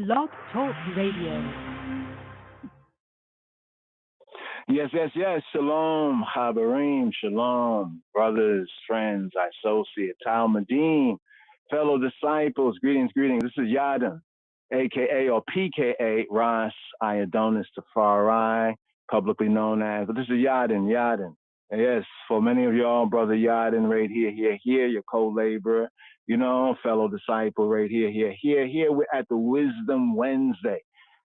Blog Talk Radio. Yes. Shalom, Habarim, shalom, brothers, friends, associates, Talmudim, fellow disciples, greetings. This is Yadin, a.k.a. or PKA, Ras Adonis Tafari, publicly known as, but this is Yadin. Yes, for many of y'all, brother Yadin, right here, your co-laborer, fellow disciple right here. Here we're at the Wisdom Wednesday.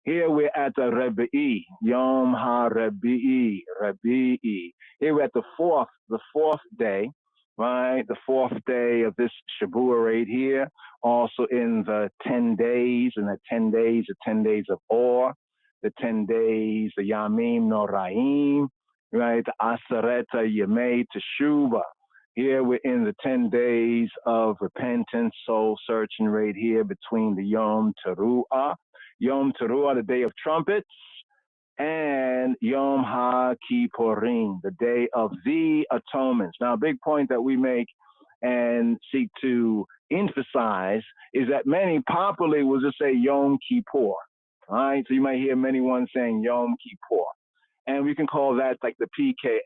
Here we're at the Rebi'i, Yom HaRebi'i. Here we're at the fourth day, right? The fourth day of this Shabuah right here. Also in the 10 days, the 10 days of Or, the 10 days, the Yamiםnorאים, right? The Asareta Yemei Teshuvah. Here we're in the 10 days of repentance, soul searching right here between the Yom Teruah, the day of trumpets, and YomHakippurim, the day of the Atonements. Now, a big point that we make and seek to emphasize is that many popularly will just say Yom Kippur. All right, so you might hear many ones saying Yom Kippur, and we can call that like the PKA.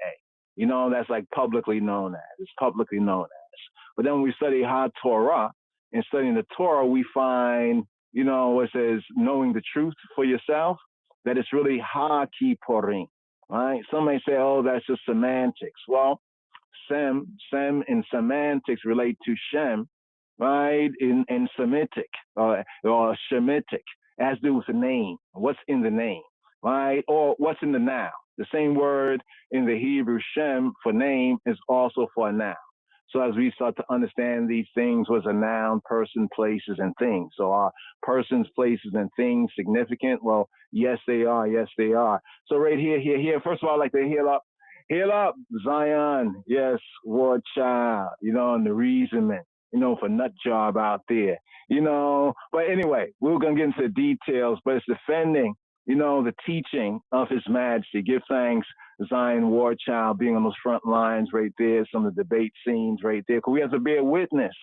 That's like publicly known as. It's publicly known as. But then when we study HaTorah, and studying the Torah, we find it says knowing the truth for yourself, that it's really HaKippurim, right? Some may say, oh, that's just semantics. Well, Sem in semantics relate to Shem, right? In Semitic or Shemitic. It has to do with the name, what's in the name, right? Or what's in the noun. The same word in the Hebrew Shem for name is also for a noun. So as we start to understand these things, was a noun, person, places, and things. So are persons, places, and things significant? Well, yes, they are. So right here. First of all, I'd like to heal up, Zion. Yes, war child, and the reasoning, for nut job out there, But anyway, we're going to get into the details, but it's defending, the teaching of His Majesty. Give thanks, Zion War Child, being on those front lines right there, some of the debate scenes right there. Because we have to bear witness,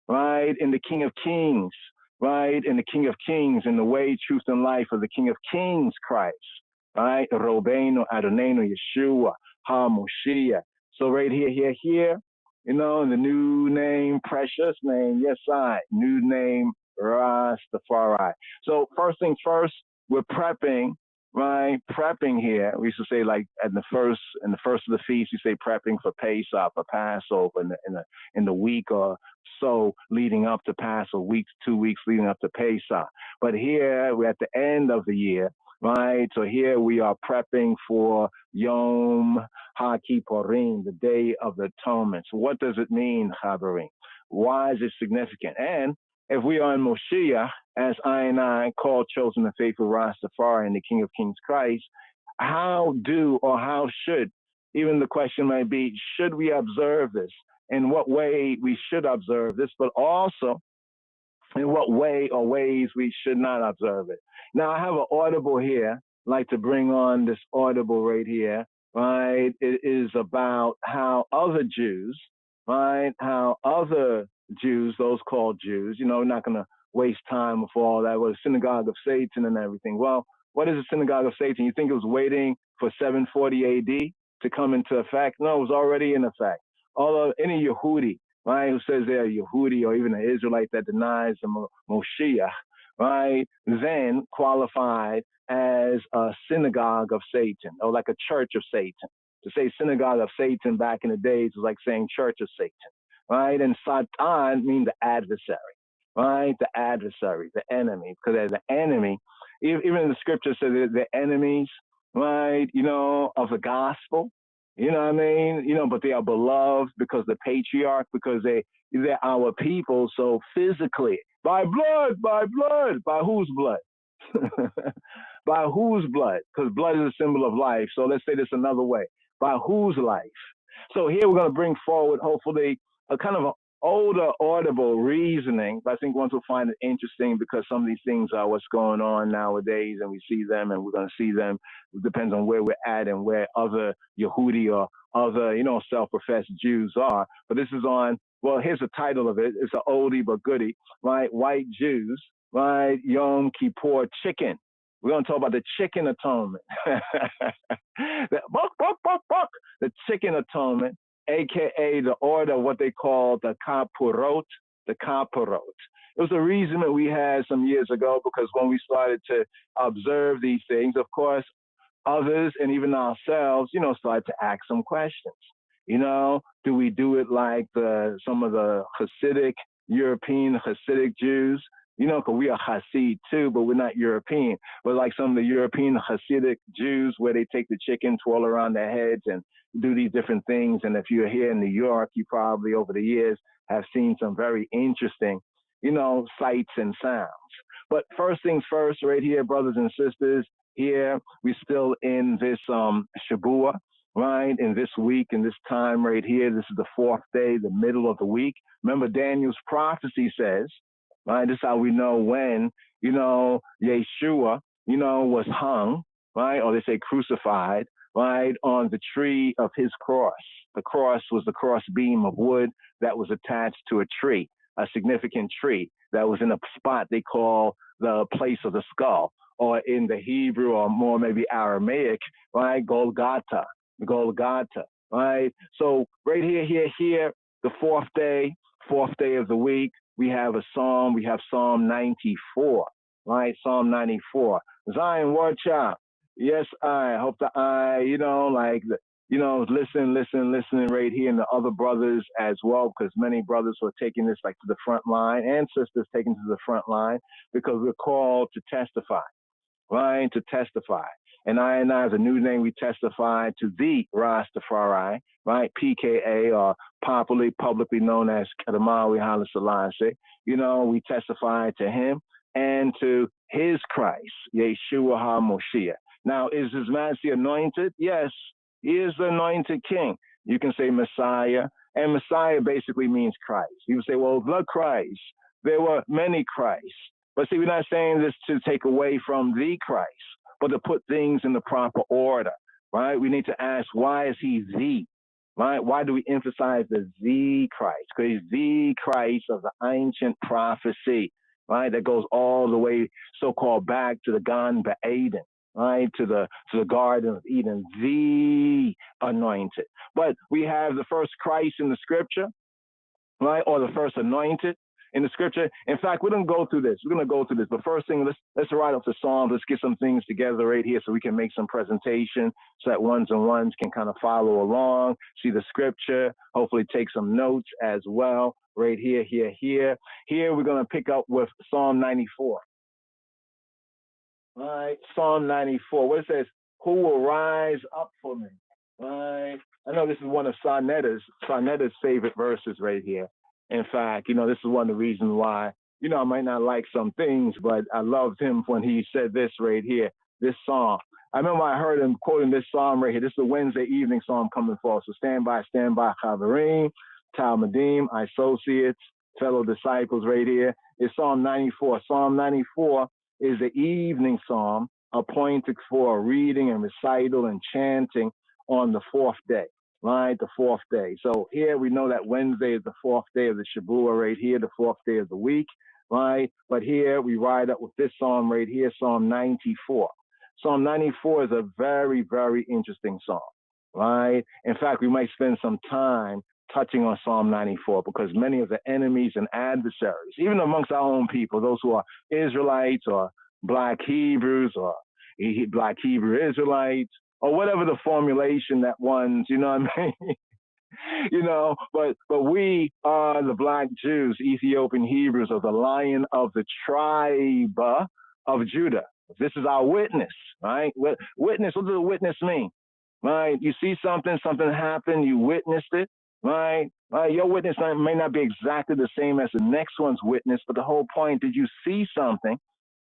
right, in the King of Kings, right, in the King of Kings, in the way, truth, and life of the King of Kings, Christ, right, Robeinu, Adonenu, Yeshua, HaMoshiach. So right here, in the new name, precious name, yes, new name, Rastafari. So first things first, we're prepping, right? Prepping here. We used to say like in the first of the feast, you say prepping for Pesach or Passover in the week or so leading up to Passover, 2 weeks leading up to Pesach. But here we're at the end of the year, right? So here we are prepping for Yom HaKippurim, the Day of the Atonement. So what does it mean, Chaverim? Why is it significant? And if we are in Moshiach, as I called, chosen, and faithful Rastafari and the King of Kings Christ, how should, even the question might be, should we observe this? In what way we should observe this, but also in what way or ways we should not observe it. Now, I have an audible here, I'd like to bring on this audible right here, right? It is about how other Jews, right, those called Jews, we're not going to waste time with all that, with the synagogue of Satan and everything. Well, what is the synagogue of Satan? You think it was waiting for 740 AD to come into effect? No, it was already in effect. Although any Yehudi, right, who says they're Yehudi or even an Israelite that denies the Moshiach, right, then qualified as a synagogue of Satan, or like a church of Satan. To say synagogue of Satan back in the days was like saying church of Satan. Right, and Satan means the adversary, right? The adversary, the enemy, because as the enemy, even in the scripture says they're enemies, right? Of the gospel, what I mean? But they are beloved because the patriarch, because they're our people. So physically, by whose blood? By whose blood? Because blood is a symbol of life. So let's say this another way: by whose life? So here we're going to bring forward, hopefully, a kind of an older audible reasoning, but I think one will find it interesting because some of these things are what's going on nowadays, and we see them, and we're going to see them. It depends on where we're at and where other Yehudi or other, self-professed Jews are. But this is on, well, here's the title of it. It's an oldie but goodie, right? White Jews, right? Yom Kippur chicken. We're going to talk about the chicken atonement. The chicken atonement, a.k.a. the order, what they call the Kippurot, the Kippurot. It was a reason that we had some years ago, because when we started to observe these things, of course, others and even ourselves, started to ask some questions. Do we do it like some of the European Hasidic Jews? Because we are Hasid too, but we're not European. But like some of the European Hasidic Jews, where they take the chicken, twirl around their heads, and do these different things. And if you're here in New York, you probably over the years have seen some very interesting, sights and sounds. But first things first, right here, brothers and sisters, here we're still in this Shabua, right? In this week, in this time right here, this is the fourth day, the middle of the week. Remember, Daniel's prophecy says, right? This is how we know when, Yeshua, was hung, right? Or they say crucified, right? On the tree of his cross. The cross was the cross beam of wood that was attached to a tree, a significant tree that was in a spot they call the place of the skull, or in the Hebrew, or more maybe Aramaic, right? Golgotha, right? So right here, the fourth day of the week, we have a psalm. We have Psalm 94, right? Psalm 94. Zion, watch out. Yes, I hope that listening right here, and the other brothers as well, because many brothers are taking this like to the front line, and sisters taking to the front line, because we're called to testify, right? To testify. And I, as a new name, we testify to the Rastafari, right? PKA, or publicly known as Kadamawi Haile Selassie. We testify to him and to his Christ, Yeshua HaMoshiach. Now, is His Majesty anointed? Yes, he is the anointed king. You can say Messiah, and Messiah basically means Christ. You would say, well, the Christ. There were many Christs. But see, we're not saying this to take away from the Christ, but to put things in the proper order, right? We need to ask, why is he the, right? Why do we emphasize the Christ? Because he's the Christ of the ancient prophecy, right? That goes all the way, so-called, back to the Gan Ba'Eden, right? To the Garden of Eden, the anointed. But we have the first Christ in the scripture, right? Or the first anointed in the scripture. In fact, we're going to go through this. But first thing, let's write up the Psalms. Let's get some things together right here so we can make some presentation, so that ones and ones can kind of follow along, see the scripture, hopefully take some notes as well. Right here. Here we're going to pick up with Psalm 94. Right, Psalm 94. What it says, who will rise up for me? Right. I know this is one of Sonetta's favorite verses right here. In fact, this is one of the reasons why, I might not like some things, but I loved him when he said this right here, this psalm. I remember I heard him quoting this psalm right here. This is a Wednesday evening psalm coming forth. So stand by, Chaverim, Talmudim, associates, fellow disciples right here. It's Psalm 94. Psalm 94 is the evening psalm appointed for reading and recital and chanting on the fourth day. Right, the fourth day. So here we know that Wednesday is the fourth day of the Shabua right here, the fourth day of the week, right? But here we ride up with this psalm right here, Psalm 94. Psalm 94 is a very, very interesting psalm, right? In fact, we might spend some time touching on Psalm 94, because many of the enemies and adversaries, even amongst our own people, those who are Israelites or Black Hebrews or Black Hebrew Israelites, or whatever the formulation that one's, you know what I mean? But we are the Black Jews, Ethiopian Hebrews, of the Lion of the tribe of Judah. This is our witness, right? Witness, what does a witness mean? Right? You see something happened, you witnessed it, right? Your witness may not be exactly the same as the next one's witness, but the whole point, did you see something,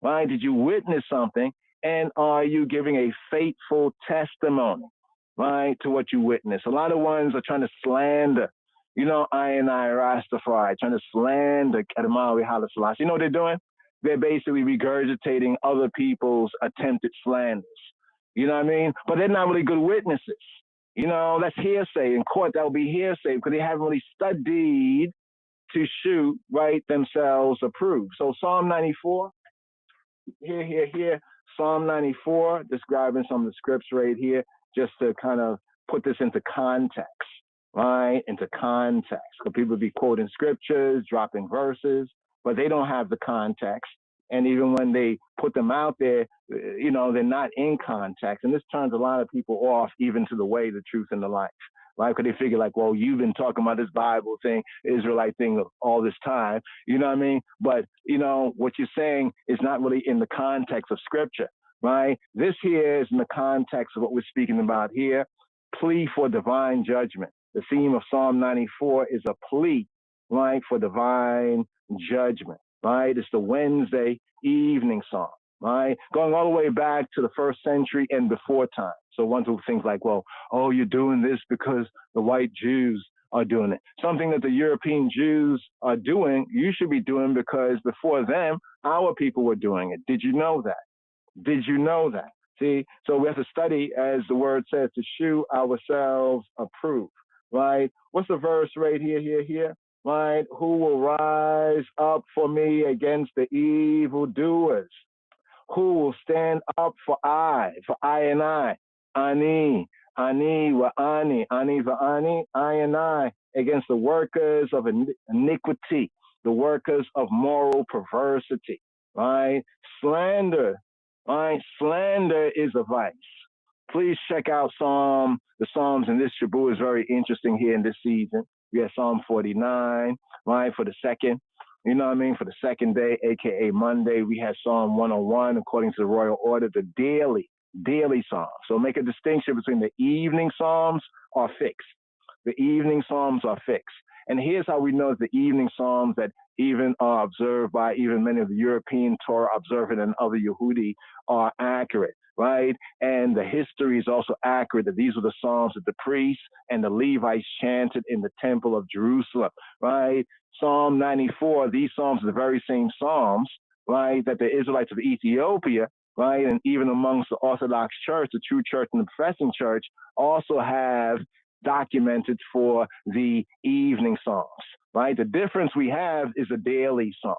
right? Did you witness something? And are you giving a faithful testimony, right, to what you witness? A lot of ones are trying to slander, I Rastafari, trying to slander Kadamawi Haile Selassie. You know what they're doing? They're basically regurgitating other people's attempted slanders. You know what I mean? But they're not really good witnesses. That's hearsay. In court, that will be hearsay, because they haven't really studied to shoot, right, themselves approved. So Psalm 94, Here, Psalm 94, describing some of the scripts right here, just to kind of put this into context, right? Into context. Because people be quoting scriptures, dropping verses, but they don't have the context. And even when they put them out there, you know, they're not in context. And this turns a lot of people off, even to the way, the truth, and the life. Right? Because they figure like, well, you've been talking about this Bible thing, Israelite thing all this time. You know what I mean? But, you know, what you're saying is not really in the context of scripture, right? This here is in the context of what we're speaking about here. Plea for divine judgment. The theme of Psalm 94 is a plea, right, for divine judgment, right? It's the Wednesday evening psalm, right? Going all the way back to the 1st century and before time. So one who thinks like, well, oh, you're doing this because the white Jews are doing it. Something that the European Jews are doing, you should be doing because before them, our people were doing it. Did you know that? Did you know that? See, so we have to study, as the word says, to shew ourselves approved, right? What's the verse right here? Right? Who will rise up for me against the evildoers? Who will stand up for I and I? Ani wa ani va ani, I and I, against the workers of iniquity, the workers of moral perversity, right? Slander, right? Slander is a vice. Please check out the Psalms in this Shabu is very interesting here in this season. We have Psalm 49, right, for the second. You know what I mean? For the second day, aka Monday, we have Psalm 101, according to the royal order, the daily psalms. So make a distinction between the evening psalms are fixed. The evening psalms are fixed. And here's how we know the evening psalms that even are observed by even many of the European Torah observant and other Yehudi are accurate, right? And the history is also accurate that these were the psalms that the priests and the Levites chanted in the temple of Jerusalem, right? Psalm 94, these psalms are the very same psalms, right, that the Israelites of Ethiopia, right, and even amongst the Orthodox Church, the true church and the professing church, also have documented for the evening psalms, right? The difference we have is the daily psalms,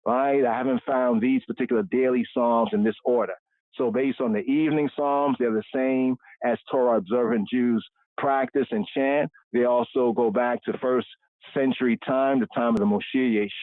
right? I haven't found these particular daily psalms in this order. So based on the evening psalms, they're the same as Torah observant Jews practice and chant. They also go back to 1st century time, the time of the Moshe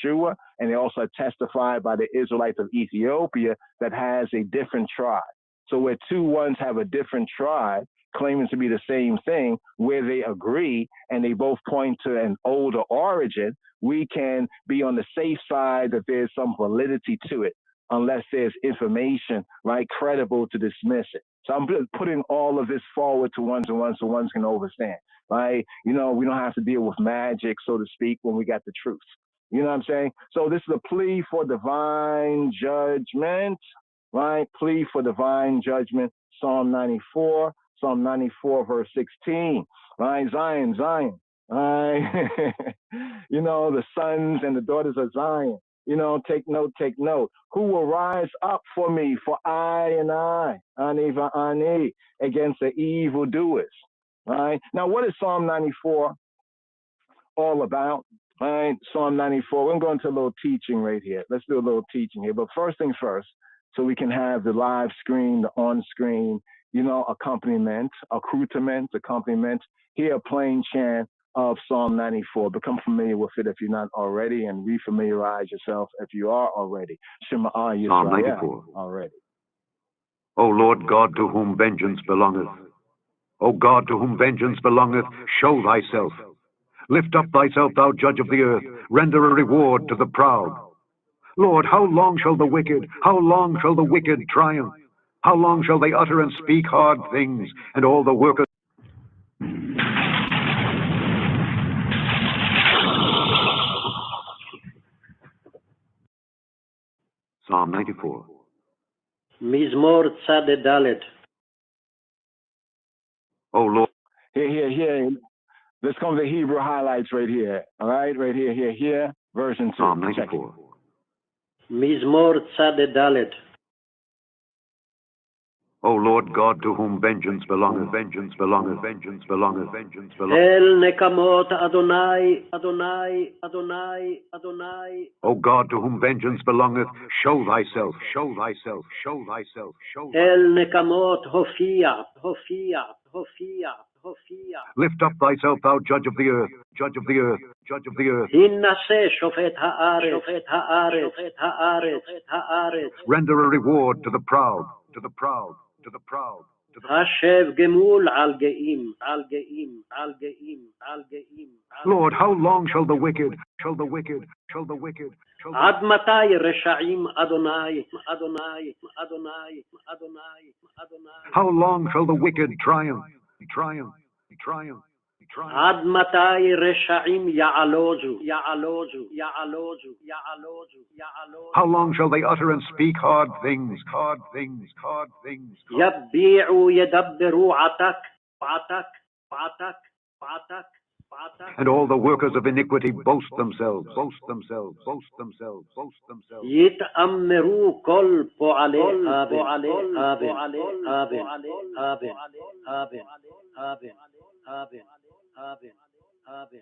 Yeshua, and they also are testified by the Israelites of Ethiopia that has a different tribe. So where two ones have a different tribe, claiming to be the same thing, where they agree and they both point to an older origin, we can be on the safe side that there's some validity to it, unless there's information, right, credible to dismiss it. So I'm putting all of this forward to ones and ones so ones can understand, right? You know, we don't have to deal with magic, so to speak, when we got the truth. You know what I'm saying? So this is a plea for divine judgment, right? Plea for divine judgment, Psalm 94, verse 16, right? Zion, right? You know, the sons and the daughters of Zion. You know, take note. Who will rise up for me, for I and I, ani va ani, against the evildoers, right? Now, what is Psalm 94 all about, right? Psalm 94, we're going to go into a little teaching right here. Let's do a little teaching here. But first things first, so we can have the live screen, the on-screen, you know, accompaniment, here, a plain chant of Psalm 94. Become familiar with it if you're not already, and refamiliarize yourself if you are already. Shema Yisrael, Psalm 94. Already. O Lord God, to whom vengeance belongeth, O God, to whom vengeance belongeth, show thyself. Lift up thyself, thou judge of the earth, render a reward to the proud. Lord, how long shall the wicked triumph? How long shall they utter and speak hard things, and all the workers? Psalm 94. Mizmor Tzad Dalet. O Lord. Here. Let's come to the Hebrew highlights right here. All right, right here. Version 2. Psalm 94. Mizmor Tzad Dalet. O Lord God, to whom vengeance belongeth, vengeance belongeth, vengeance belongeth, vengeance belongeth. El nekamot Adonai, Adonai, Adonai, Adonai. O God, to whom vengeance belongeth, show thyself, show thyself, show thyself, show thyself. El nekamot Hofia, Hofia, Hofia, Hofia. Lift up thyself, thou judge of the earth, judge of the earth, judge of the earth. Hinnase shofet haaretz, shofet haaretz, haaretz, haaretz. Render a reward to the proud, to the proud, to the proud. Hashev gemul al geim, al geim, al geim, al geim. Lord, how long shall the wicked, shall the wicked, shall the wicked, shall the Ad matai reshaim Adonai, Adonai, Adonai, Adonai, Adonai. how long shall the wicked triumph, triumph, triumph, triumph? Ad matai reshaim ya'alozu, ya'alozu, ya'alozu, ya'alozu, ya'alozu. How long shall they utter and speak hard things, hard things, hard things? Yabbi'u yedabberu atak, atak, atak, atak, atak. And all the workers of iniquity boast themselves, boast themselves, boast themselves, boast themselves. Yit'ammeru kol po'ale haben, haben, haben, haben, haben, haben, haben, haben, haben.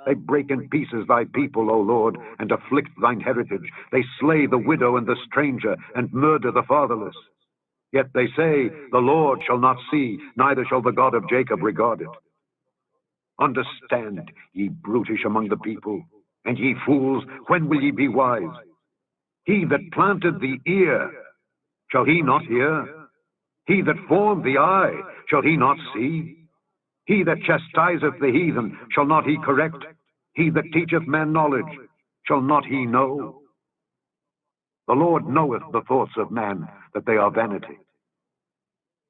They break in pieces thy people, O Lord, and afflict thine heritage. They slay the widow and the stranger, and murder the fatherless. Yet they say, the Lord shall not see, neither shall the God of Jacob regard it. Understand, ye brutish among the people, and ye fools, when will ye be wise? He that planted the ear, shall he not hear? He that formed the eye, shall he not see? He that chastiseth the heathen, shall not he correct? He that teacheth man knowledge, shall not he know? The Lord knoweth the thoughts of man, that they are vanity.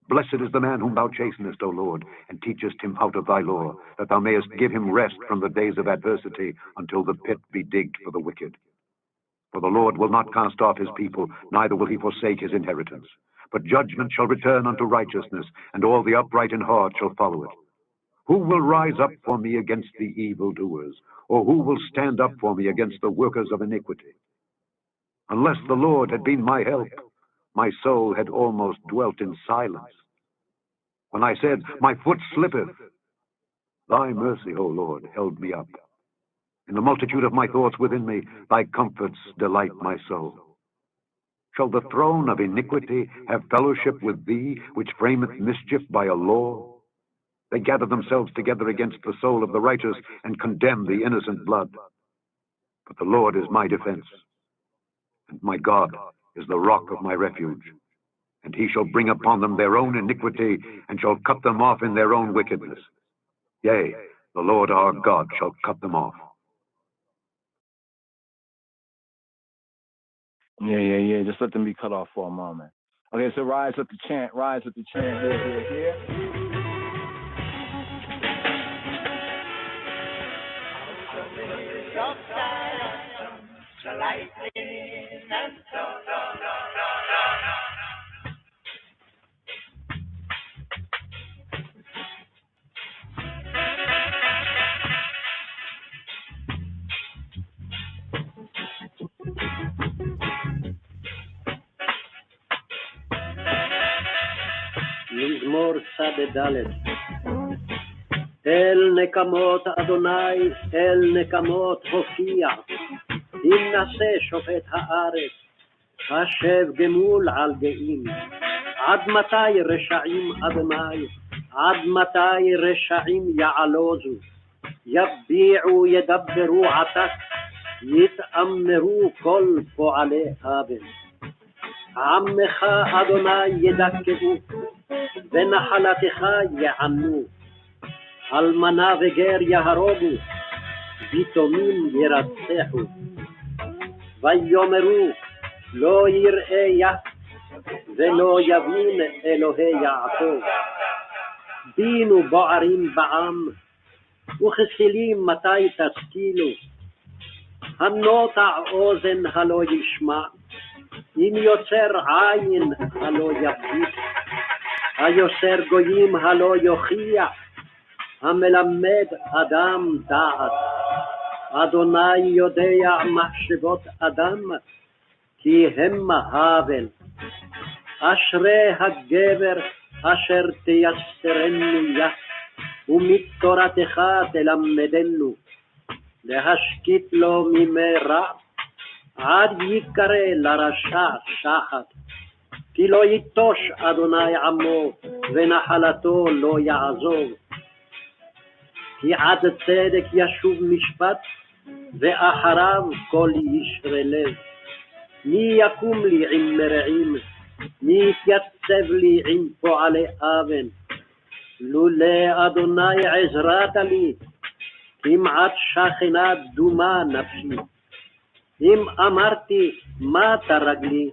Blessed is the man whom thou chastenest, O Lord, and teachest him out of thy law, that thou mayest give him rest from the days of adversity, until the pit be digged for the wicked. For the Lord will not cast off his people, neither will he forsake his inheritance. But judgment shall return unto righteousness, and all the upright in heart shall follow it. Who will rise up for me against the evildoers? Or who will stand up for me against the workers of iniquity? Unless the Lord had been my help, my soul had almost dwelt in silence. When I said, my foot slippeth, thy mercy, O Lord, held me up. In the multitude of my thoughts within me, thy comforts delight my soul. Shall the throne of iniquity have fellowship with thee, which frameth mischief by a law? They gather themselves together against the soul of the righteous, and condemn the innocent blood. But the Lord is my defense, and my God is the rock of my refuge. And he shall bring upon them their own iniquity, and shall cut them off in their own wickedness. Yea, the Lord our God shall cut them off. Yeah. Just let them be cut off for a moment. Okay, so rise up the chant, here. מזמור צד ד' אל נקמות אדוני, אל נקמות הופיע, הנשא שופט הארץ, השב גמול על גאים. עד מתי רשעים אדוני, עד מתי רשעים יעלוזו, יביעו ידברו עתק, יתאמרו כל פועלי אבן. עמך אדוני ידכאו, ונחלתך יענו, אלמנה וגר יהרוגו, ויתומים ירצחו. ויאמרו לא יראה יה, ולא יבין אלוהי יעקב. בינו בוערים בעם, וכסילים מתי תשכילו. הנוטע אוזן הלא ישמע, אם יוצר עין הלא יביט, היוסר גויים הלא יוכיח, המלמד אדם דעת. אדוני יודע מחשבות אדם, כי הם הבל. אשרי הגבר אשר תייסרנו יה, ומתורתך תלמדנו, להשקיט לו ממרע, עד יקרא לרשע שחת. כי לא ייטוש אדוני עמו, ונחלתו לא יעזוב. כי עד צדק ישוב משפט, ואחריו כל ישרי לב. מי יקום לי עם מרעים, מי יתייצב לי עם פועלי אבן. לולא אדוני עזרת לי, כמעט שכנה דומה נפשי. אם אמרתי מה תרגלי,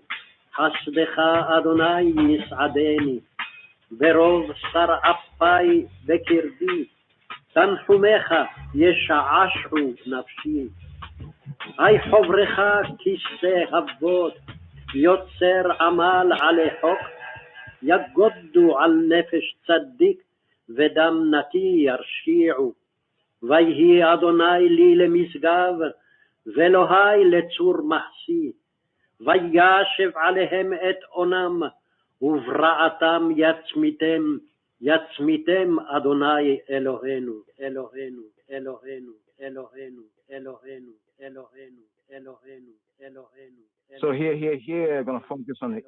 חסדך אדוני יסעדני, ברוב שר אפי בקרבי, תנחומך ישעשעו נפשי. היי חברך כיסא אבות, יוצר עמל עלי חוק, יגודו על נפש צדיק, ודם נקי ירשיעו. ויהי אדוני לי למשגב, ואלוהי לצור מחסי. וישב עליהם את עונם, וברעתם יצמיתם אדוני אלוהינו, אלוהינו, אלוהינו, אלוהינו, אלוהינו, אלוהינו, אלוהינו, אלוהינו. So here, going to focus on the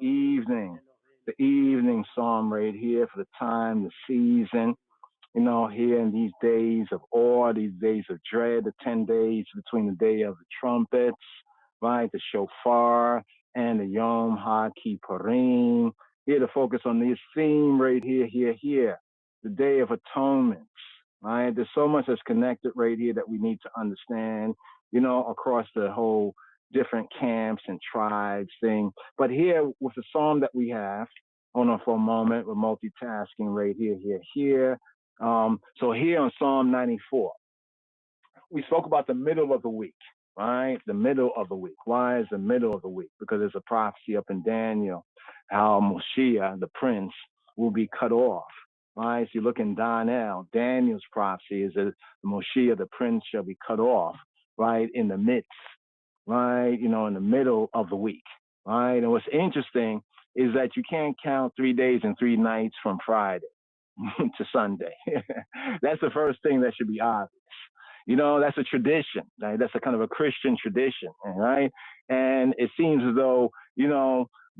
evening psalm right here for the time, the season, here in these days of awe, these days of dread, the 10 days between the day of the trumpets, right, the shofar, and the YomHakippurim. Here to focus on this theme right here, the Day of Atonements, right? There's so much that's connected right here that we need to understand, across the whole different camps and tribes thing. But here with the psalm that we have, hold on for a moment, we're multitasking right here. So here on Psalm 94, we spoke about the middle of the week, right? The middle of the week. Why is the middle of the week? Because there's a prophecy up in Daniel, how Moshiach, the prince, will be cut off, right? So you look in Daniel's prophecy is that Moshiach, the prince, shall be cut off, right? In the midst, right? In the middle of the week, right? And what's interesting is that you can't count 3 days and 3 nights from Friday to Sunday. That's the first thing that should be obvious. That's a tradition, right? That's a kind of a Christian tradition, right? And it seems as though,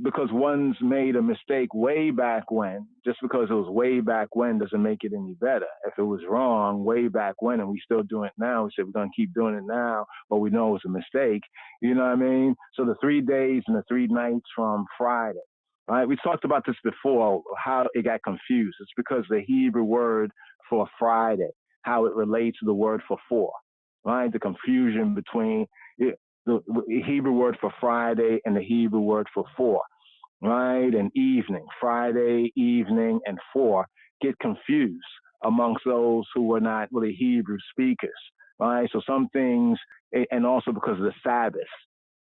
because one's made a mistake way back when, just because it was way back when doesn't make it any better. If it was wrong way back when and we still doing it now, we said we're going to keep doing it now, but we know it was a mistake. You know what I mean? So the 3 days and the 3 nights from Friday, right? We talked about this before, how it got confused. It's because the Hebrew word for Friday, how it relates to the word for 4, right? The confusion between the Hebrew word for Friday and the Hebrew word for 4, right? And evening, Friday, evening, and 4 get confused amongst those who were not really Hebrew speakers, right? So some things, and also because of the Sabbath,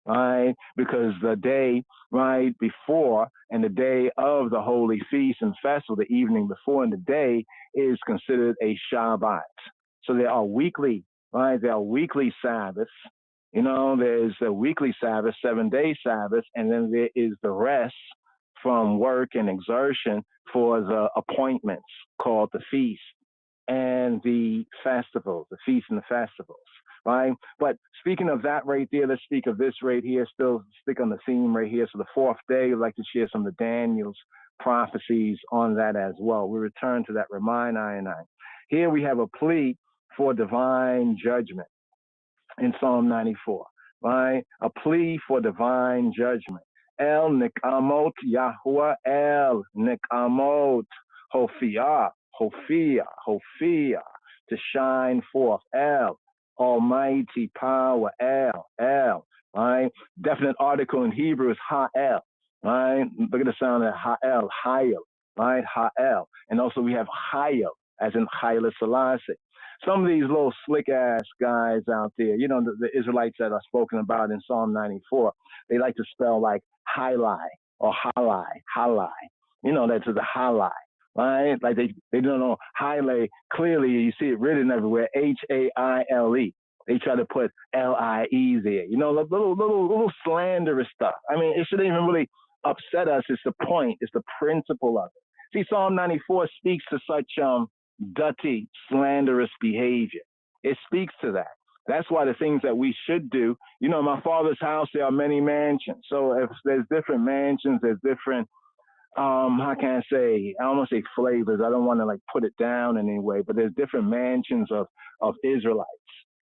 right? Because the day, right, before and the day of the holy feast and festival, the evening before and the day is considered a Shabbat. So there are weekly, right? There are weekly Sabbaths. There's a weekly Sabbath, 7-day Sabbath, and then there is the rest from work and exertion for the appointments called the feast and the festivals, the feasts and the festivals, right? But speaking of that right there, let's speak of this right here, still stick on the theme right here. So the 4th day, I'd like to share some of Daniel's prophecies on that as well. We return to that, remind I and I. Here we have a plea for divine judgment in Psalm 94, right? A plea for divine judgment. El Nikamot Yahuwah, El Nikamot Hophia, to shine forth. El, almighty power. El, right? Definite article in Hebrew is Ha'el, right? Look at the sound of Ha'el, right? Ha'el. And also we have Hayel, as in Haile Selassie. Some of these little slick ass guys out there, the Israelites that are spoken about in Psalm 94, they like to spell like Halai or Halai. That's the Halai, right? Like they don't know Haile clearly. You see it written everywhere, Haile. They try to put Lie there, little slanderous stuff. I mean, it shouldn't even really upset us. It's the point. It's the principle of it. See, Psalm 94 speaks to such dirty, slanderous behavior. It speaks to that. That's why the things that we should do, you know, in my father's house, there are many mansions. So if there's different mansions, there's different, how can I say, I don't want to say flavors. I don't want to like put it down in any way, but there's different mansions of Israelites,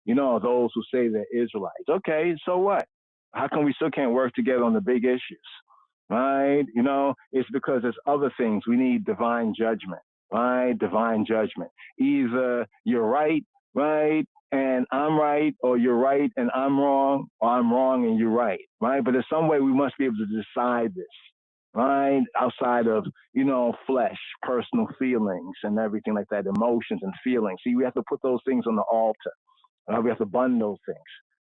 you know, those who say they're Israelites. Okay, so what? How come we still can't work together on the big issues? Right? You know, it's because there's other things. We need divine judgment, right? Divine judgment. Either you're right, right, and I'm right, or you're right and I'm wrong, or I'm wrong and you're right, right? But there's some way we must be able to decide this, right? Outside of, you know, flesh, personal feelings and everything like that, emotions and feelings. See, we have to put those things on the altar. We have to bund those things.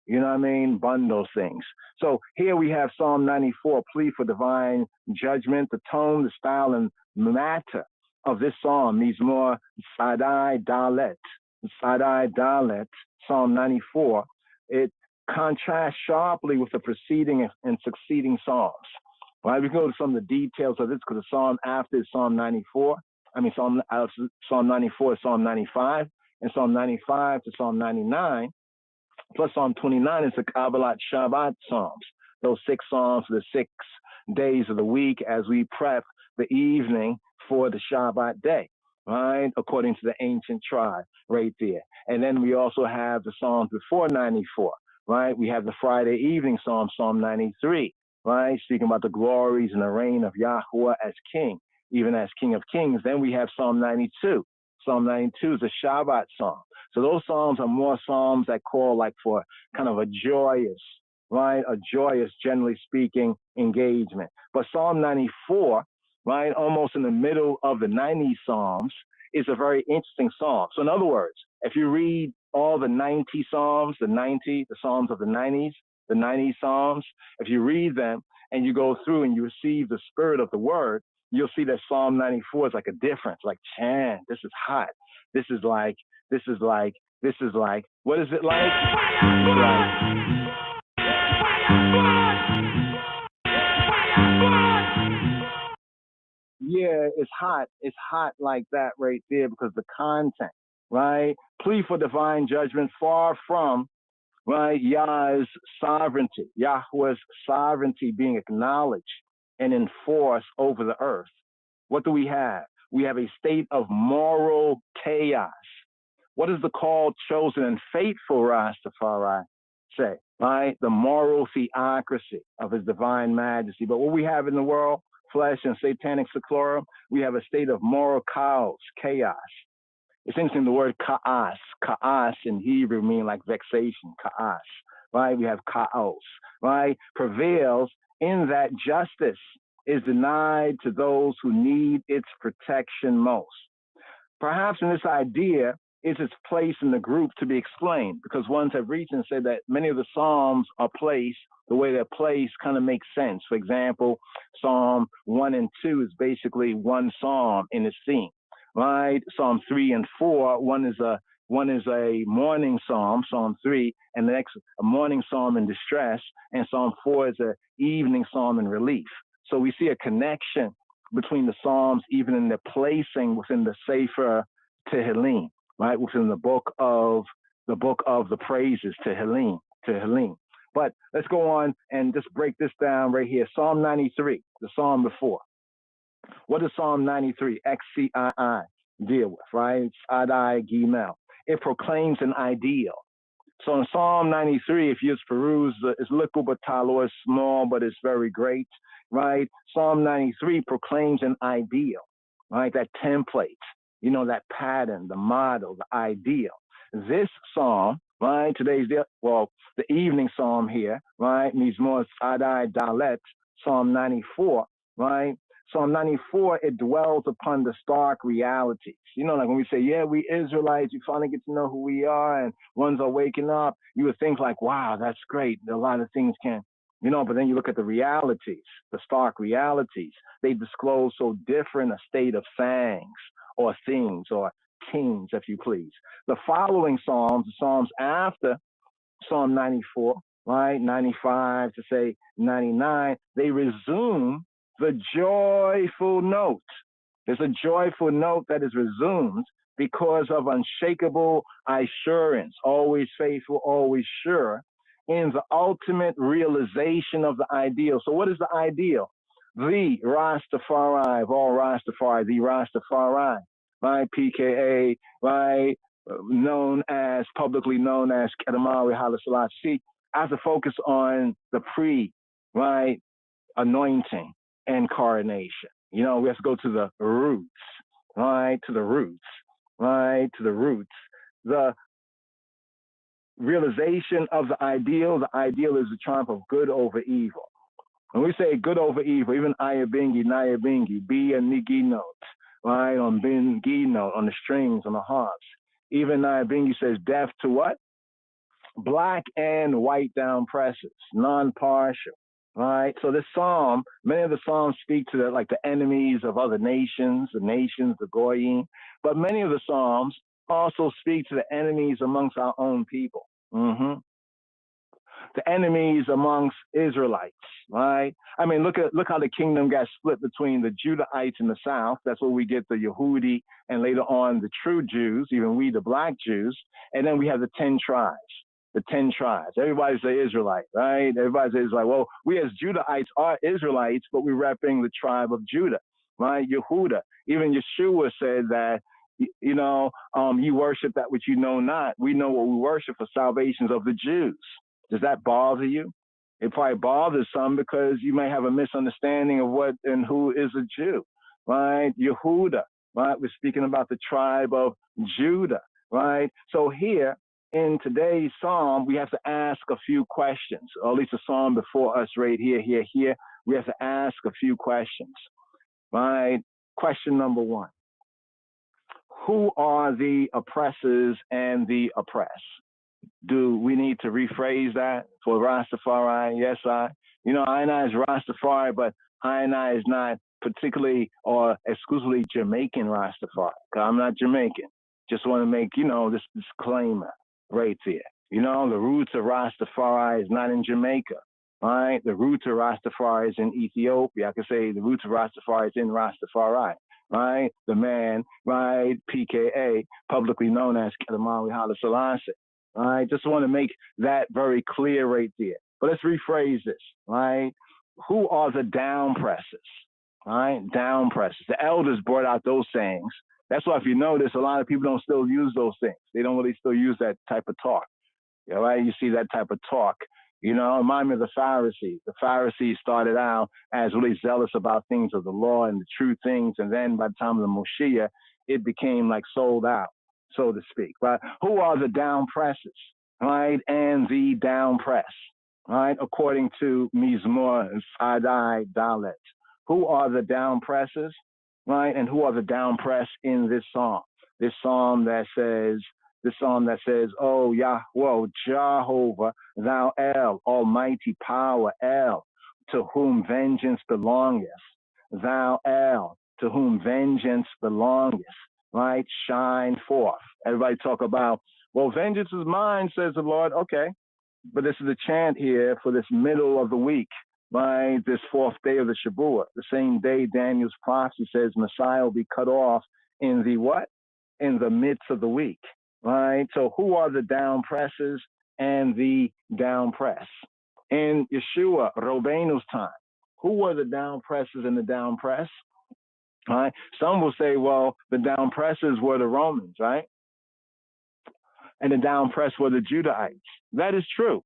You know what I mean? Bund those things. So here we have Psalm 94, plea for divine judgment. The tone, the style, and matter of this psalm needs more Sadai Dalet. Sadai Dalet, Psalm 94. It contrasts sharply with the preceding and succeeding psalms. Right? We can go to some of the details of this because the psalm after is Psalm 94. I mean, Psalm 94 is Psalm 95, and Psalm 95 to Psalm 99. Plus Psalm 29 is the Kabbalat Shabbat Psalms. Those 6 psalms for the 6 days of the week as we prep the evening for the Shabbat day, right? According to the ancient tribe right there. And then we also have the psalms before 94, right? We have the Friday evening psalm, Psalm 93, right? Speaking about the glories and the reign of Yahweh as king, even as King of Kings. Then we have Psalm 92. Psalm 92 is a Shabbat psalm. So those psalms are more psalms that call like for kind of a joyous, right? A joyous, generally speaking, engagement. But Psalm 94, right, almost in the middle of the 90 psalms, is a very interesting psalm. So in other words, if you read all the 90 psalms, the psalms of the 90 psalms, if you read them and you go through and you receive the spirit of the word, you'll see that Psalm 94 is like a difference, like, man, this is hot. This is like, what is it like? Yeah, it's hot. It's hot like that right there because the content, right? Plea for divine judgment far from, right, Yah's sovereignty, Yahweh's sovereignty being acknowledged and enforced over the earth. What do we have? We have a state of moral chaos. What does the called, chosen, and faithful Rastafari say? Right? The moral theocracy of his divine majesty. But what we have in the world, flesh and satanic seclorum, we have a state of moral chaos. It's interesting, the word chaos. Chaos in Hebrew means like vexation, chaos. Right? We have chaos. Right? Prevails in that justice is denied to those who need its protection most. Perhaps in this idea is its place in the group to be explained, because ones have reached and said that many of the Psalms are placed, the way they're placed kind of makes sense. For example, Psalm 1 and 2 is basically one Psalm in its theme, right? Psalm 3 and 4, one is a morning Psalm, Psalm 3, and the next a morning Psalm in distress, and Psalm 4 is an evening Psalm in relief. So we see a connection between the Psalms, even in their placing within the Sefer Tehillim, right? Within the book of the praises, Tehillim. But let's go on and just break this down right here. Psalm 93, the Psalm before. What does Psalm 93, XCII, deal with, right? It's Adai Gimel. It proclaims an ideal. So in Psalm 93, if you just peruse, it's little but talo, it's small, but it's very great, right? Psalm 93 proclaims an ideal, right? That template, you know, that pattern, the model, the ideal. This psalm, right? The evening psalm here, right? Needs more Adai Dalet, Psalm 94, right? Psalm 94, it dwells upon the stark realities. You know, like when we say, yeah, we Israelites, you finally get to know who we are, and ones are waking up, you would think like, wow, that's great. A lot of things can, you know, but then you look at the realities, the stark realities. They disclose so different a state of things or things or kings, if you please. The following Psalms, the Psalms after Psalm 94, right, 95 to say 99, they resume the joyful note. There's a joyful note that is resumed because of unshakable assurance, always faithful, always sure, in the ultimate realization of the ideal. So what is the ideal? The Rastafari of all Rastafari, the Rastafari, right? PKA, right? Publicly known as Kedamawi Haile Selassie. I have to focus on the right, anointing and coronation. You know, we have to go to the roots, right? To the roots, right? To the roots. The realization of the ideal is the triumph of good over evil. When we say good over evil, even Ayabingi, Nayabingi, B and Nigi notes, right? On Bingi note, on the strings, on the harps. Even Nayabingi says death to what? Black and white down presses, non-partial, right? So this psalm, many of the psalms speak to like the enemies of other nations, the Goyim, but many of the psalms also speak to the enemies amongst our own people. The enemies amongst Israelites, right? I mean, look how the kingdom got split between the Judahites in the south. That's where we get the Yehudi, and later on the true Jews, even we, the black Jews. And then we have the 10 tribes. The 10 tribes. Everybody's an Israelite, right? Everybody's an Israelite. Well, we as Judahites are Israelites, but we're repping the tribe of Judah, right? Yehuda. Even Yeshua said that, you know, you worship that which you know not. We know what we worship for salvations of the Jews. Does that bother you? It probably bothers some because you may have a misunderstanding of what and who is a Jew, right? Yehuda, right? We're speaking about the tribe of Judah, right? So here in today's psalm, we have to ask a few questions, or at least the psalm before us right here. We have to ask a few questions, right? Question number one. Who are the oppressors and the oppressed? Do we need to rephrase that for Rastafari? Yes, I is Rastafari, but I is not particularly or exclusively Jamaican Rastafari. I'm not Jamaican. Just want to make, this disclaimer right there. The roots of Rastafari is not in Jamaica, right? The roots of Rastafari is in Ethiopia. I could say the roots of Rastafari is in Rastafari, right? The man, right, PKA, publicly known as Kedamawi Haile Selassie. All right, just want to make that very clear right there. But let's rephrase this, right? Who are the down presses? All right, down presses. The elders brought out those sayings. That's why if you notice, a lot of people don't still use those things. They don't really still use that type of talk. All right, you see that type of talk. Remind me of the Pharisees. The Pharisees started out as really zealous about things of the law and the true things. And then by the time of the Moshiach, it became like sold out, so to speak, right? Who are the down presses, right? And the down press, right? According to Mizmor Sadai Dalet. Who are the down presses, right? And who are the down press in this psalm? This psalm that says, oh Yahweh, Jehovah, thou El, almighty power, El, to whom vengeance belongeth. Thou El, to whom vengeance belongeth. Right? Shine forth. Everybody talk about, well, vengeance is mine, says the Lord. Okay. But this is a chant here for this middle of the week, right? This fourth day of the Shabuah. The same day Daniel's prophecy says Messiah will be cut off in the what? In the midst of the week, right? So who are the down presses and the down press? In Yeshua, Robeinu's time, who were the down presses and the down press? Right? Some will say, well, the down presses were the Romans, right? And the down press were the Judahites. That is true.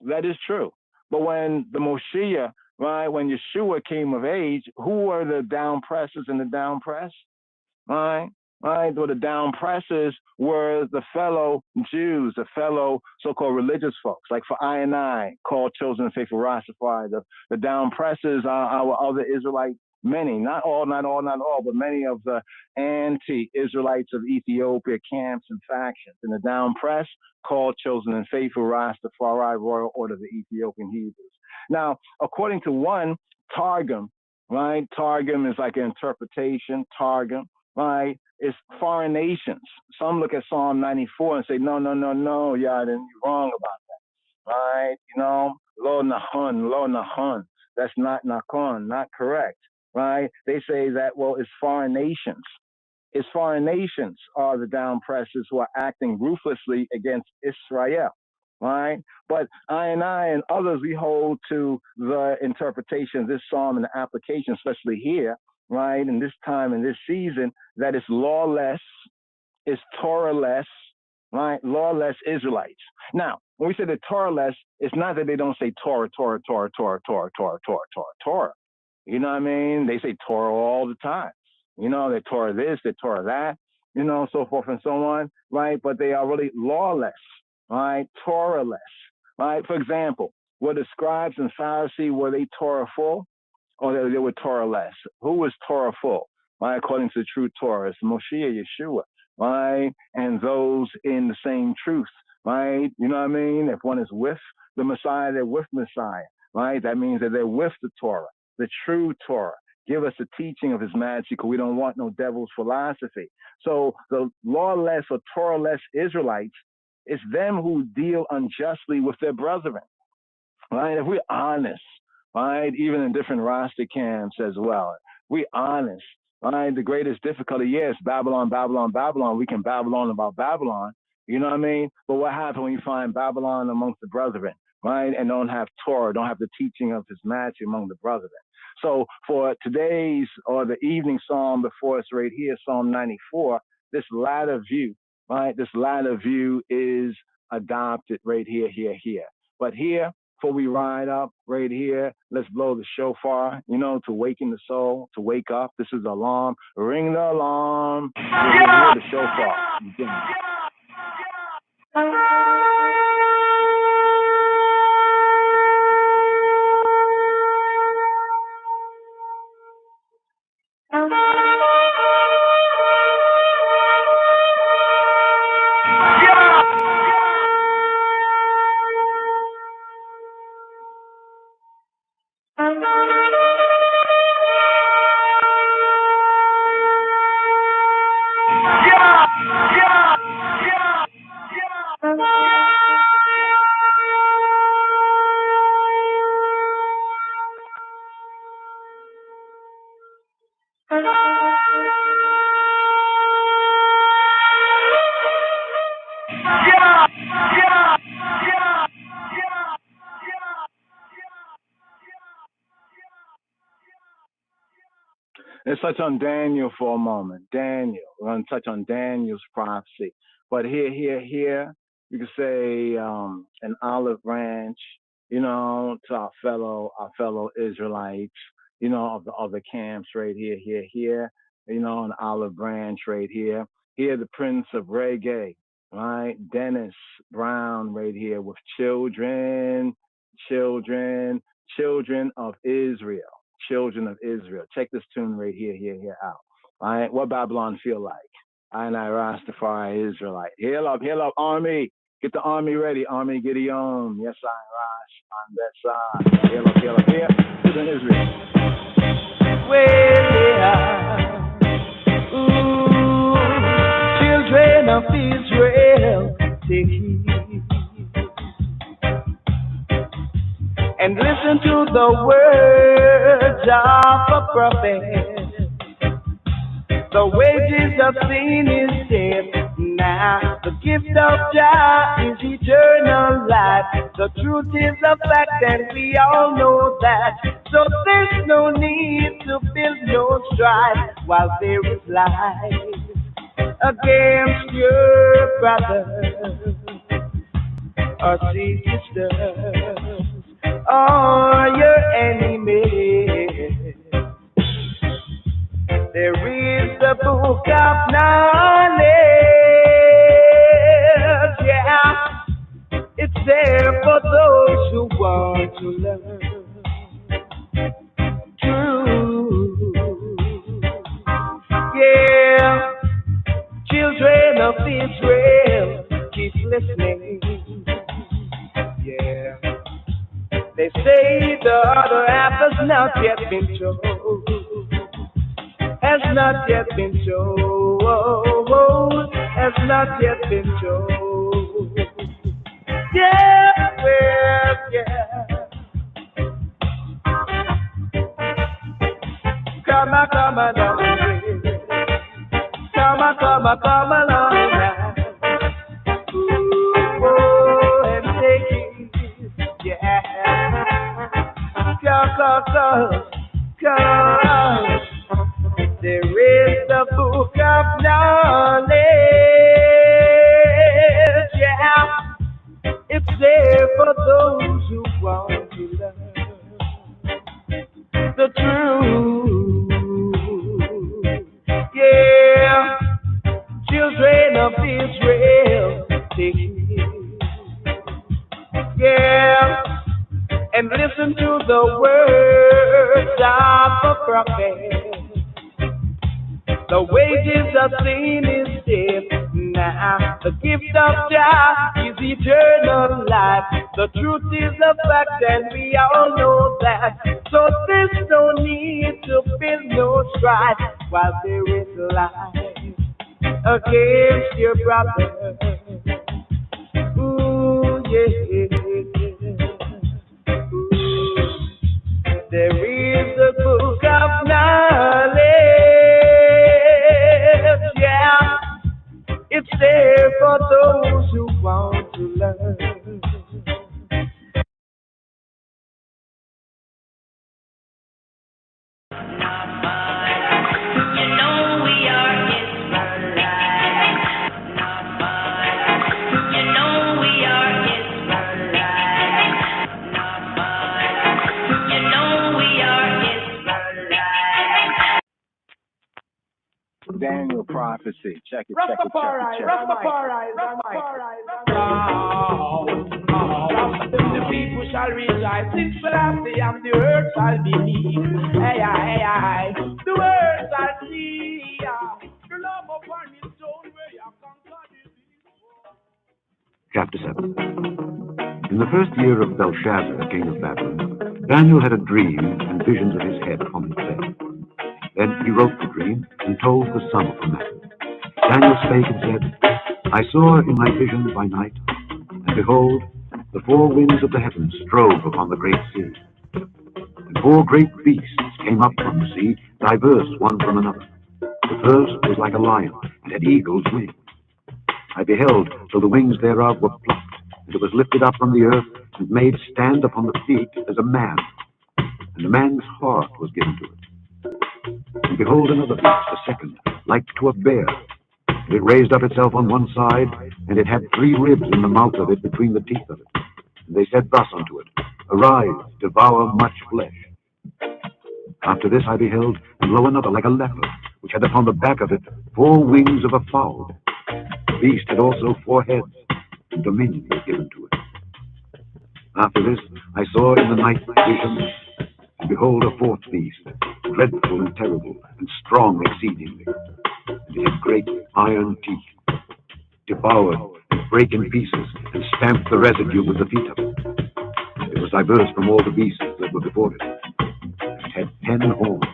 That is true. But when the Moshiach, right, when Yeshua came of age, who were the down presses and the down press? Right? Right? Well, the down presses were the fellow Jews, the fellow so-called religious folks. Like for I, called chosen and faithful Rastafari, the down presses are our other Israelite. Many, not all, but many of the anti-Israelites of Ethiopia camps and factions. In the down press, called chosen and faithful Rastafari, Royal Order of the Ethiopian Hebrews. Now, according to one, Targum, right? Targum is like an interpretation, Targum, right? It's foreign nations. Some look at Psalm 94 and say, no, Yadin, you're wrong about that, right? Lo Nahun, that's not Nakon, not correct. right? They say that, well, it's foreign nations. It's foreign nations are the down pressers who are acting ruthlessly against Israel, right? But I and others, we hold to the interpretation of this psalm and the application, especially here, right, in this time, in this season, that it's lawless, it's Torah-less, right? Lawless Israelites. Now, when we say the Torah-less, it's not that they don't say Torah, Torah, Torah, Torah, Torah, Torah, Torah, Torah, Torah. You know what I mean? They say Torah all the time. You know, they Torah this, they Torah that, you know, so forth and so on, right? But they are really lawless, right? Torah-less, right? For example, were the scribes and Pharisees, were they Torah-full or they were Torah-less? Who was Torah-full, right? According to the true Torah, it's Moshe, Yeshua, right? And those in the same truth, right? You know what I mean? If one is with the Messiah, they're with Messiah, right? That means that they're with the Torah, the true Torah. Give us the teaching of his majesty, because we don't want no devil's philosophy. So the lawless or Torah-less Israelites, it's them who deal unjustly with their brethren, right? If we're honest, right, even in different Rasta camps as well, we're honest, right? The greatest difficulty, yes, Babylon, Babylon, Babylon. We can babble on about Babylon, you know what I mean? But what happens when you find Babylon amongst the brethren, right, and don't have Torah, don't have the teaching of his majesty among the brethren? So for today's or the evening psalm before us right here, Psalm 94, this latter view, right? This latter view is adopted right here, here. But here, before we ride up right here, let's blow the shofar, you know, to waken the soul, to wake up. This is the alarm. Ring the alarm. You hear the shofar. Let's touch on Daniel for a moment. Daniel. We're going to touch on Daniel's prophecy. But here, you could say an olive branch, you know, to our fellow Israelites, you know, of the other camps right here, you know, an olive branch right here. Here, the Prince of Reggae, right? Dennis Brown right here with children of Israel. Children of Israel. Check this tune right here out. All right, what Babylon feel like? I Rastafari Israelite. Hail up, army. Get the army ready. Army Gideon. Yes, I Rash on that side. Hail up, here. Children of Israel. Well, yeah. Ooh, children of Israel, take heed and listen to the words of a prophet. The wages of sin is death. Now the gift of Jah is eternal life. The truth is a fact, and we all know that. So there's no need to build no strife while there is life against your brothers or sisters or your enemy. There is the book of knowledge, yeah. It's there for those who want to learn. True, yeah. Children of Israel, keep listening, yeah. They say the other half has not yet been told. Has not yet been told. Has not yet been told. Yeah, well, yeah. come along now. Oh, and take it, yeah. Cause there is the book of knowledge, yeah. It's there for those who want to learn the truth, yeah. Children of Israel, take it, yeah. And listen to the words of a prophet. The wages of sin is death. Now the gift of God is eternal life. The truth is a fact, and we all know that. So there's no need to build no strife while there is life against your brother. Ooh, yeah. There is a book of knowledge, yeah. It's there for those who want to learn. Daniel prophecy. Check it. Rastafari. The people shall rejoice, sing Selassie, and the earth shall be healed. Hey. The earth shall see. The love upon his stone where you conquer the Chapter 7. In the first year of Belshazzar, king of Babylon, Daniel had a dream and visions of his head on his bed. Then he wrote the dream and told the sum of the matter. Daniel spake and said, I saw in my vision by night, and behold, the four winds of the heavens strove upon the great sea. And four great beasts came up from the sea, diverse one from another. The first was like a lion, and had eagle's wings. I beheld till the wings thereof were plucked, and it was lifted up from the earth, and made stand upon the feet as a man. And a man's heart was given to it. And behold, another beast, a second, like to a bear. And it raised up itself on one side, and it had 3 ribs in the mouth of it between the teeth of it. And they said thus unto it, Arise, devour much flesh. After this I beheld, and lo, another like a leopard, which had upon the back of it 4 wings of a fowl. The beast had also 4 heads, and dominion was given to it. After this I saw in the night vision, and behold, a 4th beast, dreadful and terrible, and strong exceedingly. And it had great iron teeth, devoured and brake in pieces, and stamped the residue with the feet of it. And it was diverse from all the beasts that were before it. It had 10 horns.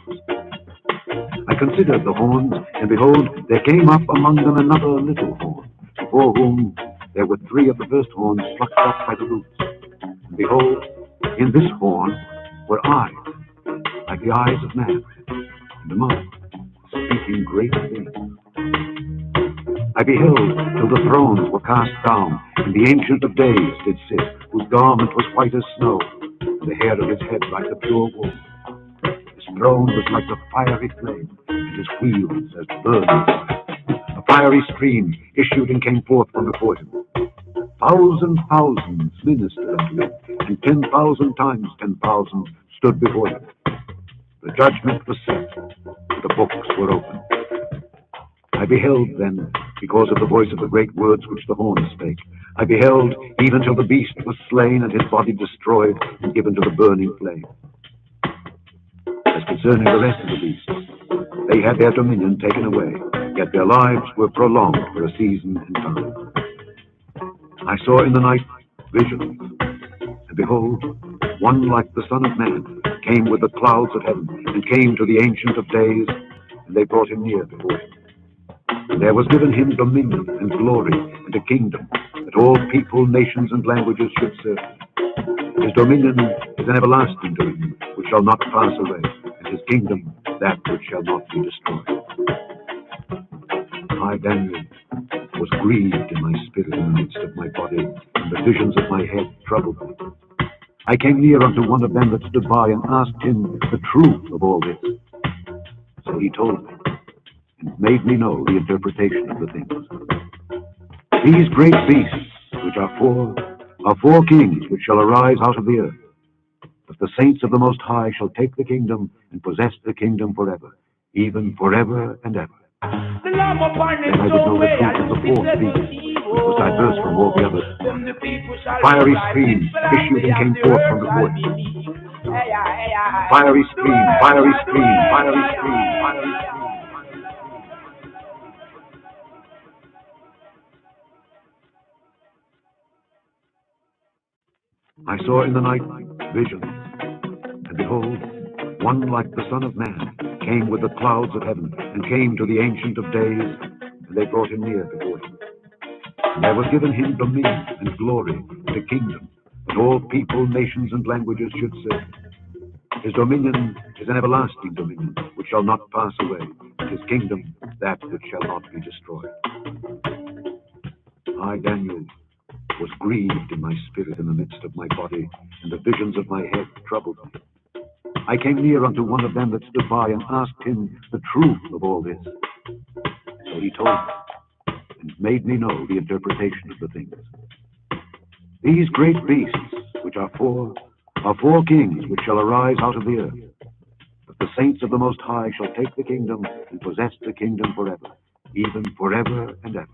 I considered the horns, and behold, there came up among them another little horn, before whom there were 3 of the first horns plucked up by the roots. And behold, in this horn were eyes, like the eyes of man, and a mouth, speaking great things. I beheld till the thrones were cast down, and the Ancient of Days did sit, whose garment was white as snow, and the hair of his head like the pure wool. His throne was like the fiery flame, and his wheels as burning fire. A fiery stream issued and came forth from before him. 1,000,000 ministered unto him, and 10,000 times 10,000 stood before him. The judgment was set, and the books were opened. I beheld then, because of the voice of the great words which the horn spake, I beheld even till the beast was slain, and his body destroyed, and given to the burning flame. As concerning the rest of the beasts, they had their dominion taken away, yet their lives were prolonged for a season and time. I saw in the night visions, and behold, one like the Son of Man came with the clouds of heaven, and came to the Ancient of Days, and they brought him near before him. And there was given him dominion and glory and a kingdom, that all people, nations, and languages should serve him. His dominion is an everlasting dominion, which shall not pass away, and his kingdom that which shall not be destroyed. I, Daniel, was grieved in my spirit in the midst of my body, and the visions of my head troubled me. I came near unto one of them that stood by, and asked him the truth of all this. So he told me, and made me know the interpretation of the things. These great beasts, which are four kings which shall arise out of the earth. But the saints of the Most High shall take the kingdom and possess the kingdom forever, even forever and ever. Then I would know the truth of the fourth beast, which was diverse from all the others. A fiery stream issued and came forth from the fourth. Fiery stream, fiery stream, fiery stream, fiery stream. I saw in the night visions, and behold, one like the Son of Man came with the clouds of heaven, and came to the Ancient of Days, and they brought him near before him. And there was given him dominion and glory and a kingdom, that all people, nations, and languages should serve. His dominion is an everlasting dominion, which shall not pass away, and his kingdom that which shall not be destroyed. I, Daniel, was grieved in my spirit in the midst of my body, and the visions of my head troubled me. I came near unto one of them that stood by, and asked him the truth of all this. So he told me, and made me know the interpretation of the things. These great beasts, which are four kings which shall arise out of the earth. But the saints of the Most High shall take the kingdom and possess the kingdom forever, even forever and ever.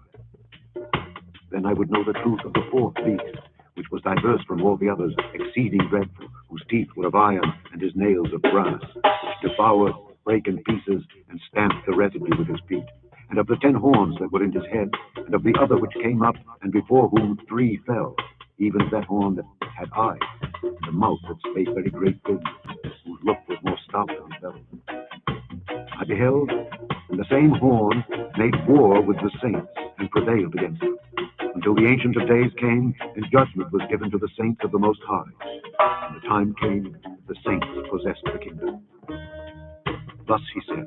Then I would know the truth of the fourth beast, which was diverse from all the others, exceeding dreadful, whose teeth were of iron, and his nails of brass, which devoured, brake in pieces, and stamped the residue with his feet. And of the 10 horns that were in his head, and of the other which came up, and before whom 3 fell, even that horn that had eyes, and the mouth that spake very great things, whose look was more stout than velvet. I beheld, and the same horn made war with the saints, and prevailed against them, until the Ancient of Days came, and judgment was given to the saints of the Most High. And the time came, the saints possessed the kingdom. Thus he said,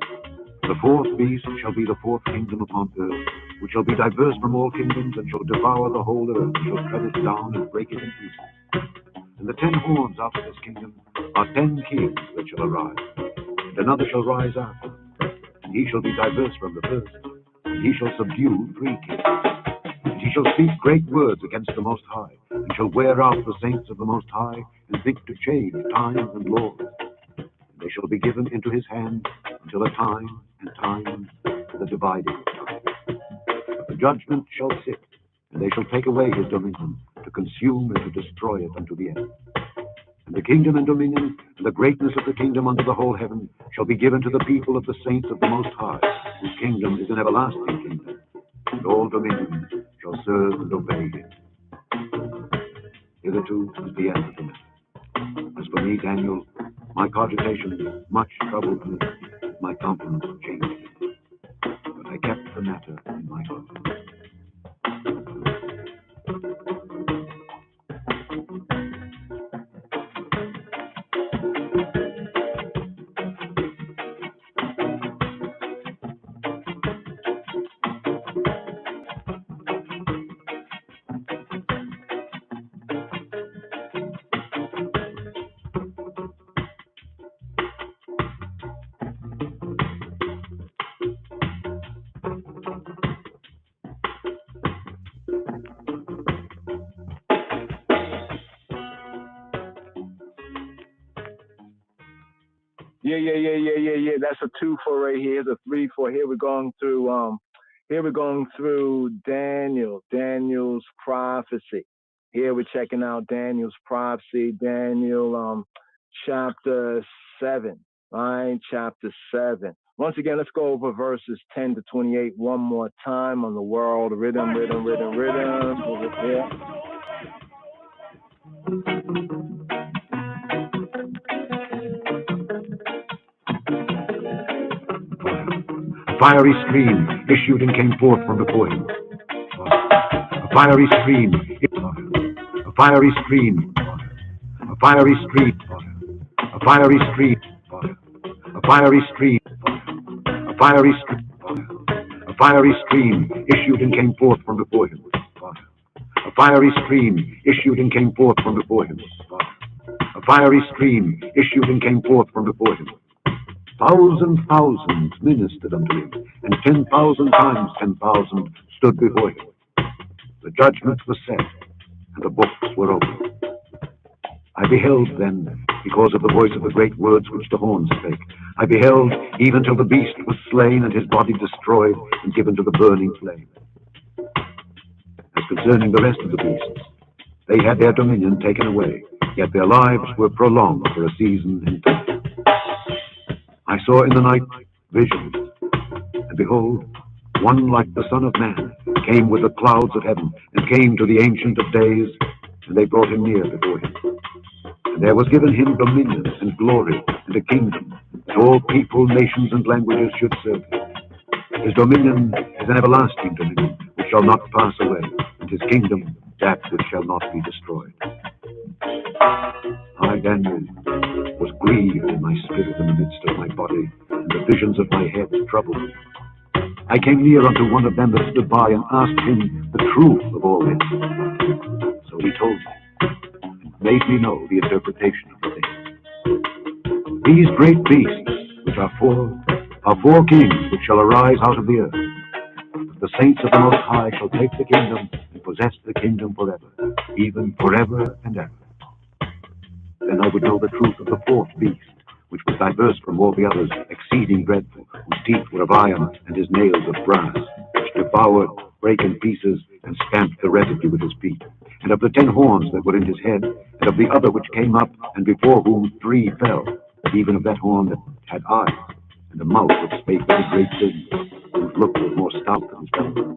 the fourth beast shall be the fourth kingdom upon earth, which shall be diverse from all kingdoms, and shall devour the whole earth, and shall tread it down, and break it in pieces. And the 10 horns out of this kingdom are 10 kings that shall arise, and another shall rise after, and he shall be diverse from the first, and he shall subdue 3 kings. And he shall speak great words against the Most High, and shall wear out the saints of the Most High, and think to change times and laws. And they shall be given into his hand until a time and times for the dividing of time. But the judgment shall sit, and they shall take away his dominion, to consume and to destroy it unto the end. And the kingdom and dominion, and the greatness of the kingdom unto the whole heaven, shall be given to the people of the saints of the Most High, whose kingdom is an everlasting kingdom, and all dominions shall serve and obey him. Hitherto is the end of the matter. As for me, Daniel, my cogitation much troubled me, my countenance changed me. But I kept the matter in my heart. Yeah. That's a 2 for right here. Here's a 3 for here. We're going through Daniel's prophecy. Here we're checking out Daniel's prophecy, Daniel chapter 7. Right, chapter 7. Once again, let's go over verses 10 to 28 one more time on the world rhythm. Yeah. A fiery stream issued and came forth from before him. A fiery stream, a fiery stream, a fiery stream, a fiery stream, a fiery stream, a fiery stream, a fiery stream issued and came forth from before him. Fire. A fiery stream issued and came forth from before him. Fire. A fiery stream issued and came forth from before him. 1,000 ministered unto him, and 10,000 times 10,000 stood before him. The judgment was set, and the books were opened. I beheld then, because of the voice of the great words which the horns spake, I beheld even till the beast was slain, and his body destroyed, and given to the burning flame. As concerning the rest of the beasts, they had their dominion taken away, yet their lives were prolonged for a season and time. I saw in the night visions, and behold, one like the Son of Man came with the clouds of heaven, and came to the Ancient of Days, and they brought him near before him. And there was given him dominion and glory and a kingdom, that all people, nations, and languages should serve him. His dominion is an everlasting dominion, which shall not pass away, and his kingdom that which shall not be destroyed. I, Daniel, was grieved in my spirit in the midst of my body, and the visions of my head troubled me. I came near unto one of them that stood by, and asked him the truth of all this. So he told me, and made me know the interpretation of the thing. These great beasts, which are four kings which shall arise out of the earth. The saints of the Most High shall take the kingdom, and possess the kingdom forever, even forever and ever. Then I would know the truth of the fourth beast, which was diverse from all the others, exceeding dreadful, whose teeth were of iron, and his nails of brass, which devoured, brake in pieces, and stamped the residue with his feet. And of the 10 horns that were in his head, and of the other which came up, and before whom 3 fell, even of that horn that had eyes, and a mouth that spake very great things, whose look was more stout than stone.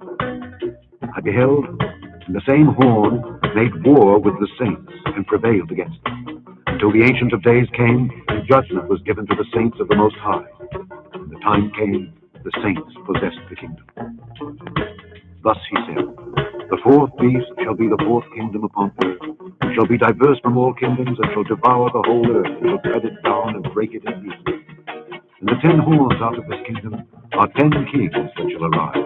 I beheld, and the same horn made war with the saints, and prevailed against them, until the Ancient of Days came, and judgment was given to the saints of the Most High. And the time came, the saints possessed the kingdom. Thus he said, the fourth beast shall be the fourth kingdom upon earth, and shall be diverse from all kingdoms, and shall devour the whole earth, and shall tread it down, and break it in pieces. And the 10 horns out of this kingdom are 10 kings that shall arise,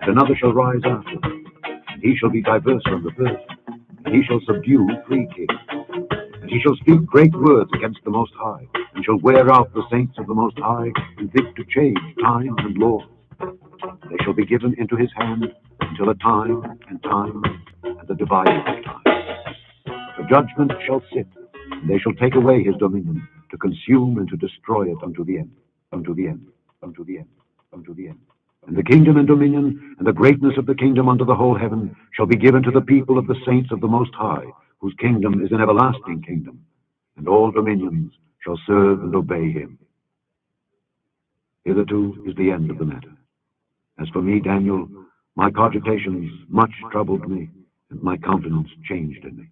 and another shall rise after them, and he shall be diverse from the first, and he shall subdue 3 kings. And he shall speak great words against the Most High, and shall wear out the saints of the Most High, and think to change times and laws. They shall be given into his hand until a time, and the dividing of time. The judgment shall sit, and they shall take away his dominion, to consume and to destroy it unto the end, unto the end, unto the end, unto the end. And the kingdom and dominion, and the greatness of the kingdom unto the whole heaven, shall be given to the people of the saints of the Most High, whose kingdom is an everlasting kingdom, and all dominions shall serve and obey him. Hitherto is the end of the matter. As for me, Daniel, my cogitations much troubled me, and my countenance changed in me.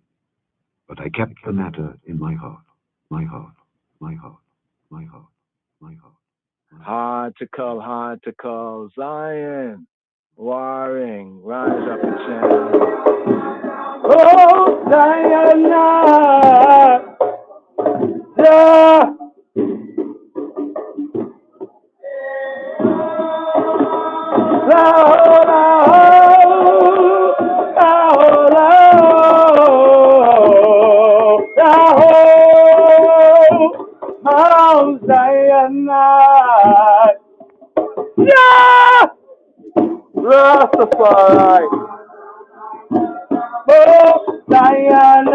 But I kept the matter in my heart, my heart, my heart, my heart, my heart. Hard to call, Zion, warring, rise up and chant. Oh, Zion, yeah. Mount Zion, yeah, Rastafari, oh Zion,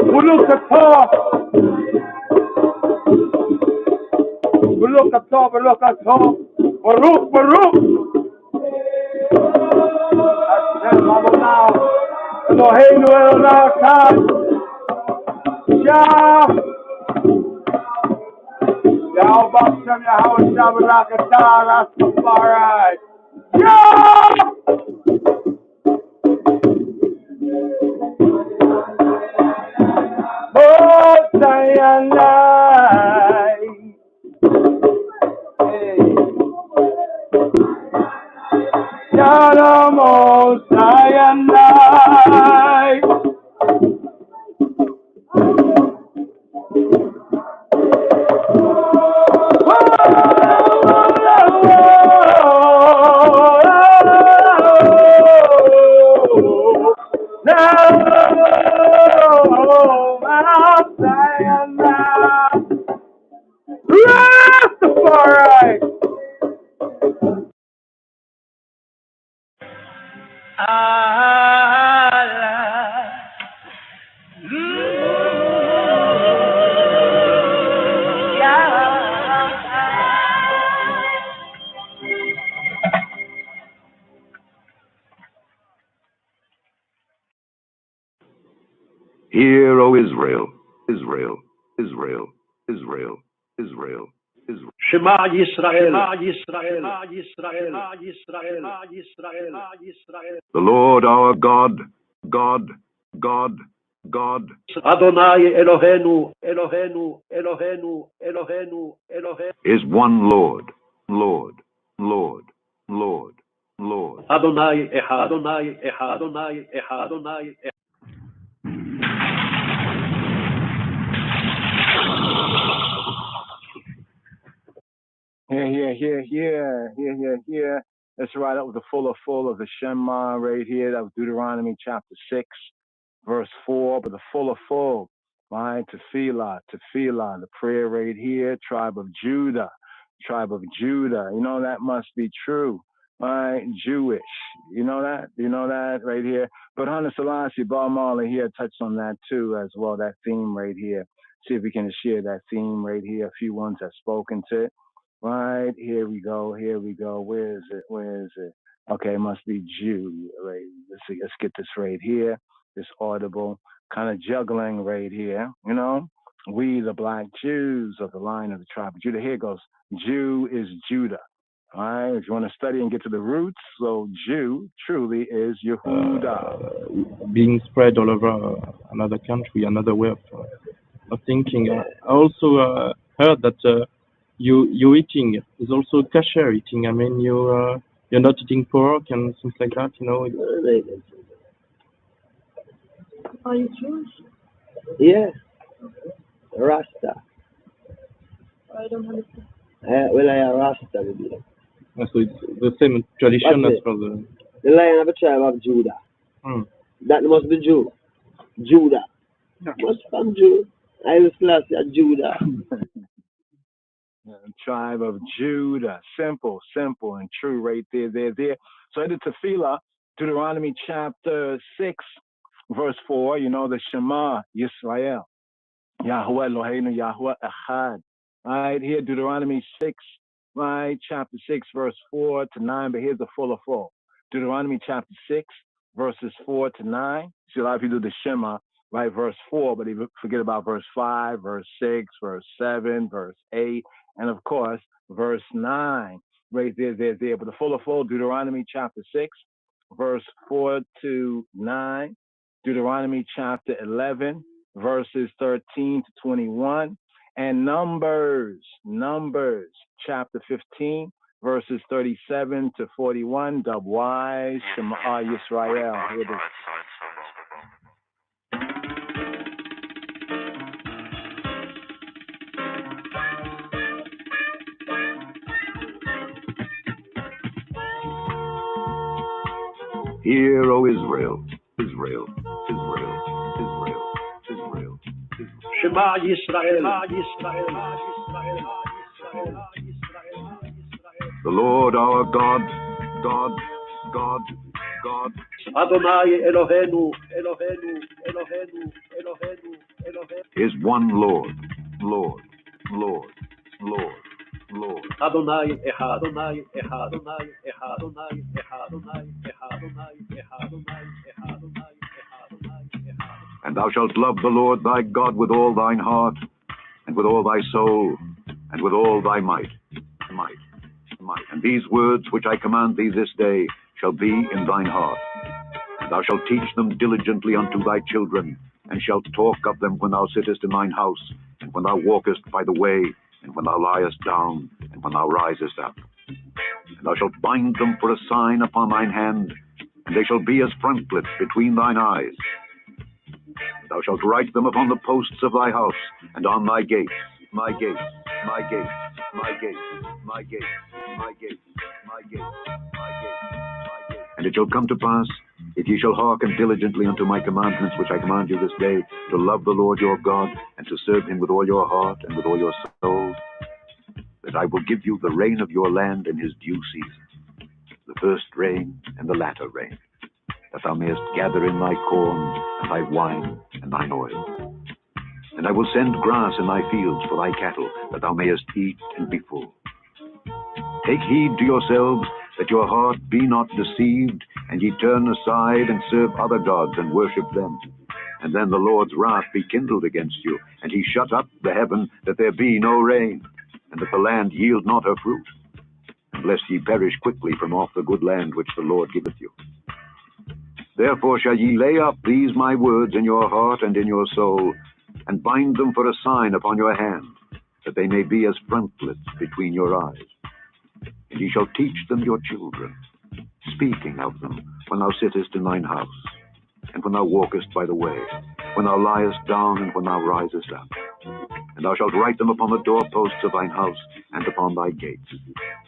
we look at top, Baruch. Mama now, Eloheinu Elona Khan, Shah, Yahweh Bashem, Yahweh Shabbat, Rastafari, Shah! Oh, Zion, Shalom, oh, Zion, Hear, O Israel, Israel, Israel, Israel, Israel, Israel. Shema Yisrael, Yisrael, Yisrael, Yisrael, Yisrael, Yisrael. The Lord our God, God, God, God. Adonai Elohenu, Elohenu, Elohenu, Elohenu, Elohenu. Is one Lord, Lord, Lord, Lord, Lord. Adonai Echad, Adonai Echad, Adonai Echad, Adonai Echad. Here. Let's write up with the full of the Shema right here. That was Deuteronomy chapter 6, verse 4. But the full, right? Tefillah, the prayer right here. Tribe of Judah. You know that must be true, right? Jewish. You know that right here. But Hunter Selassie, Bob Marley here touched on that too as well. That theme right here. See if we can share that theme right here. A few ones have spoken to it. Right, here we go. Where is it? Okay, it must be Jew. Right, let's get this right here. This audible kind of juggling right here. You know, we the black Jews of the line of the tribe of Judah. Here goes. Jew is Judah. All right, if you want to study and get to the roots, so Jew truly is Yehuda. Being spread all over another country, another way of thinking. I also heard that you eating is also kosher eating. I mean, you're not eating pork and things like that. You know. Are you Jewish? Yeah, Rasta. I don't understand. Well, I am Rasta. So it's the same tradition as for the Lion of the tribe of Judah. That must be Jew. Judah. Must from Jew. I was class at Judah. Tribe of Judah. Simple and true right there. So in the Tefillah, Deuteronomy chapter 6, verse 4, you know, the Shema, Yisrael. Yahweh Eloheinu, Yahweh Echad. Right here, Deuteronomy 6, right, chapter 6, verse 4 to 9, but here's the full. Deuteronomy chapter 6, verses 4 to 9. See, a lot of people do the Shema, right, verse 4, but they forget about verse 5, verse 6, verse 7, verse 8, and of course, verse 9, right there. But the full, Deuteronomy chapter 6, verse 4 to 9, Deuteronomy chapter 11, verses 13 to 21, and Numbers chapter 15, verses 37 to 41, Dubwise, Shema Yisrael. Here it is. Hear, O Israel, Israel, Israel, Israel, Israel, Israel. Shema Yisrael, Yisrael, Yisrael, Yisrael, Yisrael. The Lord our God, God, God, God. Adonai Elohenu, Elohenu, Elohenu, Elohenu, Elohenu. Is one Lord, Lord, Lord, Lord, Lord. Adonai Echad, Adonai Echad, Adonai Echad, Adonai Echad, Adonai Echad, Adonai Echad, Adonai Echad, Adonai Echad, Adonai Echad. And thou shalt love the Lord thy God with all thine heart, and with all thy soul, and with all thy might. And these words which I command thee this day shall be in thine heart. And thou shalt teach them diligently unto thy children, and shalt talk of them when thou sittest in thine house, and when thou walkest by the way, and when thou liest down, and when thou risest up. And thou shalt bind them for a sign upon thine hand, and they shall be as frontlets between thine eyes. And thou shalt write them upon the posts of thy house, and on thy gates, my gates, my gates, my gates, my gates, my gates, my gates, my gates, my gates. And it shall come to pass, if ye shall hearken diligently unto my commandments which I command you this day, to love the Lord your God, and to serve him with all your heart and with all your soul, that I will give you the rain of your land in his due season, the first rain and the latter rain, that thou mayest gather in thy corn, and thy wine, and thine oil. And I will send grass in thy fields for thy cattle, that thou mayest eat and be full. Take heed to yourselves, that your heart be not deceived, and ye turn aside and serve other gods and worship them. And then the Lord's wrath be kindled against you, and he shut up the heaven, that there be no rain, and that the land yield not her fruit, lest ye perish quickly from off the good land which the Lord giveth you. Therefore shall ye lay up these my words in your heart and in your soul, and bind them for a sign upon your hand, that they may be as frontlets between your eyes. And ye shall teach them your children, speaking of them when thou sittest in thine house, and when thou walkest by the way, when thou liest down, and when thou risest up. And thou shalt write them upon the doorposts of thine house and upon thy gates,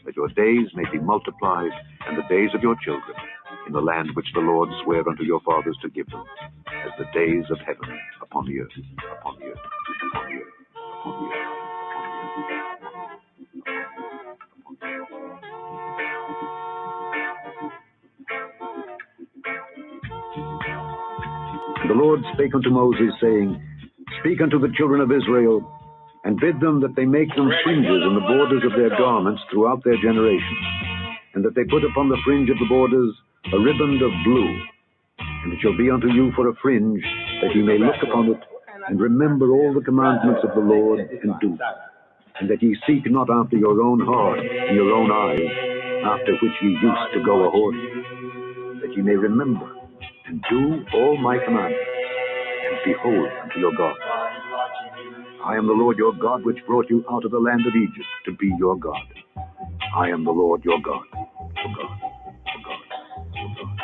that your days may be multiplied, and the days of your children, in the land which the Lord sware unto your fathers to give them, as the days of heaven upon the earth, upon the earth, upon the earth, upon the earth. And the Lord spake unto Moses, saying, Speak unto the children of Israel, and bid them that they make them fringes in the borders of their garments throughout their generations, and that they put upon the fringe of the borders a riband of blue. And it shall be unto you for a fringe, that ye may look upon it, and remember all the commandments of the Lord, and do them. And that ye seek not after your own heart and your own eyes, after which ye used to go a whoring, that ye may remember and do all my commandments, and behold unto your God. I am the Lord your God, which brought you out of the land of Egypt to be your God. I am the Lord your God, your God, your God, your God.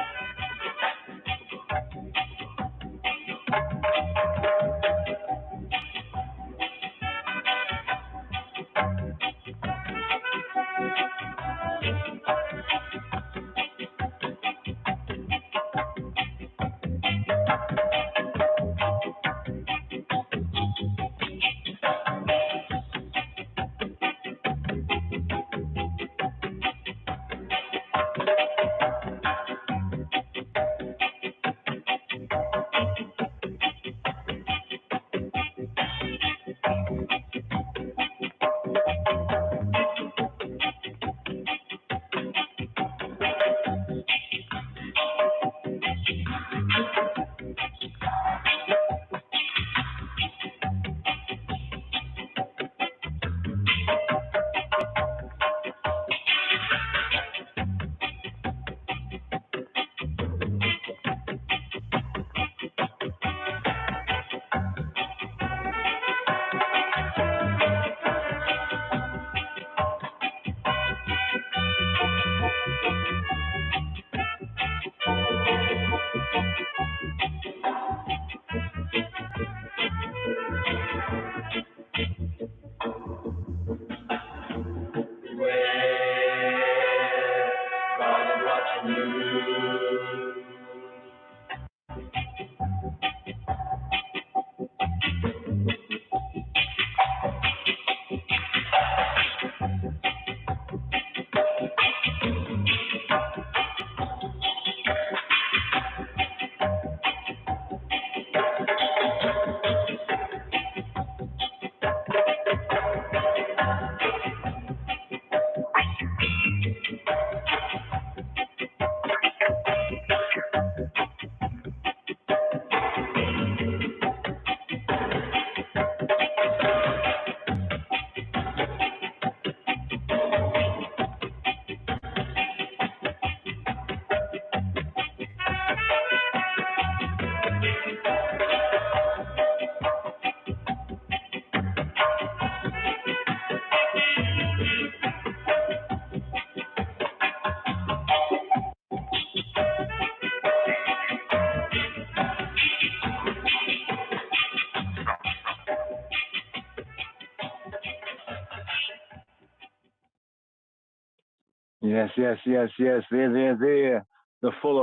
Yes, yes, yes, yes. There. The full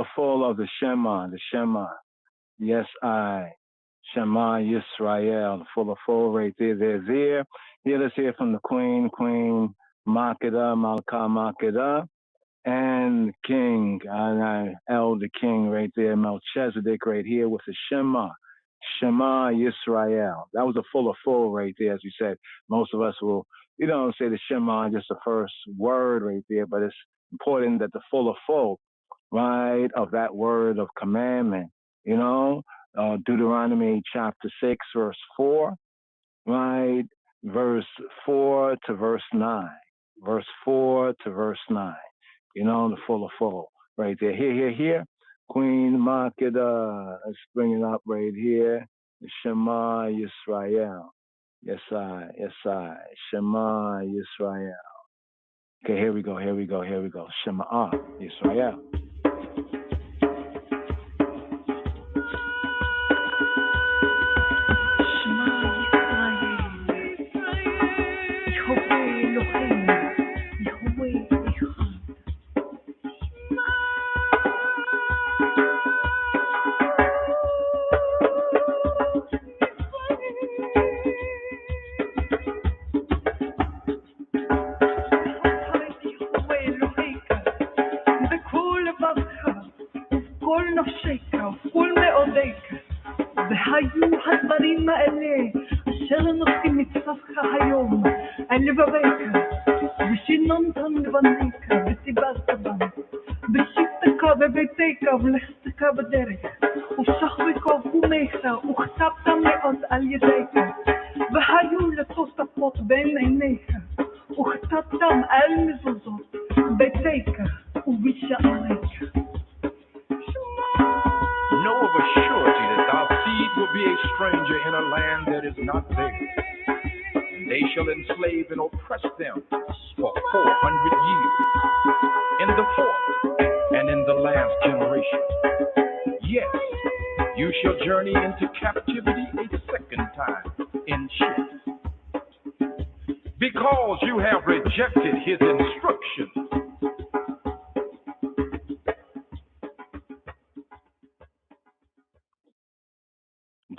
of the Shema, the Shema. Yes, I. Shema Yisrael, the full right there. There. Here, let's hear from the Queen Makeda, Malka Makeda, and King, Elder King right there, Melchizedek right here with the Shema. Shema Yisrael. That was a full right there, as we said. Most of us will, say the Shema, just the first word right there, but it's important that the full, right, of that word of commandment, Deuteronomy chapter 6, verse 4, right? Verse 4 to verse 9. Verse 4 to verse 9. You know, the full right there. Here. Queen Makeda. Let's bring it up right here. Shema Yisrael. Yes, I. Shema Yisrael. Okay, here we go. Shema Yisrael.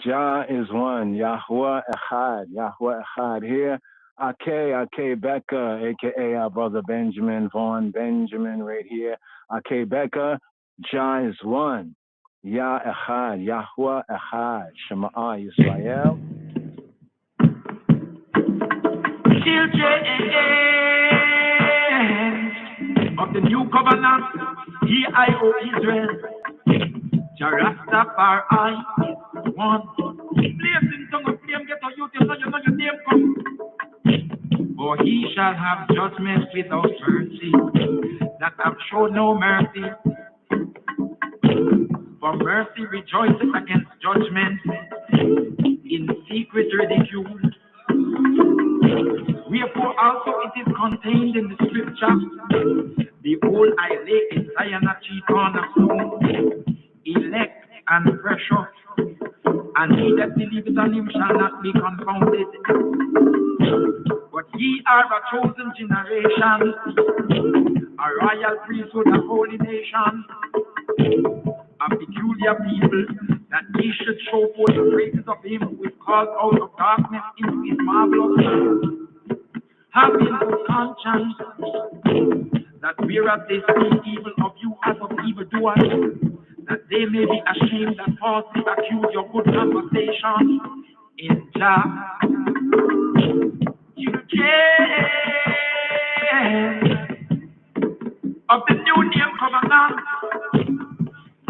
Jah is one, Yahweh Echad. Here, Ake Becca, aka our brother Benjamin Vaughn Benjamin, right here. Ake Becca, Jah is one, Yah Echad, Yahweh Echad, Shema Yisrael. Children of the new covenant, here I, O Israel, Jah Rastafari is one. Blazing tongue of flame, get a youth, you know your name come. For he shall have judgment without mercy, that have shown no mercy. For mercy rejoiceth against judgment, in secret ridicule. Wherefore also it is contained in the scripture, behold, I lay in Zion a chief cornerstone, elect and precious, and he that believeth on him shall not be confounded. But ye are a chosen generation, a royal priesthood, a holy nation, a peculiar people, that ye should show forth the praises of him who is called out of darkness into his marvelous light. Having good conscience, that whereas they speak evil of you as of evildoers, that they may be ashamed and falsely accuse your good conversation in Jah. Children of the new name covenant,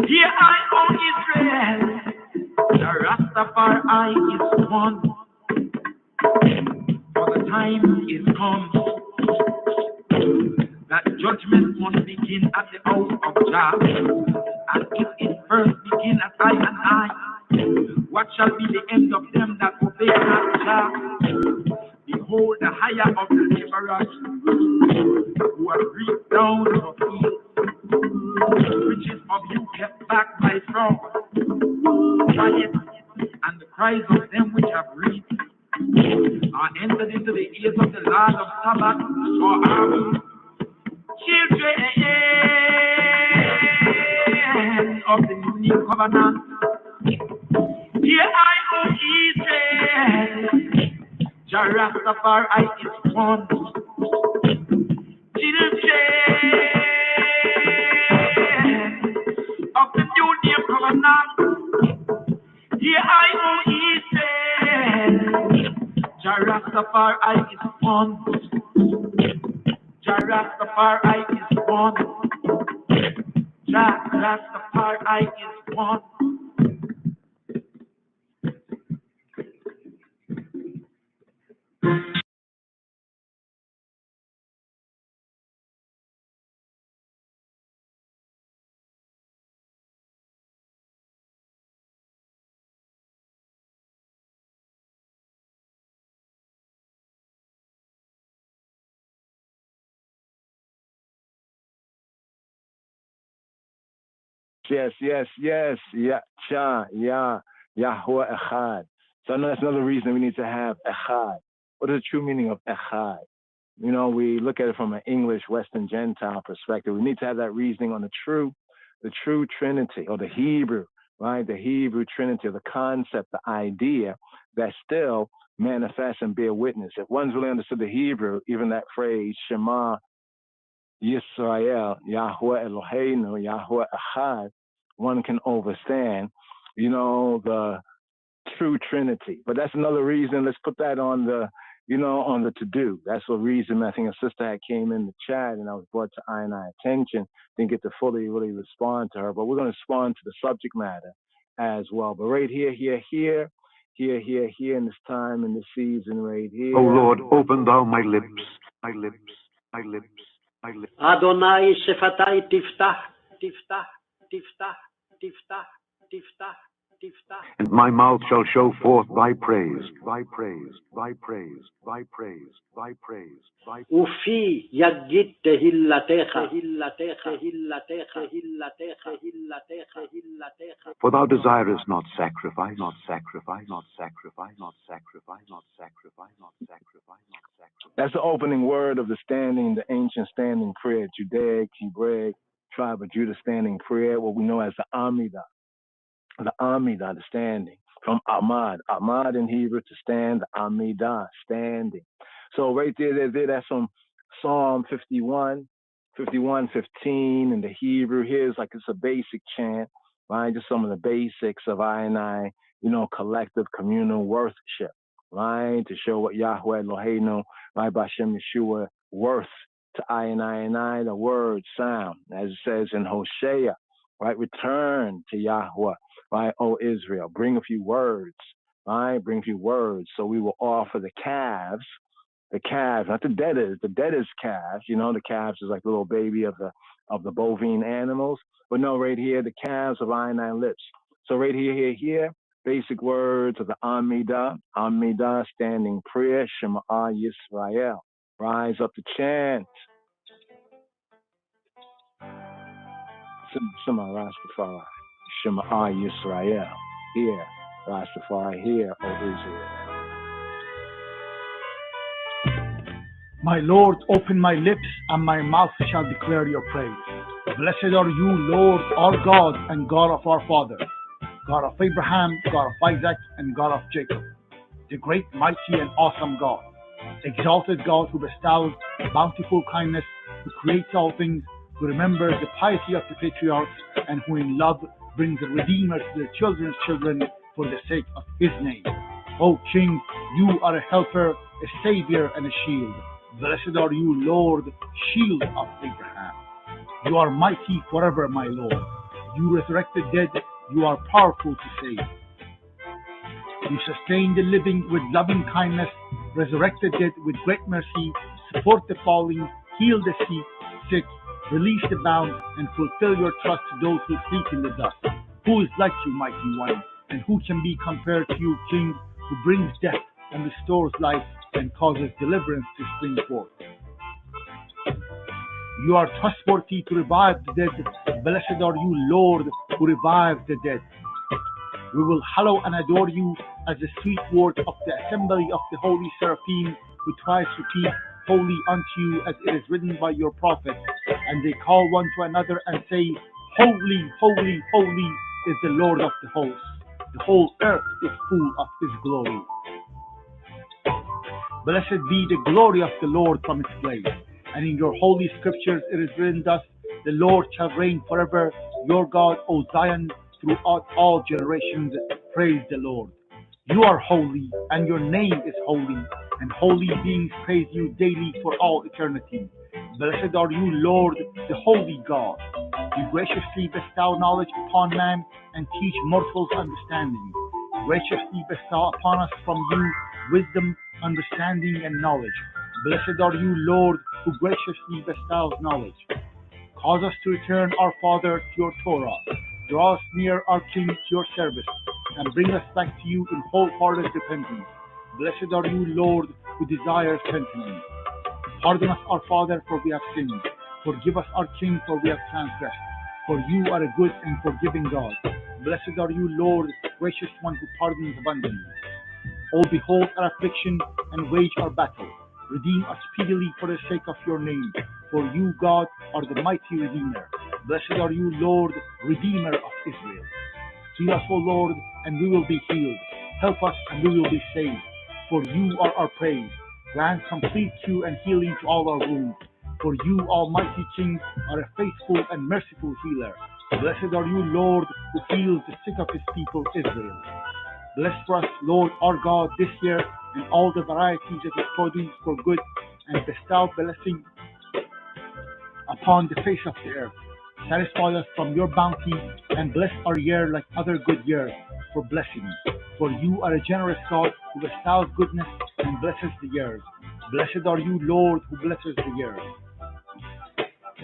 here I, O Israel, the Rastafari is one. For the time is come that judgment must begin at the house of Jah. And if it first begin at I and I, what shall be the end of them that obey not Jah? Behold, the hire of the laborers who are reaped down for field, riches of you kept back by fraud, quiet, and the cries of them which have reaped are entered into the ears of the Lord of Sabbath, or army. Children of the new covenant, here I, O Israel, Jah Rastafari is one. Children of the new covenant, here I, O Israel, Jah Rastafari is one. Jah Rastafari is one. Jah Rastafari is one. Yes. Yahweh Echad. So I know that's another reason we need to have Echad. What is the true meaning of Echad? You know, we look at it from an English Western Gentile perspective. We need to have that reasoning on the true Trinity, or the Hebrew, right? The Hebrew Trinity, the concept, the idea that still manifests and bear witness. If one's really understood the Hebrew, even that phrase, Shema Yisrael, Yahweh Eloheinu, Yahweh Echad, one can understand, you know, the true Trinity. But that's another reason. Let's put that on the, you know, on the to-do. That's the reason. I think a sister had came in the chat and I was brought to I and I attention. Didn't get to fully really respond to her, but we're going to respond to the subject matter as well. But right here in this time, in this season right here. O Lord, open thou my lips, my lips, my lips, my lips. Adonai shefatai tiftach, tiftach, tiftach, tiftach, tiftach. And my mouth shall show forth thy praise, thy praise, thy praise, thy praise, thy praise, thy praise. Ufi yagit tehillatecha, tehillatecha, tehillatecha, tehillatecha, tehillatecha, tehillatecha. For thou desirest not sacrifice, not sacrifice, not sacrifice, not sacrifice, not sacrifice, not sacrifice, not sacrifice. That's the opening word of the ancient standing prayer, Judaic, Hebraic, tribe of Judah standing prayer, what we know as the Amidah. The Amidah, the standing, from Ahmad. Ahmad in Hebrew to stand, the Amidah, standing. So right there, that's from Psalm 51, 15 in the Hebrew. Here's like it's a basic chant, right? Just some of the basics of I and I, you know, collective communal worship, right? To show what Yahweh Eloheinu, right, Bashem Yeshua, worth to I and I, the word sound, as it says in Hosea, right? Return to Yahweh. Right, O Israel, bring a few words, right? Bring a few words. So we will offer the calves, not the debtors calves. You know, the calves is like the little baby of the bovine animals. But no, right here, the calves of I and I lips. So right here, basic words of the Amidah, standing prayer, Shema Yisrael. Rise up to chant. Shema Rastafari. Shema Yisrael, here, Rastafari, here, O Israel. My Lord, open my lips, and my mouth shall declare your praise. Blessed are you, Lord, our God, and God of our father, God of Abraham, God of Isaac, and God of Jacob, the great, mighty, and awesome God, exalted God who bestows bountiful kindness, who creates all things, who remembers the piety of the patriarchs, and who in love brings a Redeemer to their children's children for the sake of his name. O King, you are a helper, a savior, and a shield. Blessed are you, Lord, shield of Abraham. You are mighty forever, my Lord. You resurrect the dead, you are powerful to save. You sustain the living with loving kindness, resurrect the dead with great mercy, support the falling, heal the sick, release the bound, and fulfill your trust to those who sleep in the dust. Who is like you, mighty one, and who can be compared to you, King, who brings death and restores life and causes deliverance to spring forth? You are trustworthy to revive the dead. Blessed are you, Lord, who revives the dead. We will hallow and adore you as the sweet word of the assembly of the holy seraphim, who twice repeat, holy unto you, as it is written by your prophet. And they call one to another and say, holy, holy, holy is the Lord of the hosts. The whole earth is full of his glory. Blessed be the glory of the Lord from its place. And in your holy scriptures it is written thus, the Lord shall reign forever, your God, O Zion, throughout all generations. Praise the Lord. You are holy, and your name is holy, and holy beings praise you daily for all eternity. Blessed are you, Lord, the holy God. You graciously bestow knowledge upon man and teach mortals understanding. Graciously bestow upon us from you wisdom, understanding, and knowledge. Blessed are you, Lord, who graciously bestows knowledge. Cause us to return, our Father, to your Torah. Draw us near, our King, to your service, and bring us back to you in wholehearted repentance. Blessed are you, Lord, who desires repentance. Pardon us, our Father, for we have sinned. Forgive us, our King, for we have transgressed. for you are a good and forgiving God. Blessed are you, Lord, gracious one who pardons abundantly. O behold our affliction and wage our battle. Redeem us speedily for the sake of your name, for you, God, are the mighty Redeemer. Blessed are you, Lord, Redeemer of Israel. Heal us, O Lord, and we will be healed. Help us, and we will be saved. For you are our praise. Grant complete cure and healing to all our wounds. For you, Almighty King, are a faithful and merciful healer. Blessed are you, Lord, who heals the sick of his people, Israel. Bless for us, Lord our God, this year and all the varieties of his produce for good, and bestow blessing upon the face of the earth. Satisfy us from your bounty, and bless our year like other good years for blessing. For you are a generous God who bestows goodness and blesses the years. Blessed are you, Lord, who blesses the years.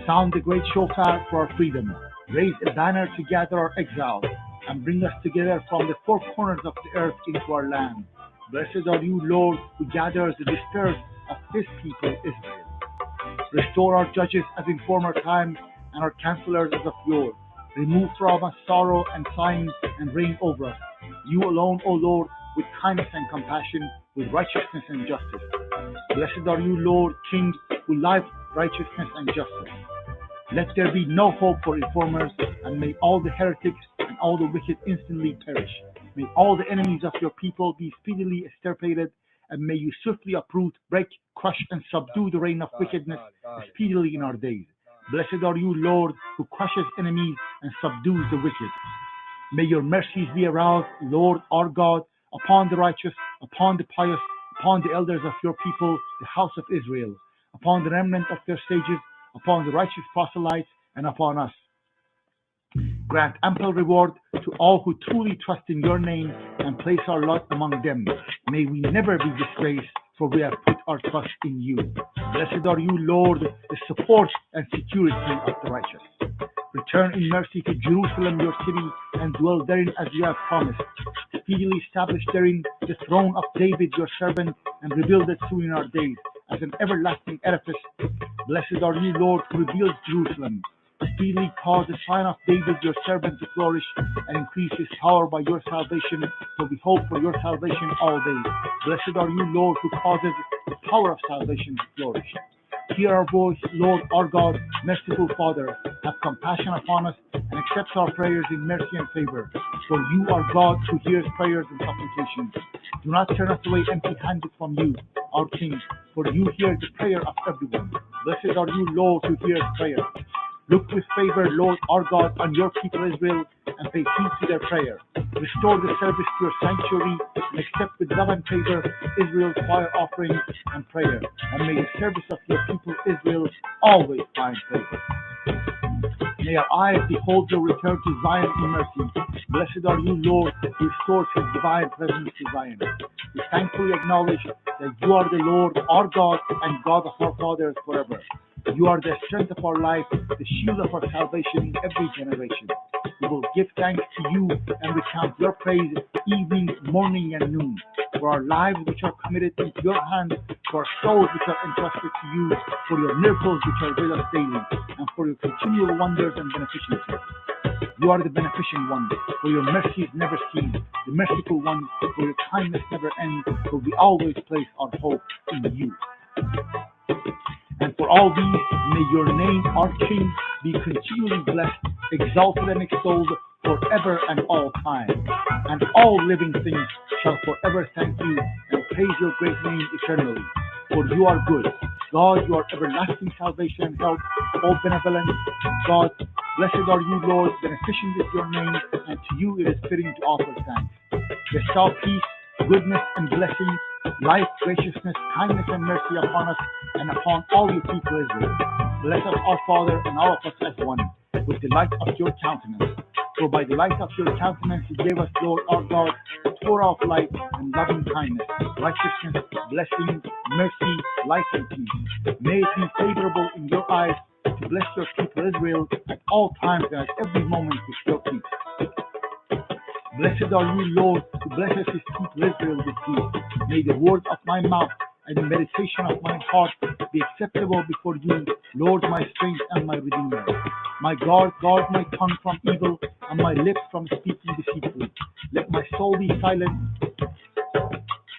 Sound the great shofar for our freedom. Raise a banner to gather our exiles, and bring us together from the four corners of the earth into our land. Blessed are you, Lord, who gathers the dispersed of his people, Israel. Restore our judges as in former times, and our counselors as of yore. Remove from us sorrow and sighing, and reign over us. You alone, O Lord, with kindness and compassion, with righteousness and justice. Blessed are you, Lord, King, who loves righteousness and justice. Let there be no hope for informers, and may all the heretics and all the wicked instantly perish. May all the enemies of your people be speedily extirpated, and may you swiftly uproot, break, crush, and subdue the reign of wickedness speedily in our days. Blessed are you, Lord, who crushes enemies and subdues the wicked. May your mercies be aroused, Lord our God, upon the righteous, upon the pious, upon the elders of your people, the house of Israel, upon the remnant of their sages, upon the righteous proselytes, and upon us. Grant ample reward to all who truly trust in your name, and place our lot among them. May we never be disgraced, for we have put our trust in you. Blessed are you, Lord, the support and security of the righteous. Return in mercy to Jerusalem, your city, and dwell therein as you have promised. Speedily establish therein the throne of David, your servant, and rebuild it soon in our days as an everlasting edifice. Blessed are you, Lord, who reveals Jerusalem. Speedily cause the sign of David, your servant, to flourish, and increase his power by your salvation, for we hope for your salvation all days. Blessed are you, Lord, who causes the power of salvation to flourish. Hear our voice, Lord our God, merciful Father. Have compassion upon us, and accept our prayers in mercy and favor. For you are God who hears prayers and supplications. Do not turn us away empty-handed from you, our King, for you hear the prayer of everyone. Blessed are you, Lord, who hears prayer. Look with favor, Lord our God, on your people Israel, and pay heed to their prayer. Restore the service to your sanctuary, and accept with love and favor Israel's fire offerings and prayer. And may the service of your people Israel always find favor. May our eyes behold your return to Zion in mercy. Blessed are you, Lord, who restores his divine presence to Zion. We thankfully acknowledge that you are the Lord, our God, and God of our fathers forever. You are the strength of our life, the shield of our salvation in every generation. We will give thanks to you and recount your praise evening, morning, and noon. For our lives which are committed into your hands, for our souls which are entrusted to you, for your miracles which are with us daily, and for your continual wonders and beneficences. You are the beneficent one, for your mercy is never seen, the merciful one, for your kindness never ends, for we always place our hope in you. And for all these, may your name, our King, be continually blessed, exalted, and extolled forever and all time. And all living things shall forever thank you and praise your great name eternally. For you are good. God, you are everlasting salvation and help, all benevolent. God, blessed are you, Lord, beneficent is your name, and to you it is fitting to offer thanks. Bestow peace, goodness, and blessings, life, graciousness, kindness, and mercy upon us and upon all your people Israel. Bless us, our Father, and all of us as one, with the light of your countenance. For by the light of your countenance you gave us, Lord our God, Torah of light and loving kindness, righteousness, blessing, mercy, life, and peace. May it be favorable in your eyes to bless your people Israel at all times and at every moment with your peace. Blessed are you, Lord, who blesses his people Israel with peace. May the words of my mouth and the meditation of my heart be acceptable before you, Lord, my strength and my Redeemer. My God, guard my tongue from evil and my lips from speaking deceitfully. Let my soul be silent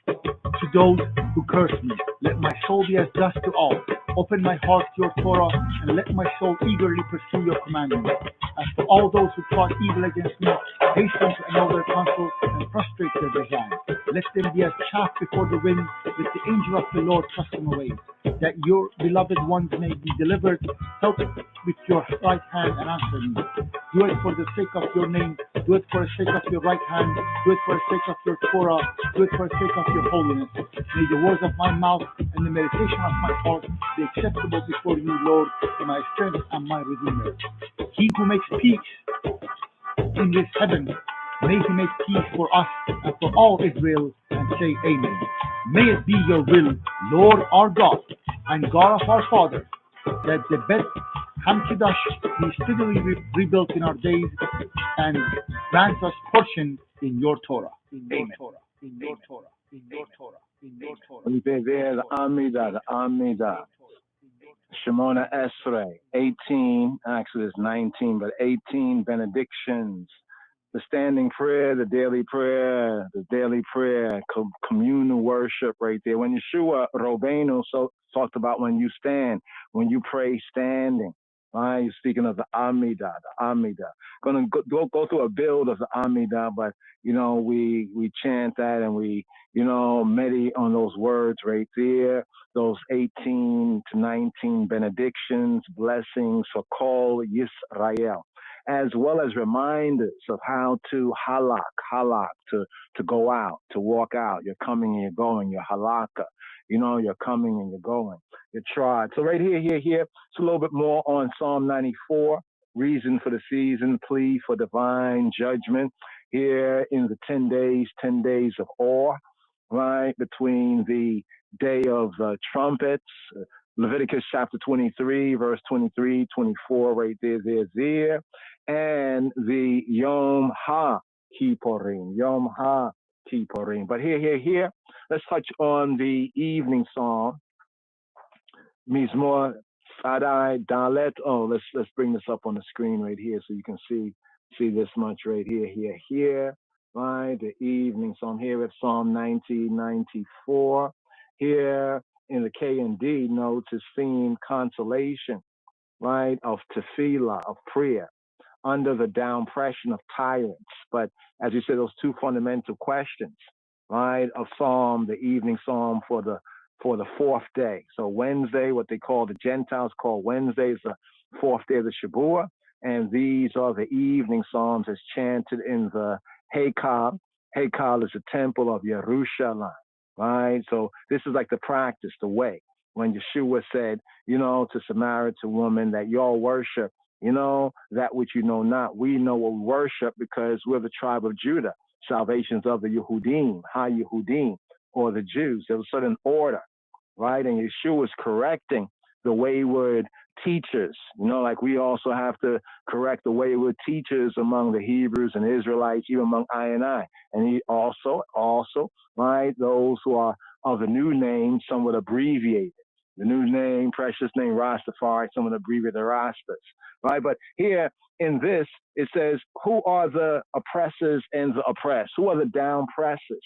to those who curse me. Let my soul be as dust to all. Open my heart to your Torah, and let my soul eagerly pursue your commandments. As for all those who plot evil against me, hasten to annul their counsel and frustrate their design. Let them be as chaff before the wind. Let the angel of the Lord thrust them away, that your beloved ones may be delivered. Help with your right hand and answer me. Do it for the sake of your name. Do it for the sake of your right hand. Do it for the sake of your Torah. Do it for the sake of your holiness. May the words of my mouth and the meditation of my heart be acceptable before you, Lord, my strength and my Redeemer. He who makes peace in this heaven, may he make peace for us and for all Israel, and say amen. May it be your will, Lord our God and God of our fathers, that the Beth Hamkidash be steadily rebuilt in our days, and grant us portion in your Torah. In your Torah. In your Torah. In your Torah. In your Torah. There's Amida. Shemona Esrei, 18, actually it's 19, but 18 benedictions. The standing prayer, the daily prayer, communal worship right there. When Yeshua Robenu talked about when you stand, when you pray standing. Right? You're speaking of the Amida, Going to go through a build of the Amida, but, we chant that and we, meditate on those words right there. Those 18 to 19 benedictions, blessings for Kol Yisrael, as well as reminders of how to halak, to go out, to walk out. You're coming and you're going. You're halakha. You're coming and you're going. You're tried. So right here, it's a little bit more on Psalm 94, reason for the season, plea for divine judgment. Here in the 10 days of awe, right, between the day of the trumpets, Leviticus chapter 23, verse 23, 24, right there, and the YomHakippurim, But here, let's touch on the evening psalm, Mizmor Sadai Dalet. Oh, let's bring this up on the screen right here so you can see this much right here, right? The evening psalm here at Psalm 94. Here in the K and D notes is theme consolation, right, of tefillah, of prayer, under the downpression of tyrants. But as you said, those two fundamental questions, right, of Psalm, the evening psalm for the fourth day. So Wednesday, what they call the Gentiles call Wednesday, is the fourth day of the Shabbat, and these are the evening psalms as chanted in the Heikal. Heikal is the temple of Yerushalayim, right? So this is like the practice, the way. When Yeshua said, to Samaritan woman that y'all worship, that which you know not. We know what we worship because we're the tribe of Judah, salvations of the Yehudim, Ha-Yehudim, or the Jews. There was a certain order, right? And Yeshua is correcting the wayward teachers, like we also have to correct the wayward teachers among the Hebrews and Israelites, even among I and I. And he also, right, those who are of the new name, somewhat abbreviated. The new name, precious name, Rastafari, some of the abbreviated Rastas, right? But here in this, it says, who are the oppressors and the oppressed? Who are the down pressers?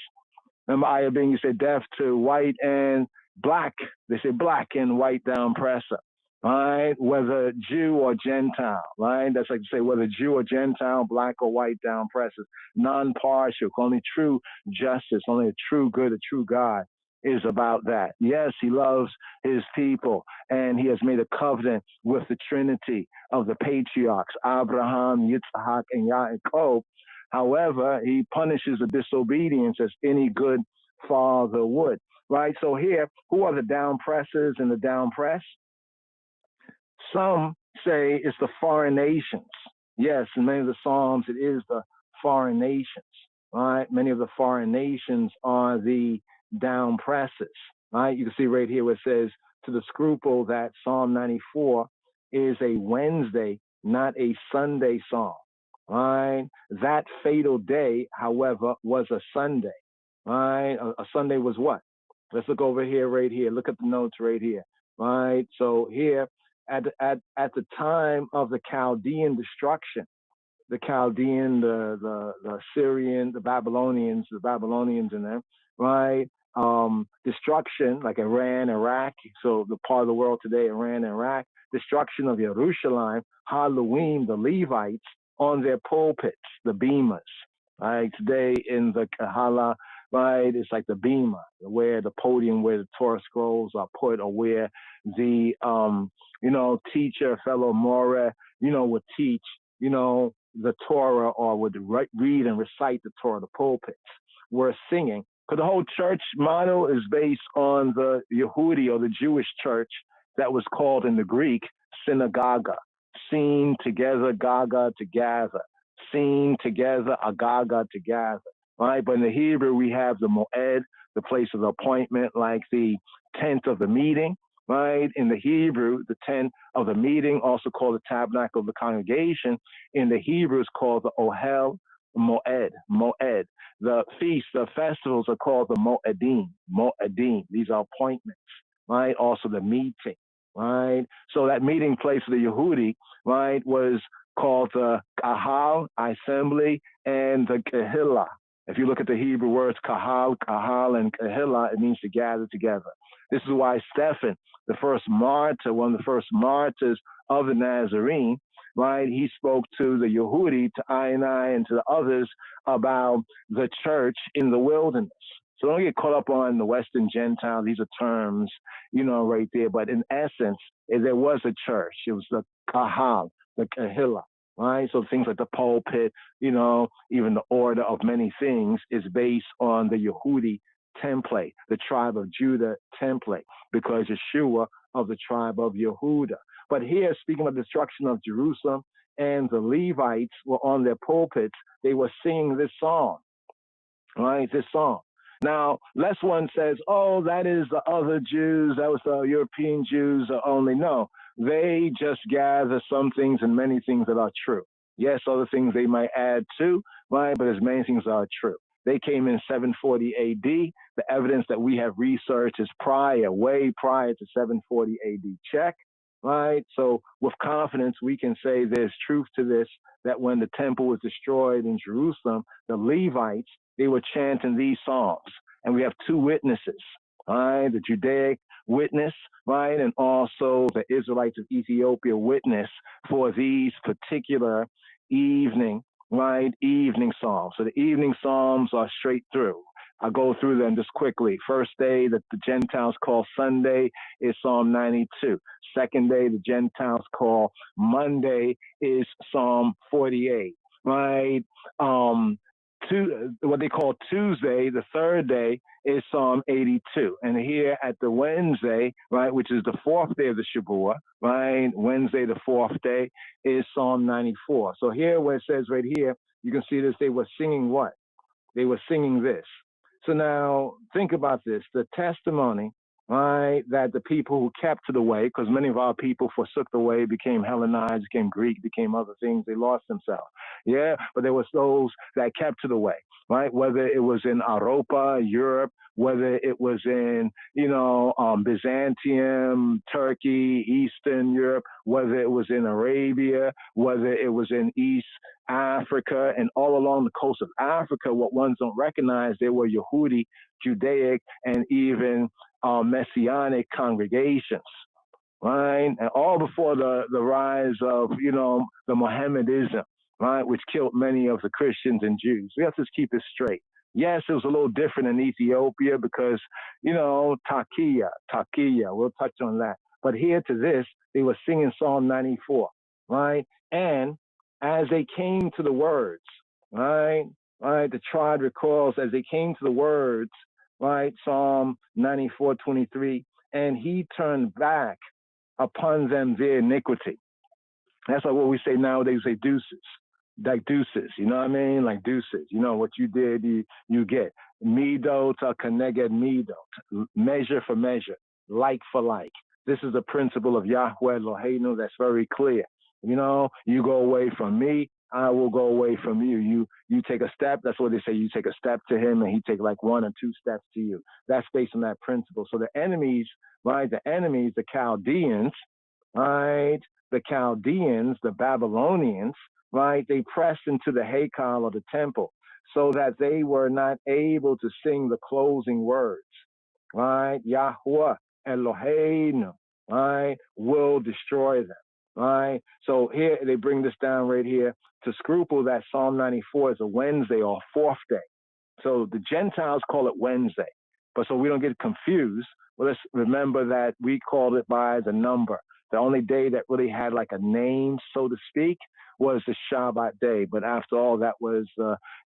Remember, Ayah being, you said deaf to white and black. They say black and white down presser, right? Whether Jew or Gentile, right? That's like to say whether Jew or Gentile, black or white down pressers, non-partial, only true justice, only a true good, a true God is about that. Yes, he loves his people, and he has made a covenant with the Trinity of the patriarchs, Abraham, Yitzhak, and Yaakov. However, he punishes the disobedience as any good father would, right? So here, who are the down pressers and the down press? Some say it's the foreign nations. Yes, in many of the Psalms, it is the foreign nations, right? Many of the foreign nations are the down presses, right? You can see right here where it says to the scruple that Psalm 94 is a Wednesday, not a Sunday psalm, right? That fatal day, however, was a Sunday, right? A Sunday was what? Let's look over here, right here. Look at the notes right here, right? So here, at the time of the Chaldean destruction, the Chaldean, the Assyrian, the Babylonians and them, right? Destruction, like Iran, Iraq, so the part of the world today, Iran, Iraq, destruction of Jerusalem, Halloween, the Levites on their pulpits, the beamers, right? Today in the Kahala, right, it's like the beamer, where the podium where the Torah scrolls are put, or where the, teacher, fellow Moreh, would teach, the Torah, or would read and recite the Torah, the pulpits were singing. Because the whole church motto is based on the Yehudi, or the Jewish church, that was called in the Greek synagoga. Seen together, gaga, to gather. Seen together, agaga, to gather. Right? But in the Hebrew, we have the moed, the place of appointment, like the tent of the meeting. Right? In the Hebrew, the tent of the meeting, also called the tabernacle of the congregation, in the Hebrew is called the ohel moed. The feasts, the festivals are called the moedim. These are appointments, right? Also the meeting, right? So that meeting place of the Yehudi, right, was called the kahal, assembly, and the kehillah. If you look at the Hebrew words kahal, and kehillah, it means to gather together. This is why Stephen, the first martyr, one of the first martyrs of the Nazarene, right, he spoke to the Yehudi, to I, and to the others about the church in the wilderness. So don't get caught up on the Western Gentile. These are terms, right there. But in essence, there was a church. It was the kahal, the kehillah, right? So things like the pulpit, even the order of many things is based on the Yehudi template, the tribe of Judah template, because Yeshua of the tribe of Yehuda. But here, speaking of destruction of Jerusalem, and the Levites were on their pulpits, they were singing this song, right? This song. Now, lest one says, oh, that is the other Jews, that was the European Jews only. No, they just gather some things and many things that are true. Yes, other things they might add to, right? But as many things are true. They came in 740 AD. The evidence that we have researched is way prior to 740 AD. Check. Right? So with confidence, we can say there's truth to this, that when the temple was destroyed in Jerusalem, the Levites, they were chanting these songs. And we have two witnesses, right? The Judaic witness, right? And also the Israelites of Ethiopia witness for these particular evening psalms. So the evening psalms are straight through. I'll go through them just quickly. First day that the Gentiles call Sunday is Psalm 92. Second day the Gentiles call Monday is Psalm 48. Right? What they call Tuesday, the third day, is Psalm 82. And here at the Wednesday, right, which is the fourth day of the Shabbat, right, Wednesday, the fourth day, is Psalm 94. So here where it says right here, you can see this, they were singing what? They were singing this. So now think about this, the testimony, right, that the people who kept to the way, because many of our people forsook the way, became Hellenized, became Greek, became other things, they lost themselves. Yeah, but there was those that kept to the way, right? Whether it was in Europa, Europe, whether it was in, Byzantium, Turkey, Eastern Europe, whether it was in Arabia, whether it was in East Africa, and all along the coast of Africa, what ones don't recognize, there were Yehudi, Judaic, and even Messianic congregations, right? And all before the rise of, the Mohammedanism, right, which killed many of the Christians and Jews. We have to keep it straight. Yes, it was a little different in Ethiopia because, Takiya, we'll touch on that. But here to this, they were singing Psalm 94, right? And as they came to the words, right, the tribe recalls as they came to the words, right, Psalm 94:23, and he turned back upon them their iniquity. That's like what we say nowadays, we say deuces. Like deuces, you know what I mean? Like deuces. What you did, you get. Midot keneged midot. Measure for measure. Like for like. This is the principle of Yahweh Eloheinu that's very clear. You go away from me, I will go away from you. You take a step, that's what they say. You take a step to him and he take like 1 or 2 steps to you. That's based on that principle. So the enemies, right? The enemies, the Chaldeans, right, the Chaldeans, the Babylonians, right, they pressed into the Haykal or the temple so that they were not able to sing the closing words, right? Yahweh Eloheinu, right, will destroy them, right? So here they bring this down right here to scruple that Psalm 94 is a Wednesday or fourth day. So the Gentiles call it Wednesday, but so we don't get confused, well, let's remember that we called it by the number. The only day that really had like a name, so to speak, was the Shabbat day. But after all, that was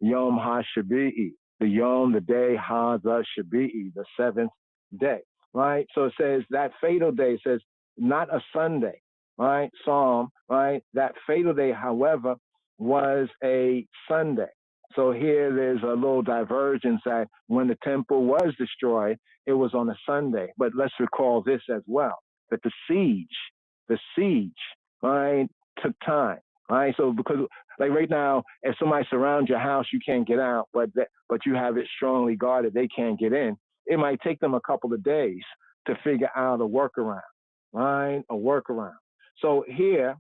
Yom HaShabi'i, the Yom, the day, Ha-the-Shabi'i, the seventh day, right? So it says that fatal day, says not a Sunday, right? Psalm, right? That fatal day, however, was a Sunday. So here there's a little divergence that when the temple was destroyed, it was on a Sunday. But let's recall this as well, that the siege, right, took time, right? So because like right now, if somebody surrounds your house, you can't get out, but you have it strongly guarded, they can't get in. It might take them a couple of days to figure out a workaround, right? A workaround. So here,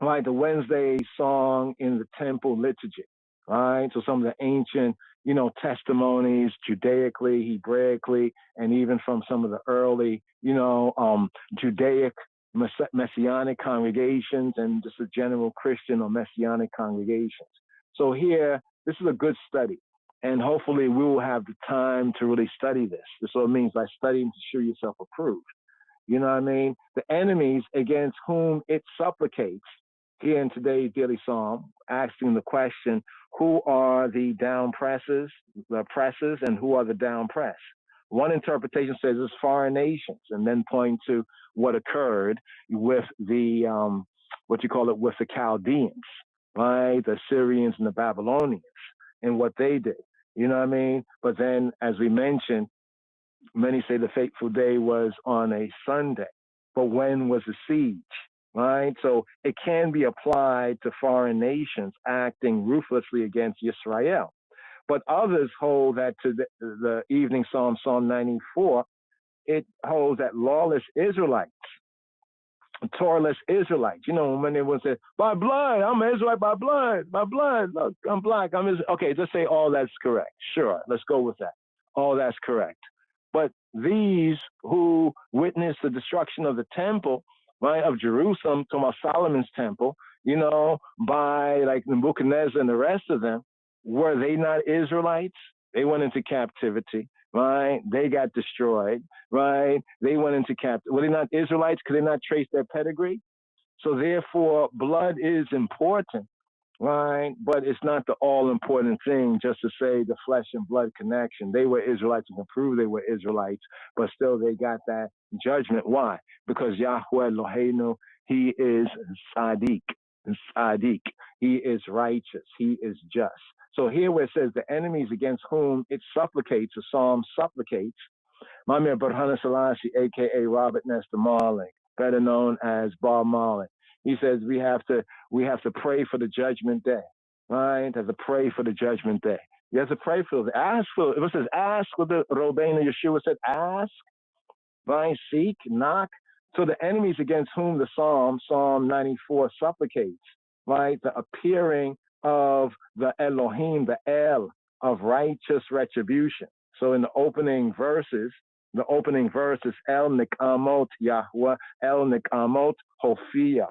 right, the Wednesday song in the temple liturgy, right? So some of the ancient, testimonies, Judaically, Hebraically, and even from some of the early, Judaic Messianic congregations and just the general Christian or Messianic congregations. So here, this is a good study. And hopefully we will have the time to really study this. This is what it means by studying to show yourself approved. You know what I mean? The enemies against whom it supplicates, here in today's daily psalm, asking the question, who are the down presses, and who are the down press? One interpretation says it's foreign nations, and then point to what occurred with the, with the Chaldeans, right? The Syrians and the Babylonians, and what they did. You know what I mean? But then, as we mentioned, many say the fateful day was on a Sunday. But when was the siege? Right? So it can be applied to foreign nations acting ruthlessly against Israel. But others hold that to the evening psalm, Psalm 94, it holds that lawless Israelites, Torahless Israelites, when they would say, by blood, I'm an Israelite by blood, look, I'm black, I'm Israel. Okay, just say all that's correct. Sure, let's go with that. All that's correct. But these who witnessed the destruction of the temple, right, of Jerusalem, to Solomon's temple, by like Nebuchadnezzar and the rest of them, were they not Israelites? They went into captivity, right? They got destroyed, right? They went into captivity. Were they not Israelites? Could they not trace their pedigree? So therefore, blood is important, right? But it's not the all-important thing just to say the flesh and blood connection. They were Israelites and can prove they were Israelites, but still they got that judgment. Why? Because Yahweh Eloheinu, he is Sadiq. He is righteous. He is just. So here where it says the enemies against whom it supplicates, the psalm supplicates, Mamir Burhana Selassie, a.k.a. Robert Nesta Marley, better known as Bob Marley. He says we have to pray for the judgment day, right? Have to pray for the judgment day. You have to pray for it. Ask for it. It says ask for the Robena Yeshua said ask, right? Seek, knock. So the enemies against whom the Psalm 94 supplicates, right? The appearing of the Elohim, the El of righteous retribution. So in the opening verses, El Nikamot Yahweh, El Nikamot Hophia,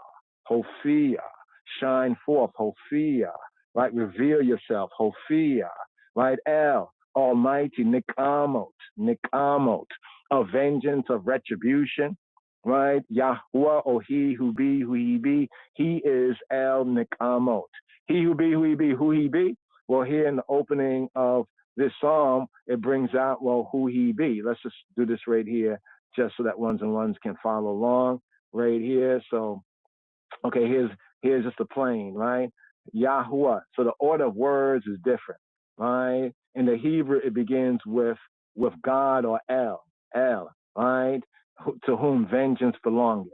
shine forth, Hophia, right? Reveal yourself, Hophia, right? El, Almighty, Nikamot, of vengeance, of retribution, right? Yahweh, or he who be, who he be, he is El Nikamot. He who be, who he be? Well, here in the opening of this psalm, it brings out, well, who he be. Let's just do this right here, just so that ones and ones can follow along right here. So, okay, here's just the plain, right? Yahuwah. So the order of words is different, right? In the Hebrew, it begins with God or El, right? To whom vengeance belongeth.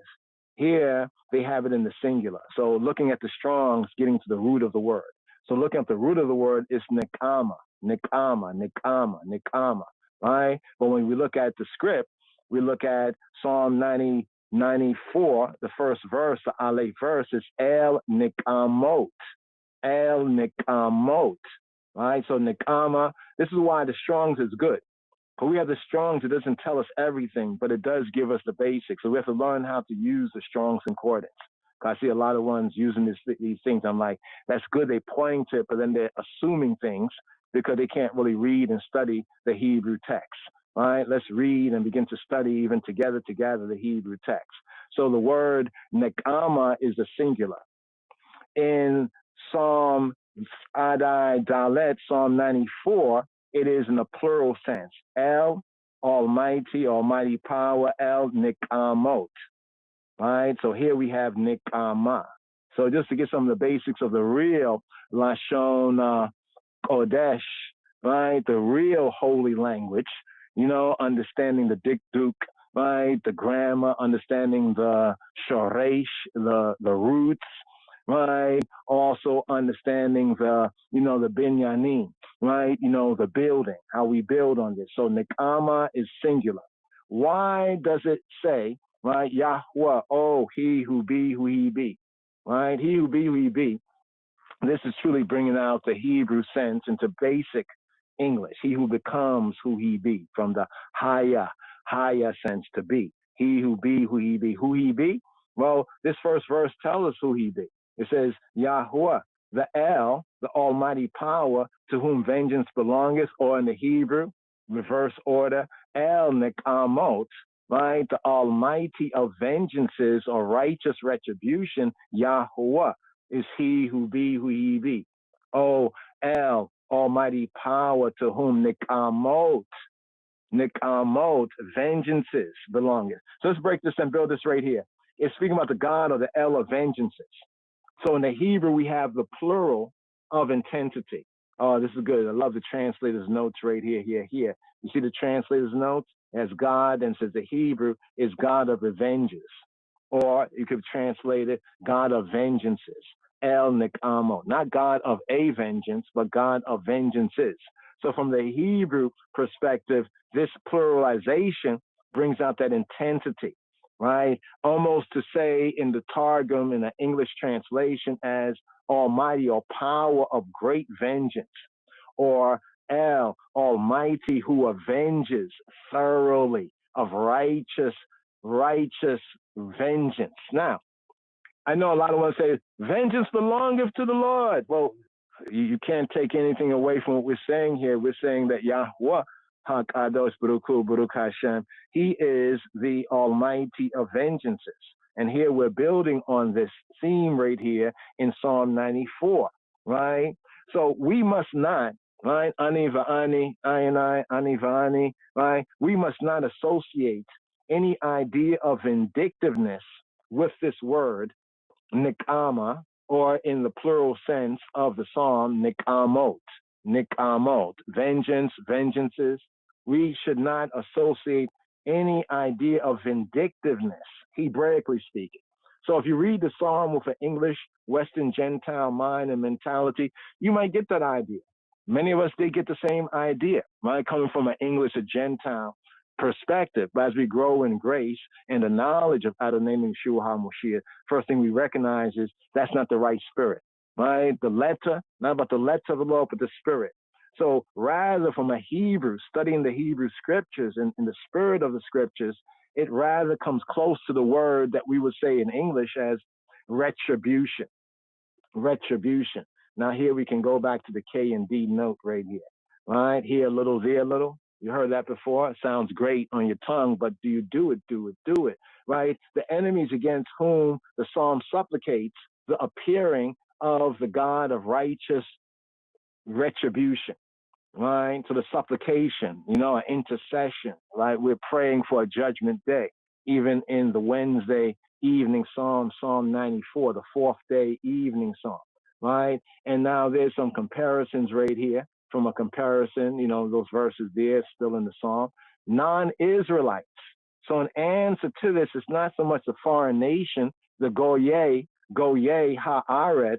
Here, they have it in the singular. So looking at the Strong's, getting to the root of the word. So looking at the root of the word is nekama, right? But when we look at the script, we look at Psalm 90, 94, the first verse, the Aleph verse, is El Nikamot. El Nikamot. Right? So Nikama, this is why the Strong's is good. But we have the Strong's, it doesn't tell us everything, but it does give us the basics. So we have to learn how to use the Strong's concordance. I see a lot of ones using these things. I'm like, that's good. They point to it, but then they're assuming things because they can't really read and study the Hebrew text. All right, let's read and begin to study even together the Hebrew text. So the word Nekama is a singular. In Psalm Adai Dalet, Psalm 94, it is in a plural sense. El, Almighty, Almighty Power, El Nikamot. Right, so here we have Nikama. So just to get some of the basics of the real Lashon Kodesh, right, the real holy language, you know, understanding the Dikduk, right, the grammar, understanding the Shoresh, the roots, right, also understanding the, you know, the Binyanim, right, you know, the building, how we build on this. So Nikama is singular. Why does it say, right, Yahweh, oh, he who be who he be, right, he who he be? This is truly bringing out the Hebrew sense into basic English. He who becomes who he be, from the higher sense to be. He who be who he be. Who he be? Well, this first verse tells us who he be. It says, Yahweh, the El, the almighty power, to whom vengeance belongeth, or in the Hebrew, reverse order, El Nikamot, right? The almighty of vengeances or righteous retribution, Yahweh, is he who be who he be. Oh, El, almighty power, to whom Nikamot, vengeances belongeth. So let's break this and build this right here. It's speaking about the God or the El of vengeances. So in the Hebrew, we have the plural of intensity. Oh, this is good. I love the translator's notes right here. You see the translator's notes? As God, and says the Hebrew is God of revenges. Or you could translate it, God of vengeances. El Nikamo. Not God of a vengeance, but God of vengeances. So from the Hebrew perspective, this pluralization brings out that intensity, right? Almost to say in the Targum, in the English translation, as almighty or power of great vengeance, or El, almighty who avenges thoroughly, of righteous vengeance. Now, I know a lot of ones say, vengeance belongeth to the Lord. Well, you can't take anything away from what we're saying here. We're saying that Yahweh, HaKadosh Baruch Hu, Baruch Hashem, he is the almighty of vengeances. And here we're building on this theme right here in Psalm 94, right? So we must not, right, ani va'ani, ayani, ani va'ani, right? We must not associate any idea of vindictiveness with this word, nikama, or in the plural sense of the psalm, nikamot, vengeance, vengeances. We should not associate any idea of vindictiveness, Hebraically speaking. So if you read the psalm with an English, Western Gentile mind and mentality, you might get that idea. Many of us did get the same idea, right? Coming from an English or Gentile perspective. But as we grow in grace and the knowledge of Atonements, first thing we recognize is that's not the right spirit, right? The letter, not about the letter of the law, but the spirit. So rather from a Hebrew, studying the Hebrew scriptures and the spirit of the scriptures, it rather comes close to the word that we would say in English as retribution. Retribution. Now here we can go back to the K and D note right here. Right? Here a little, there a little. You heard that before. It sounds great on your tongue, but do you do it? Do it. Right? The enemies against whom the psalm supplicates the appearing of the God of righteous retribution. Right? So the supplication, an intercession, right? We're praying for a judgment day, even in the Wednesday evening psalm, Psalm 94, the fourth day evening psalm, right? And now there's some comparisons right here from a comparison, those verses there still in the psalm, non-Israelites. So in answer to this, it's not so much the foreign nation, the Goyeh ha'aretz,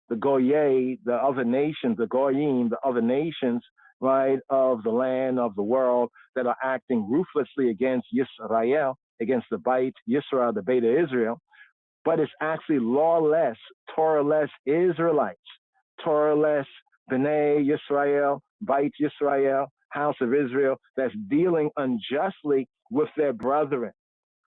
the Goyeh, the other nations, the Goyim, the other nations, right, of the land, of the world that are acting ruthlessly against Yisrael. against the Beit Yisrael, the Beta Israel, but it's actually lawless, Torah-less Israelites, Torah-less B'nai Yisrael, Beit Yisrael, house of Israel, that's dealing unjustly with their brethren.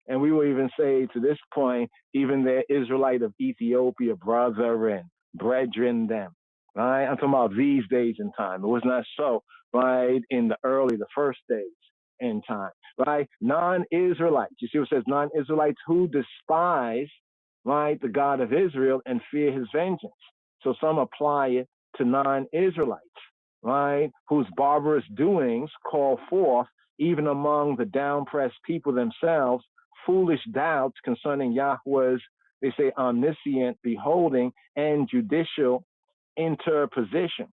And we will even say to this point, even their Israelite of Ethiopia, brethren, them. Right? I'm talking about these days in time. It was not so, right, in the first days in time. Right? Non-Israelites. You see what it says? Non-Israelites who despise, right, the God of Israel and fear his vengeance. So some apply it to non-Israelites, right, whose barbarous doings call forth, even among the down-pressed people themselves, foolish doubts concerning Yahweh's, they say, omniscient beholding and judicial interposition.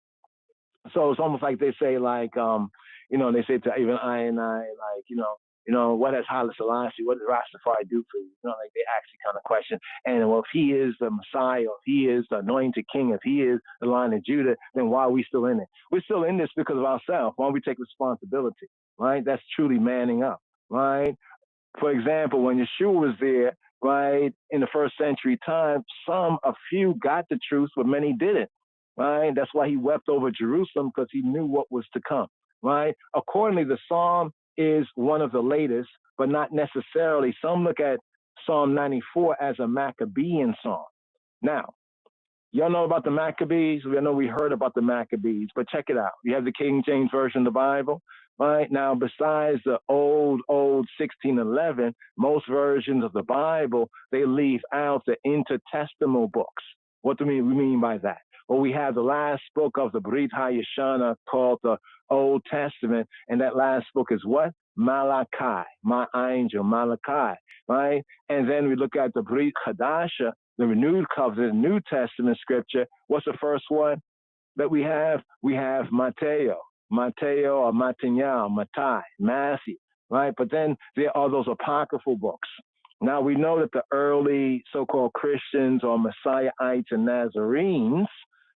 So it's almost like they say, like, they say to even I and I, like, what has Haile Selassie, what does Rastafari do for you? Like they actually kind of question. And well, if he is the Messiah, if he is the anointed king, if he is the Lion of Judah, then why are we still in it? We're still in this because of ourselves. Why don't we take responsibility, right? That's truly manning up, right? For example, when Yeshua was there, right, in the first century time, a few got the truth, but many didn't, right? That's why he wept over Jerusalem, because he knew what was to come, right? Accordingly, the Psalm is one of the latest, but not necessarily. Some look at Psalm 94 as a Maccabean psalm. Now, y'all know about the Maccabees? We know we heard about the Maccabees, but check it out. You have the King James Version of the Bible. Right now, besides the old 1611, most versions of the Bible, they leave out the intertestamental books. What do we mean by that? Well, we have the last book of the Brit HaYashana called the Old Testament, and that last book is what? Malachi, my angel, Malachi, right? And then we look at the Brit Hadasha, the renewed covenant, New Testament scripture. What's the first one that we have? We have Mateo or Matthew, right? But then there are those apocryphal books. Now we know that the early so-called Christians or Messiahites and Nazarenes,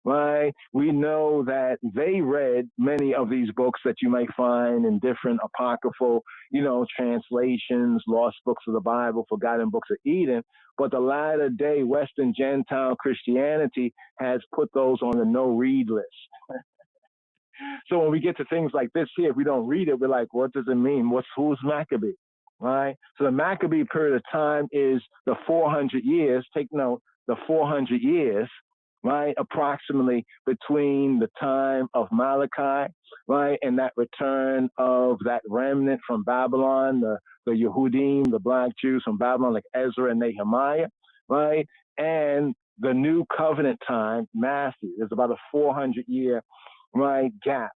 right? We know that they read many of these books that you may find in different apocryphal, translations, lost books of the Bible, forgotten books of Eden. But the latter day Western Gentile Christianity has put those on the no-read list. So when we get to things like this here, if we don't read it, we're like, what does it mean? Who's Maccabee, right? So the Maccabee period of time is the 400 years. Take note, the 400 years, right? Approximately between the time of Malachi, right, and that return of that remnant from Babylon, the Yehudim, the black Jews from Babylon, like Ezra and Nehemiah, right, and the New Covenant time, Matthew. There's about a 400-year right gap,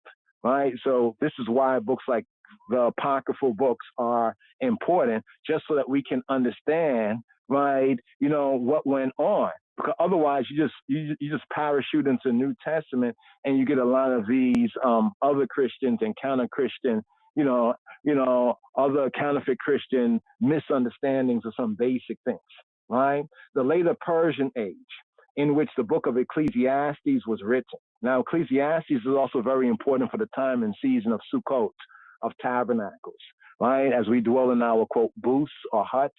right? So this is why books like the apocryphal books are important, just so that we can understand, right, what went on. Because otherwise you just parachute into the New Testament and you get a lot of these other Christians and counter-Christian, other counterfeit Christian misunderstandings of some basic things, right? The later Persian age, in which the book of Ecclesiastes was written. Now, Ecclesiastes is also very important for the time and season of Sukkot, of tabernacles, right? As we dwell in our, quote, booths or huts,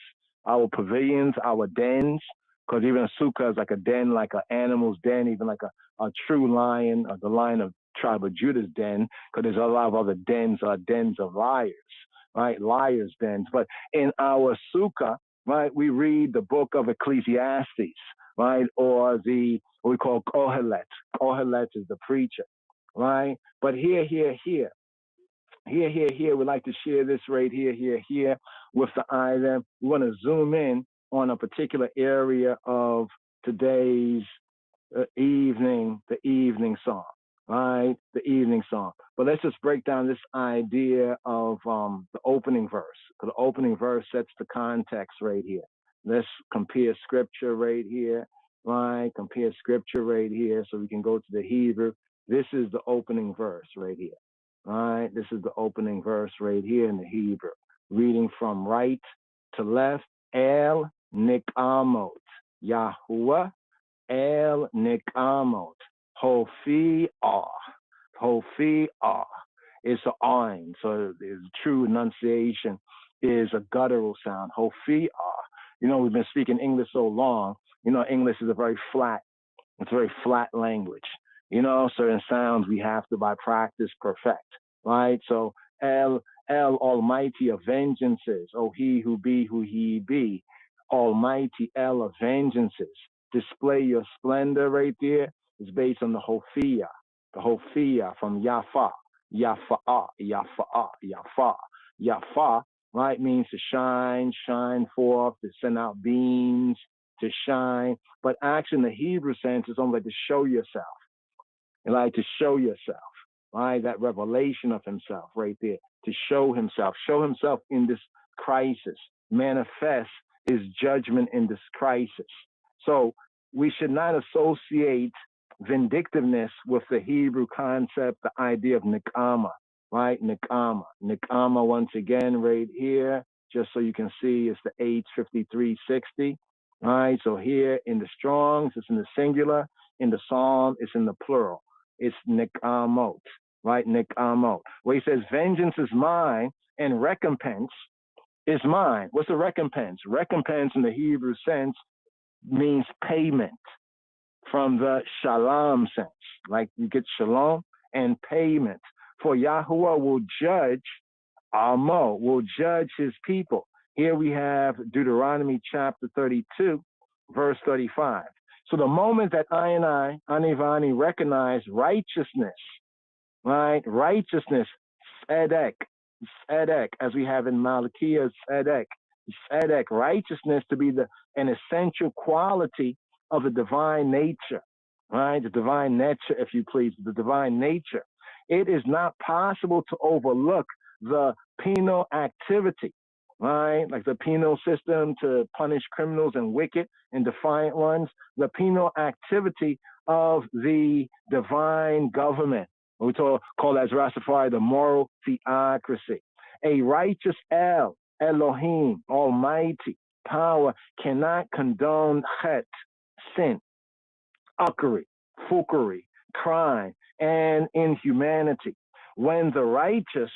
our pavilions, our dens, because even a sukkah is like a den, like an animal's den, even like a true lion, or the lion of tribe of Judah's den, because there's a lot of other dens of liars, right? Liars' dens. But in our sukkah, right, we read the book of Ecclesiastes, right, or what we call Kohelet. Kohelet is the preacher, right? But here, we'd like to share this right here with the item. We want to zoom in on a particular area of today's the evening song, right? The evening song. But let's just break down this idea of the opening verse, because the opening verse sets the context right here. Let's compare scripture right here, right? Compare scripture right here so we can go to the Hebrew. This is the opening verse right here, right? This is the opening verse right here in the Hebrew. Reading from right to left, El Nikamot, Yahuwah, El Nikamot, Hofi-ah. Hofi-ah. It's an ayin, so there's true enunciation is a guttural sound. Hofia. You know, we've been speaking English so long. You know, English is a very flat language. You know, certain sounds we have to, by practice, perfect. Right? So El Almighty of vengeances. Oh, he who be who he be. Almighty El of vengeances. Display your splendor right there is based on the Hofia. The Hofia from Yafa. Yafa, Yafa, Yafa. Yafa, right, means to shine forth, to send out beams, to shine. But actually, in the Hebrew sense, it's only like to show yourself. And like to show yourself, right? That revelation of himself right there, to show himself in this crisis, manifest his judgment in this crisis. So we should not associate vindictiveness with the Hebrew concept, the idea of nikama, right? Nikama once again right here, just so you can see, it's the H5360, right? So here in the Strongs, it's in the singular. In the Psalm, it's in the plural. It's nikamot, right? Nikamot. Where he says, vengeance is mine and recompense is mine. What's a recompense? Recompense in the Hebrew sense means payment, from the shalom sense. Like you get shalom and payment. For Yahuwah will judge Amo, will judge his people. Here we have Deuteronomy chapter 32, verse 35. So the moment that I and I, Anivani, recognize righteousness, right? Righteousness, tzedek, as we have in Malachiah, tzedek, righteousness to be an essential quality of the divine nature, right? The divine nature, if you please, the divine nature. It is not possible to overlook the penal activity, right? Like the penal system to punish criminals and wicked and defiant ones, the penal activity of the divine government. We call as Rastafari the moral theocracy. A righteous Elohim, Almighty power, cannot condone chet, sin, uckery, fuckery, crime, and inhumanity. When the righteous,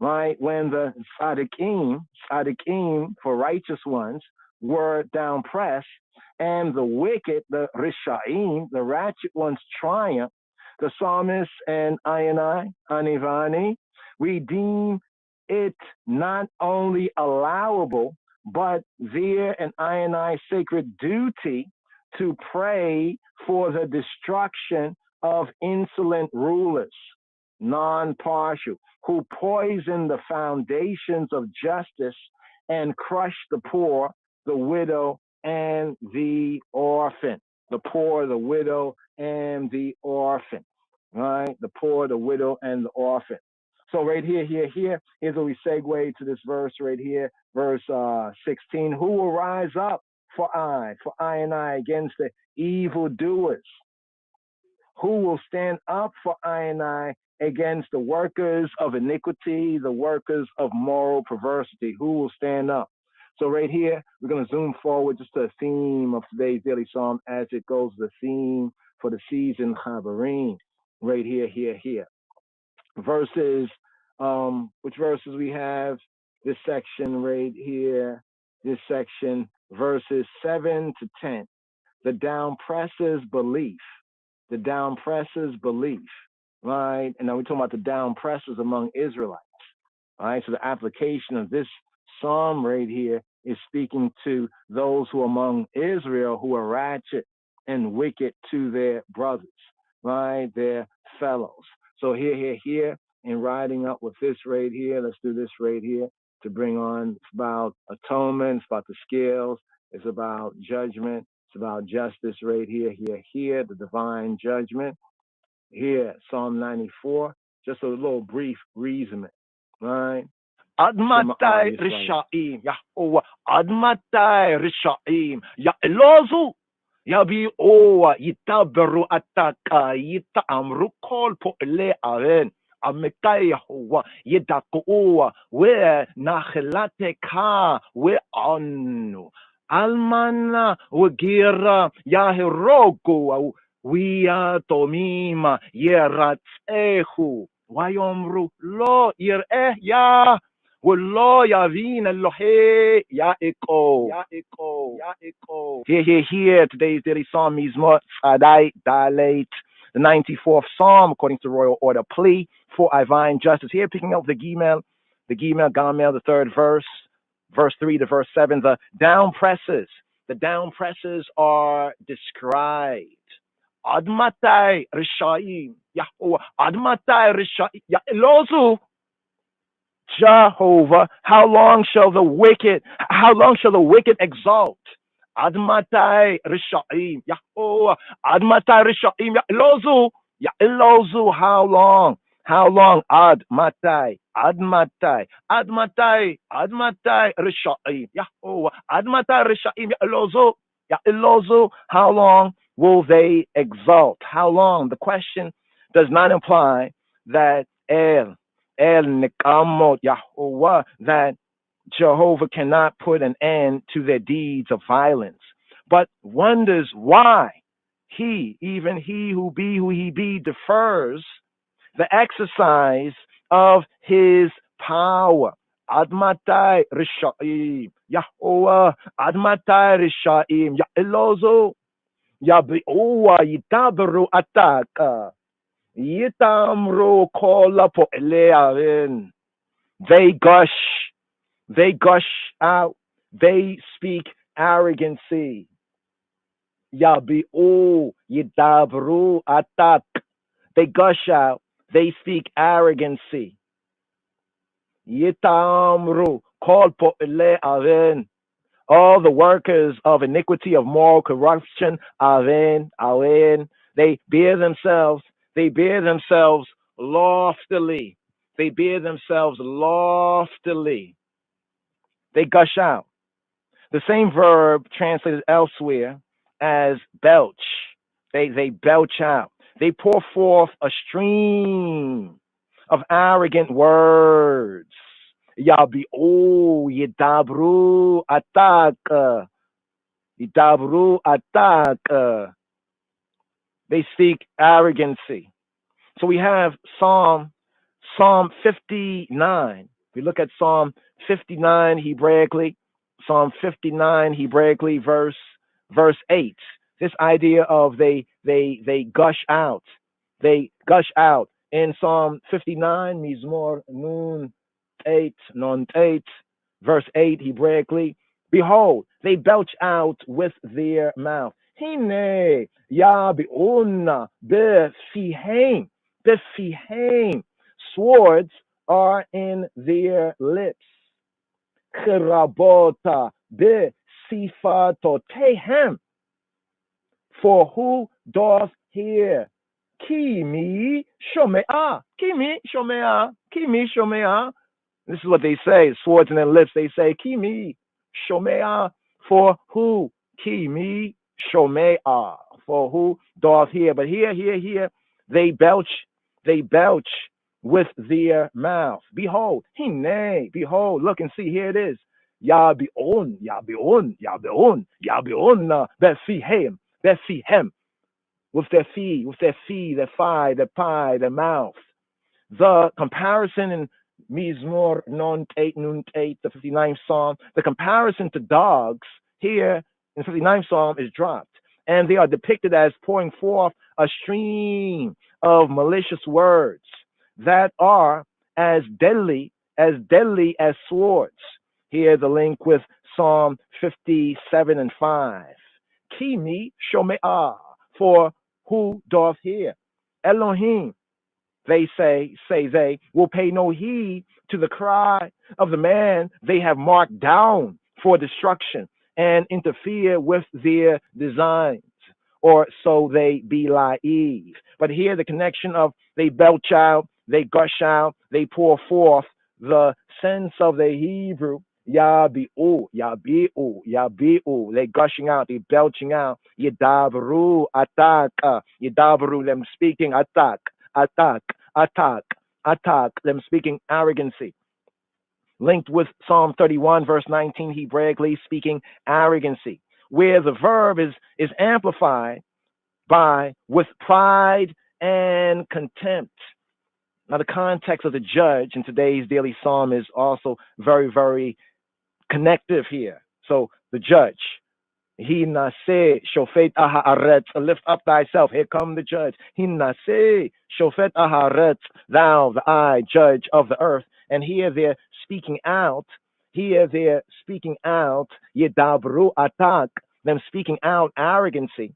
right, when the tzaddikim for righteous ones, were down pressed, and the wicked, the rishaim, the ratchet ones, triumph, the psalmist and I, Anivani, we deem it not only allowable, but their and I sacred duty to pray for the destruction of insolent rulers, non-partial, who poison the foundations of justice and crush the poor, the widow, and the orphan. The poor, the widow, and the orphan, right? The poor, the widow, and the orphan. So right here's where we segue to this verse right here, verse 16. Who will rise up for I and I against the evildoers? Who will stand up for I and I against the workers of iniquity, the workers of moral perversity? Who will stand up? So right here, we're going to zoom forward just to the theme of today's daily psalm as it goes, the theme for the season, Chabarim. Right here. Verses, which verses we have? This section right here, verses 7 to 10. The down-presser's belief, right? And now we're talking about the down-pressers among Israelites, all right? So the application of this psalm right here is speaking to those who are among Israel who are ratchet and wicked to their brothers, right? Their fellows. So here, and riding up with this right here, let's do this right here to bring on. It's about atonement, it's about the scales, it's about judgment, it's about justice right here, the divine judgment. Here, Psalm 94, just a little brief reasoning, right? Admatai Rishaim, Yahuwah, Admatai Rishaim, Ya'elozu, Yabi Owa, Yitaberu Ataka, Yitamru Kol Po'le Aren, Amekai Yahuwah, Yidakoa, where Nachelateka, where Anu, Almana, Wagira, Yahirogo, we are Tomima, Yeratzehu, Wayomru, Lo, Yireh, Ya. Wallo Yavin Elohe Yaiko. Here. Today's daily psalm Mizmor Tzadai Dalet, the 94th psalm, according to royal order, plea for divine justice. Here, picking up the Gamel, the third verse 3 to verse 7, the down presses. The down presses are described. Admatai Rishaim Yahweh, Admatai Rishaim Yahlozu. Jehovah, how long shall the wicked exalt? Admatai Rishaim Yahweh, Admatai Rishaim Yahlozu, how long? Admatai Rishaim Yahweh, Admatai Rishaim Yahlozu, how long will they exalt? How long? The question does not imply that El Nikamot Yahuwah, that Jehovah cannot put an end to their deeds of violence, but wonders why even he who he be, defers the exercise of his power. Admatai Rishaim Yahuwah, Admatai Rishaim Ya'elozo, Yabi'uwa Yitabaru Ataka. Yitamro kola po elearin. They gush out, they speak arrogancy. Yabi'u yidabru atak. They gush out, they speak arrogancy. Yitamru kol po elearin. All the workers of iniquity, of moral corruption, arin. They bear themselves loftily. They gush out. The same verb translated elsewhere as belch. They belch out. They pour forth a stream of arrogant words. Yabi'u yidabru atak. They speak arrogancy. So we have Psalm 59. We look at Psalm 59 Hebraically, verse 8. This idea of they gush out. They gush out. In Psalm 59, Mizmor Nun 8, verse 8 Hebraically, behold, they belch out with their mouth. Hine yabi'unna befihem. Swords are in their lips. Cherabota besifatotehem. For who doth hear? Kimi shomea. This is what they say. Swords in their lips. They say, Kimi shomea. For who? Kimi shomea. For who doth hear? But here, they belch with their mouth. Behold, behold, look and see, here it is. Yabi'un, befihem. With their fee, their thigh, their pie, their mouth. The comparison in Mizmor Nun 8, the 59th Psalm, the comparison to dogs here in the 59th Psalm is dropped. And they are depicted as pouring forth a stream of malicious words that are as deadly as swords. Here the link with Psalm 57 and 5. Kimi shome'ah, for who doth hear? Elohim, they say they will pay no heed to the cry of the man they have marked down for destruction and interfere with their designs, or so they believe. But here the connection of they belch out, they gush out, they pour forth, the sense of the Hebrew, yabi'u, they gushing out, they belching out, yidabru atak, them speaking atak, them speaking arrogancy. Linked with Psalm 31, verse 19, Hebraically speaking arrogancy, where the verb is amplified by with pride and contempt. Now, the context of the judge in today's daily psalm is also very, very connective here. So, the judge, he nase shofet aharetz, lift up thyself. Here come the judge. He nase shofet aharetz, thou, the I, judge of the earth. And here they're speaking out. Here they're speaking out. Yedabru atak, them speaking out arrogancy,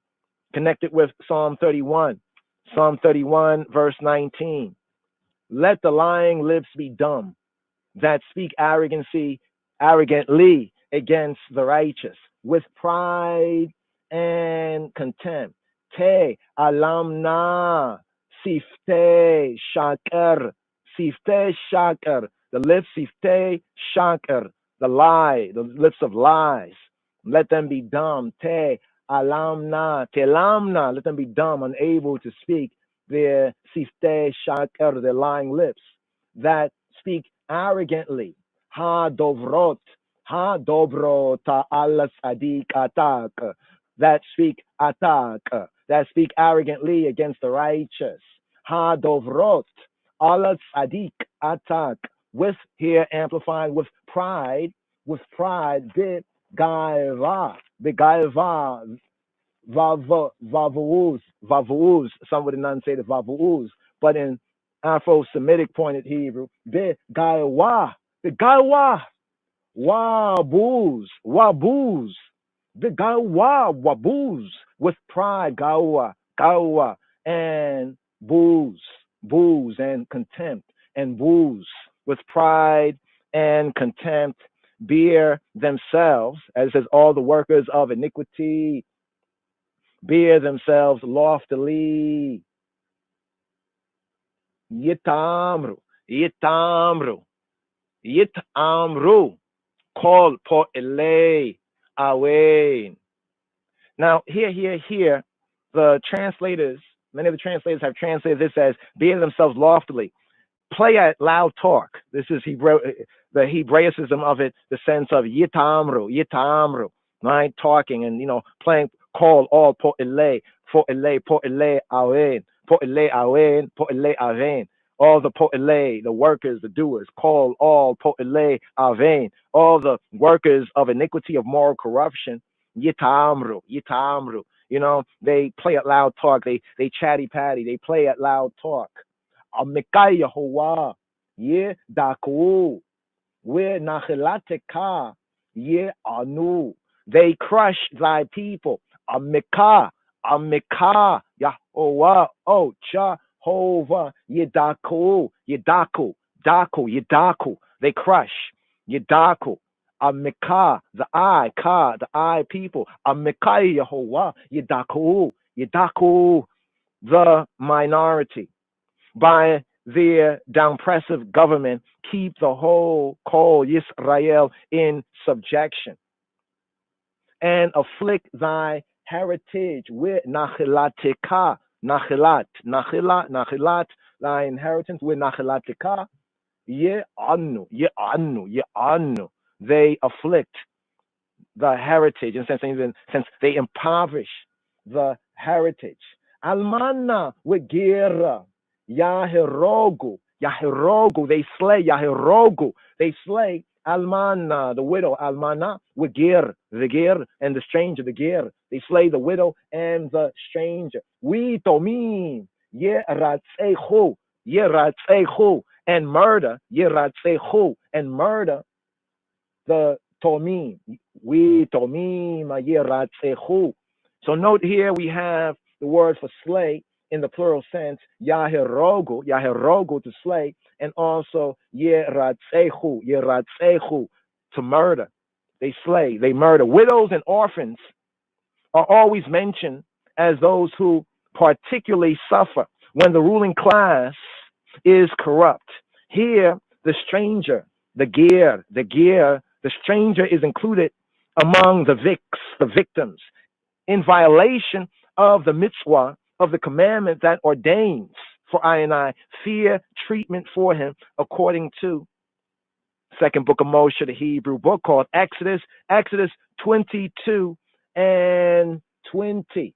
connected with Psalm 31. Psalm 31, verse 19. Let the lying lips be dumb that speak arrogantly against the righteous, with pride and contempt. Te alamna sifte shaker, the lips sifte shaker, the lie, the lips of lies. Let them be dumb. Te lamna, let them be dumb, unable to speak their sifte shaker, their lying lips that speak arrogantly. Ha dobrot alas adik atak, that speak atak, that speak arrogantly against the righteous. Ha dobrot alas adik atak, with here amplified with pride, bit gaiva, vavuuz. Some would not say the vavuuz, but in Afro-Semitic pointed Hebrew, the gaiwa, wabuz, the gaiwa, wabuz, with pride, gawa, and booze, and contempt, and booze, with pride and contempt, bear themselves, as it says, all the workers of iniquity, bear themselves loftily. Yitamru, call po ele awen. Now, here, the translators, many of the translators have translated this as bear themselves loftily. Play at loud talk. This is the Hebraicism of it, the sense of yitamru, right? Talking and, playing, call all po ele awen. All the po'ele, the workers, the doers, call all po'ele avein, all the workers of iniquity, of moral corruption, yitamru. They play at loud talk, they chatty patty, they play at loud talk. Amikai Yehovah, ye daku, we nachilateka, ye anu. They crush thy people. Amika, Yahovah, oh Jehovah, Yedaku. They crush. Yedaku. Amika, the I people. Amika Yehovah, Yedaku, the minority. By their downpressive government, keep the whole call Yisrael in subjection, and afflict thy heritage with nachilateka, nachilat, thy inheritance with nachilateka, ye anu. They afflict the heritage, in a sense they impoverish the heritage. Almana with gira, yahirogu, they slay, they slay. Almana, the widow, almana, with gir, the gir, and the stranger, the gir. They slay the widow and the stranger. We tomim, yeratzechu, and murder, yeratzechu, and murder the tomim. We tomim, yeratzechu. So note here we have the word for slay in the plural sense, yahirogu, to slay, and also yeratzechu, to murder. They slay, they murder. Widows and orphans are always mentioned as those who particularly suffer when the ruling class is corrupt. Here, the stranger, the stranger is included among the victims, in violation of the mitzvah, of the commandment that ordains for I fear treatment for him, according to second book of Moshe, the Hebrew book called Exodus 22 and 20.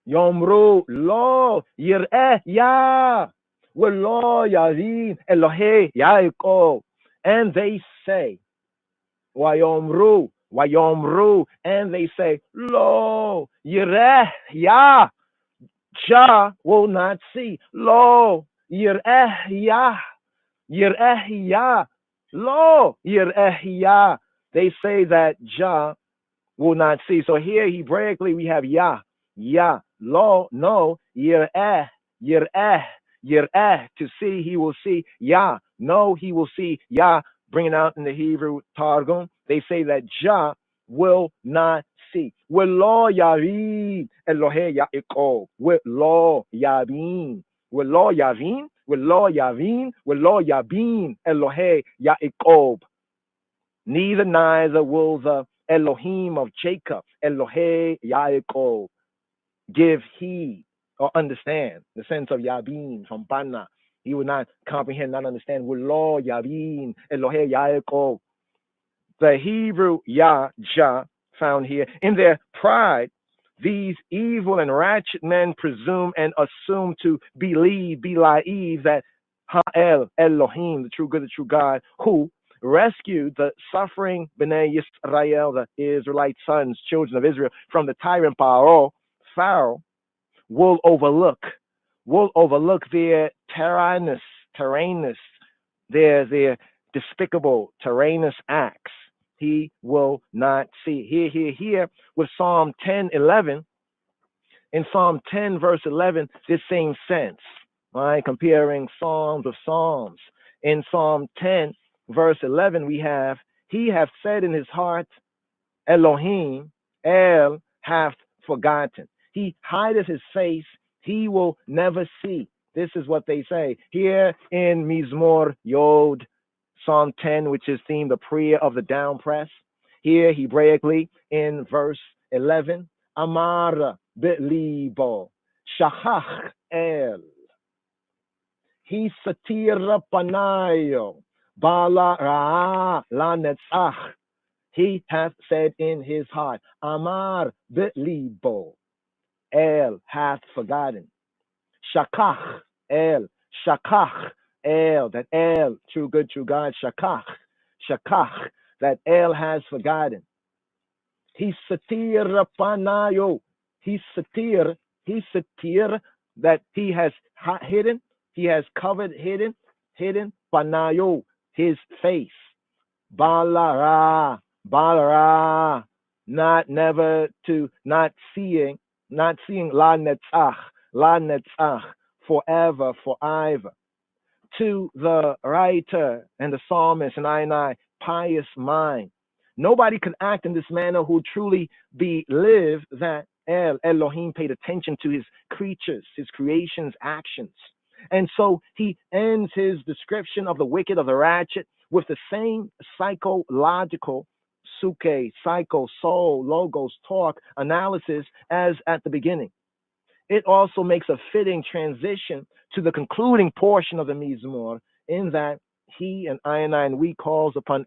Yomru lo yir'eh ya Lo Yavin Elohe Yaakov. And they say, Wayomru, and they say, Lo Yireh Yah. Jah will not see. Lo Yireh Yah. Yireh Yah. Lo Yireh Yah. They say that Jah will not see. So here Hebraically we have Yah. Yah. Lo, no. Yireh. To see, he will see. Yah. No, he will see. Yah. Bringing out in the Hebrew Targum, they say that Jah will not see. Lo Yavin Elohe Yaakov. Lo Yavin. Lo Yavin. Lo Yavin Elohe Yaakov. Neither will the Elohim of Jacob, Elohe Yaakov, give heed or understand the sense of Yabin from Bana. He will not comprehend, not understand. Lo Yabin Elohe Yaakov. The Hebrew Yah, Jah, found here. In their pride, these evil and ratchet men presume and assume to believe that Ha'el, Elohim, the true good, the true God, who rescued the suffering Bnei Yisrael, the Israelite sons, children of Israel, from the tyrant Pharaoh, will overlook their tyrannous, their despicable, tyrannous acts. He will not see. Here, with Psalm 10:11, in Psalm 10, verse 11, this same sense, right? Comparing Psalms with Psalms. In Psalm 10, verse 11, we have, he hath said in his heart, Elohim, El hath forgotten. He hideth his face, he will never see. This is what they say. Here in Mizmor Yod, Psalm 10, which is themed the prayer of the down press. Here, Hebraically, in verse 11, Amar Belibo, Shachach El. He satira panayo, Bala Ra La Netzach. He hath said in his heart, Amar Belibo, El hath forgotten. Shakach El, that El, true good, true God, Shakach, that El has forgotten. He satir panayo, he satir, that he has hidden, he has covered, hidden, panayo, his face. Balara, not seeing la netzach, forever, forever. To the writer and the psalmist and I, pious mind, nobody could act in this manner who truly believe that Elohim paid attention to his creatures, his creation's actions. And so he ends his description of the wicked, of the ratchet, with the same psychological soul, logos, talk, analysis as at the beginning. It also makes a fitting transition to the concluding portion of the Mizmor, in that he and I and we calls upon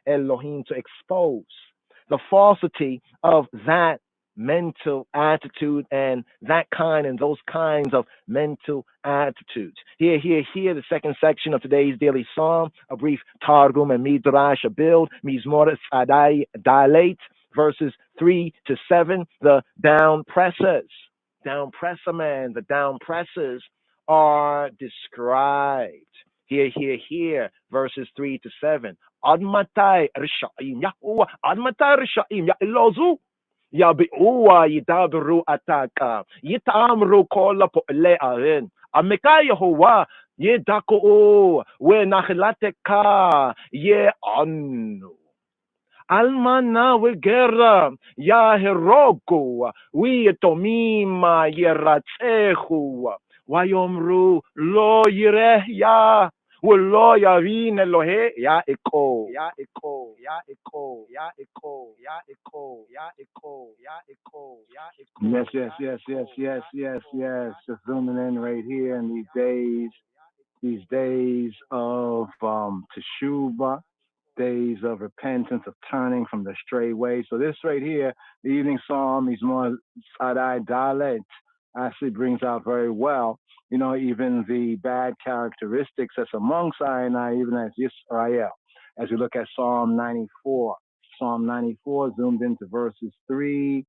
Elohim to expose the falsity of that mental attitude and those kinds of mental attitudes. Here, the second section of today's daily psalm, a brief Targum and Midrash, a build, Mizmor Adai Dilate, verses 3 to 7, the down pressers. The down pressers are described. Here, verses 3 to 7. Admatai Risha'im Yahuwah, Admatai Risha'im Ya'ilozu. Yabi'uwa yidabru ataka. Yitamru kola po'le aren. Ameka Yehovah yedaku we nachlateka ye anu. Almana we gera ya herogu we tomima yeratzehu. Wayomru lo yireh ya. Lo Yavin Elohe Yaakov. Yes. Just zooming in right here in these days of Teshuvah, days of repentance, of turning from the stray way. So this right here, the evening psalm, is more Sadai Dalet, actually brings out very well, even the bad characteristics that's among Sinai, even as Israel. As we look at Psalm 94, Psalm 94 zoomed into verses 3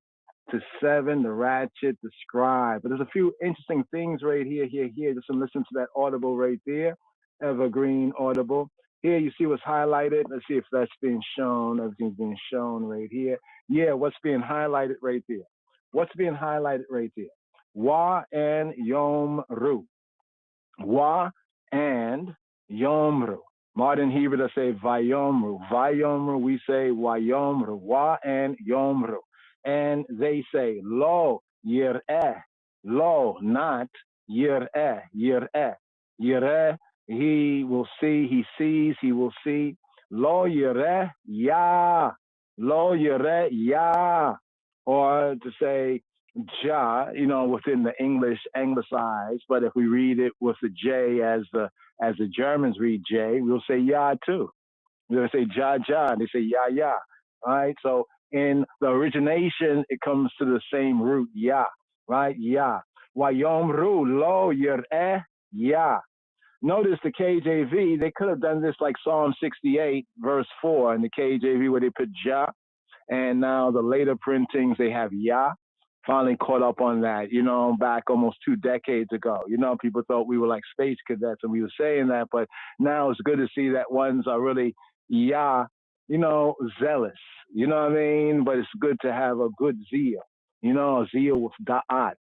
to 7, the ratchet, the scribe. But there's a few interesting things right here. Just to listen to that audible right there, evergreen audible. Here you see what's highlighted. Let's see if that's being shown. Everything's being shown right here. Yeah, what's being highlighted right there? What's being highlighted right there? Wa and Yom-ru. Wa and Yom-ru. Modern Hebrew, they say Vayomru. Vayomru, we say Wayomru. Wa and Yomru. And they say Lo Yireh. Lo, not Yireh. Yireh. Yireh, he will see, he sees, he will see. Lo Yireh Ya. Lo Yireh Ya. Or to say Ja, within the English anglicized, but if we read it with the J as the Germans read J, we'll say Ya too. We'll say Ja Ja, they say Ya Ya. All right, so in the origination, it comes to the same root, Ya, right? Ya. Wayomru lo yireh Ya. Notice the KJV, they could have done this like Psalm 68, verse 4 in the KJV where they put Ja, and now the later printings, they have Ya. Finally caught up on that, back almost 2 decades ago. People thought we were like space cadets and we were saying that, but now it's good to see that ones are really Yah, zealous, you know what I mean? But it's good to have a good zeal, a zeal with da'at,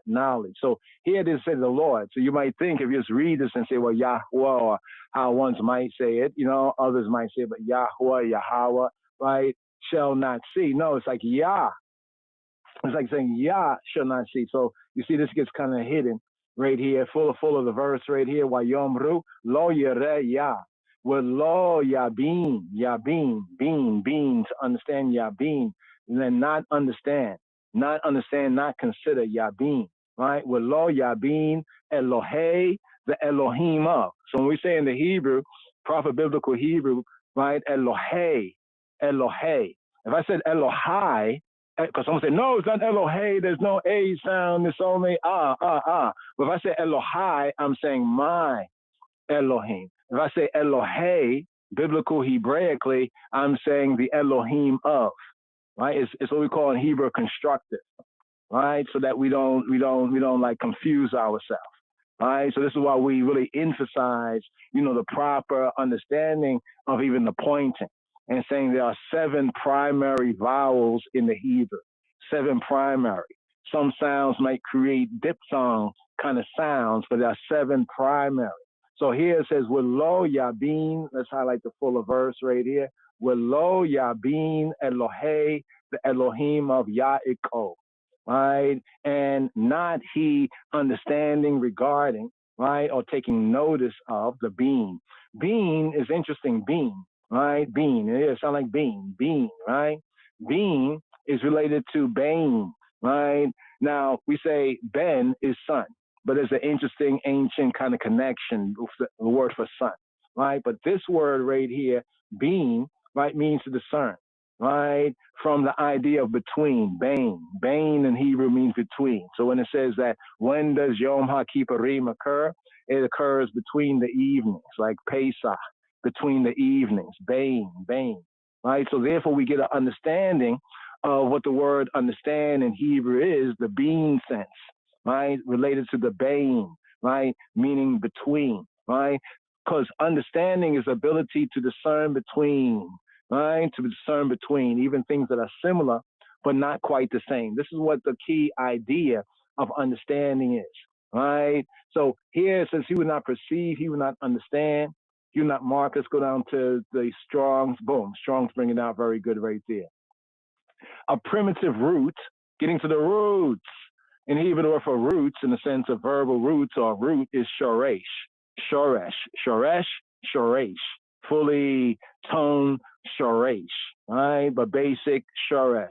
knowledge. So here it is, say the Lord. So you might think if you just read this and say, well, Yahweh, or how ones might say it, others might say, but Yahweh, Yahweh, right, shall not see. No, it's like Yah. It's like saying Yah shall not see. So you see this gets kind of hidden right here, full of the verse right here. Wayomru lo yireh Yah. With lo yabin, being, to understand yabin, and then not understand, not consider yabin, right? With lo yabin Elohei, the Elohim of. So when we say in the Hebrew, proper biblical Hebrew, right? Elohei. If I said Elohai, because someone say, no, it's not Elohei, there's no A sound, it's only ah. But if I say Elohai, I'm saying my Elohim. If I say Elohei, biblical Hebraically, I'm saying the Elohim of, right? It's what we call in Hebrew constructive, right? So that we don't like confuse ourselves, right? So this is why we really emphasize, the proper understanding of even the pointing. And saying there are 7 primary vowels in the Hebrew, 7 primary. Some sounds might create diphthong kind of sounds, but there are 7 primary. So here it says, with lo yabin, let's highlight the fuller verse right here. With lo yabin Elohei, the Elohim of Yaakov, right? And not he understanding regarding, right, or taking notice of the being. Being is interesting, being. Right, being. It sounds like being, right? Being is related to Bane, right? Now we say Ben is son, but there's an interesting ancient kind of connection with the word for son, right? But this word right here, being, right, means to discern, right? From the idea of between, Bane. Bane in Hebrew means between. So when it says that when does YomHakippurim occur, it occurs between the evenings, like Pesach. Between the evenings, bane, right? So therefore we get an understanding of what the word understand in Hebrew is, the being sense, right? Related to the bane, right? Meaning between, right? Because understanding is ability to discern between, right? To discern between even things that are similar, but not quite the same. This is what the key idea of understanding is, right? So here it says he would not perceive, he would not understand. You not mark, let's go down to the Strong's, boom, Strong's bringing out very good right there. A primitive root, getting to the roots. In Hebrew, the word for roots, in the sense of verbal roots or root, is shoresh. Fully toned shoresh, right? But basic shoresh,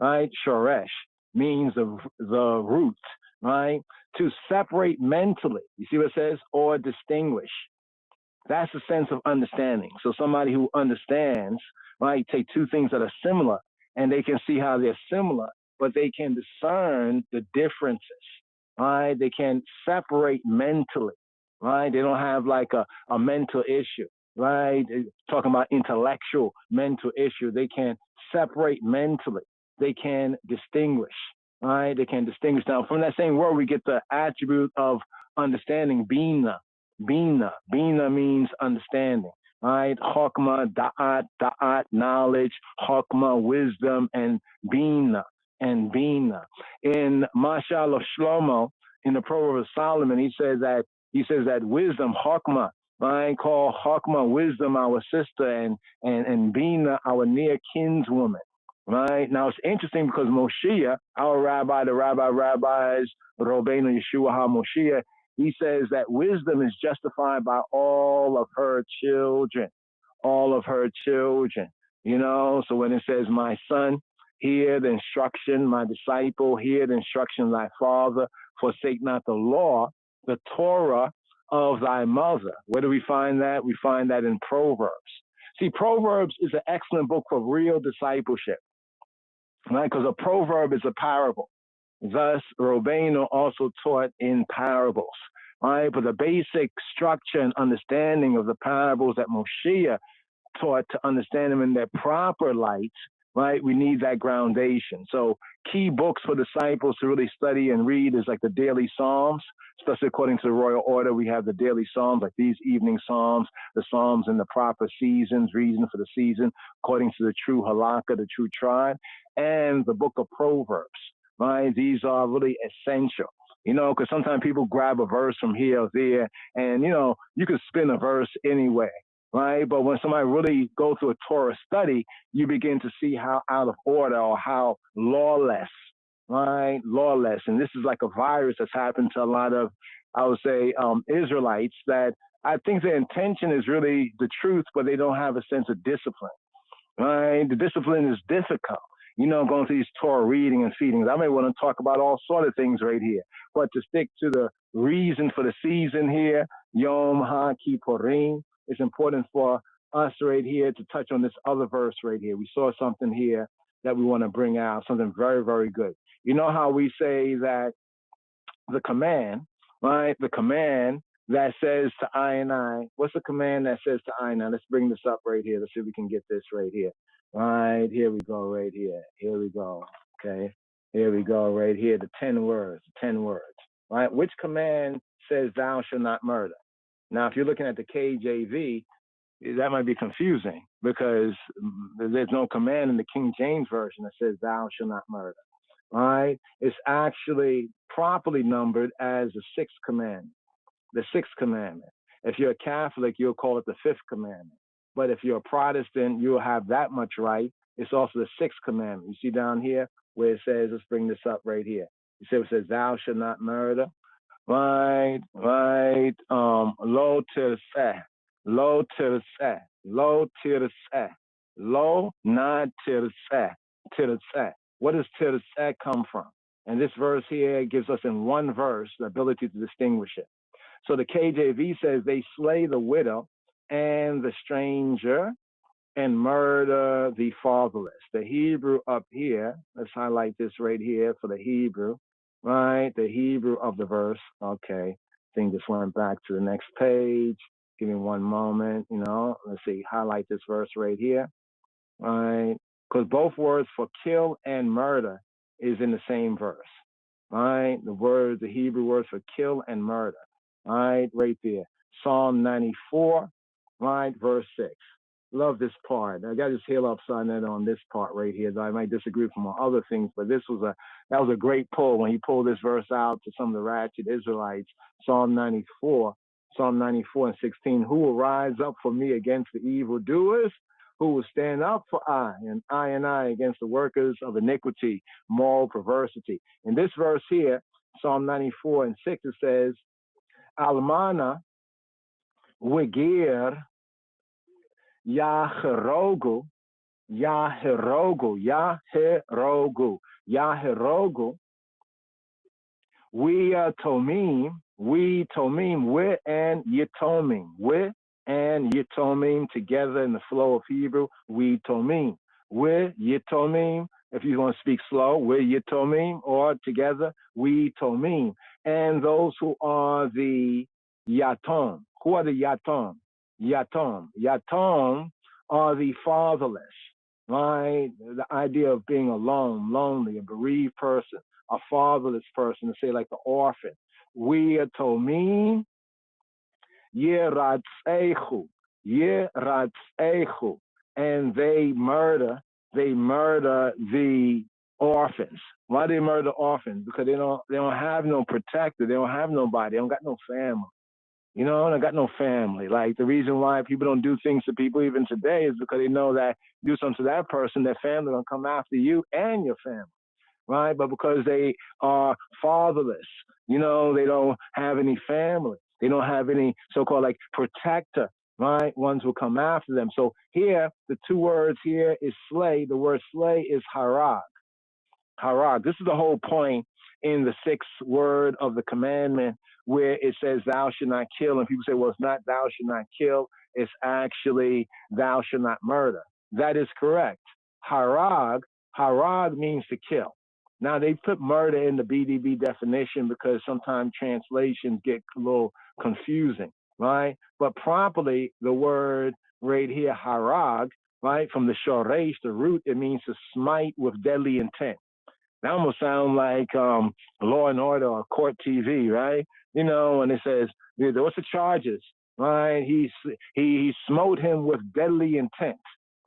right? Shoresh means the root, right? To separate mentally, you see what it says? Or distinguish. That's a sense of understanding. So somebody who understands, right, take 2 things that are similar and they can see how they're similar but they can discern the differences, right? They can separate mentally, right? They don't have like a mental issue, right? Talking about intellectual mental issue. They can separate mentally. They can distinguish, right? They can distinguish. Now, from that same word, we get the attribute of understanding, bina. Bina means understanding, right? Chokmah, da'at, knowledge, chokmah, wisdom, and bina. In Mashal of Shlomo, in the Proverb of Solomon, he says that wisdom, chokmah, right? Call chokmah wisdom our sister, and bina our near kinswoman. Right now, it's interesting because Moshiach, our rabbi, the rabbis, Rabbeinu Yeshua HaMoshiach, he says that wisdom is justified by all of her children, you know. So when it says, my son, hear the instruction, my disciple, hear the instruction of thy father, forsake not the law, the Torah of thy mother. Where do we find that? We find that in Proverbs. See, Proverbs is an excellent book for real discipleship, right? Because a proverb is a parable. Thus, Rabbeinu also taught in parables, right? But the basic structure and understanding of the parables that Moshiach taught, to understand them in their proper light, right? We need that groundation. So key books for disciples to really study and read is like the daily Psalms, especially according to the royal order. We have the daily Psalms, like these evening Psalms, the Psalms in the proper seasons, reason for the season, according to the true halakha, the true tribe, and the book of Proverbs, right? These are really essential, you know, because sometimes people grab a verse from here or there, and, you know, you can spin a verse anyway, right? But when somebody really goes through a Torah study, you begin to see how out of order or how lawless, right? Lawless. And this is like a virus that's happened to a lot of, I would say, Israelites, that I think their intention is really the truth, but they don't have a sense of discipline, right? The discipline is difficult, you know, going through these Torah reading and feedings. I may want to talk about all sort of things right here, but to stick to the reason for the season here, YomHakippurim, it's important for us right here to touch on this other verse right here. We saw something here that we want to bring out, something very, very good. You know how we say that the command, right? The command that says to I and I, what's the command that says to I and I? Let's bring this up right here. Let's see if we can get this right here. Right, here we go, right here. Here we go, okay? Here we go, right here, the 10 words, right? Which command says thou shalt not murder? Now, if you're looking at the KJV, that might be confusing because there's no command in the King James Version that says thou shalt not murder, right? It's actually properly numbered as the sixth commandment, If you're a Catholic, you'll call it the fifth commandment. But if you're a Protestant, you'll have that much right. It's also the sixth commandment. You see down here where it says, let's bring this up right here. You see it says, thou shalt not murder. Right. Lo tirseh, not tirseh. What does tirseh come from? And this verse here gives us in one verse the ability to distinguish it. So the KJV says they slay the widow and the stranger and murder the fatherless. The Hebrew up here, let's highlight this right here for the Hebrew. Right, the Hebrew of the verse. Okay, thing just went back to the next page. Give me one moment, you know. Let's see, highlight this verse right here. Right, because both words for kill and murder is in the same verse. Right, the Hebrew words for kill and murder. Right there. Psalm 94, right, verse 6. Love this part. I got this heel upside down on this part right here. I might disagree from other things, but that was a great pull when he pulled this verse out to some of the ratchet Israelites. Psalm 94 and 16. Who will rise up for me against the evildoers? Who will stand up for I and I against the workers of iniquity, moral perversity? In this verse here, Psalm 94 and 6, it says, Almana Wigir Yahirogu, we Tomim, we and Yitomim together in the flow of Hebrew, we Tomim. We Yitomim if you want to speak slow, we Yatomim, or together, we Tomim. And those who are the Yatom. Who are the Yatom? Yatom. Yatom are the fatherless, right? The idea of being alone, lonely, a bereaved person, a fatherless person, to say like the orphan. We Yatomim, Yeratzechu, Yeratzechu. And they murder the orphans. Why they murder orphans? Because they don't have no protector, they don't have nobody, they don't got no family. You know, they got no family. Like the reason why people don't do things to people even today is because they know that do something to that person, their family will come after you and your family. Right? But because they are fatherless, you know, they don't have any family. They don't have any so-called like protector. Right? Ones will come after them. So here, the two words here is slay. The word slay is harag. Harag. This is the whole point in the sixth word of the commandment where it says thou should not kill. And people say, well, it's not thou should not kill. It's actually thou should not murder. That is correct. Harag. Harag means to kill. Now, they put murder in the BDB definition because sometimes translations get a little confusing. Right? But properly, the word right here, harag, right, from the shoresh, the root, it means to smite with deadly intent. That almost sounds like Law and Order or Court TV, right? You know, and it says, what's the charges, right? He smote him with deadly intent,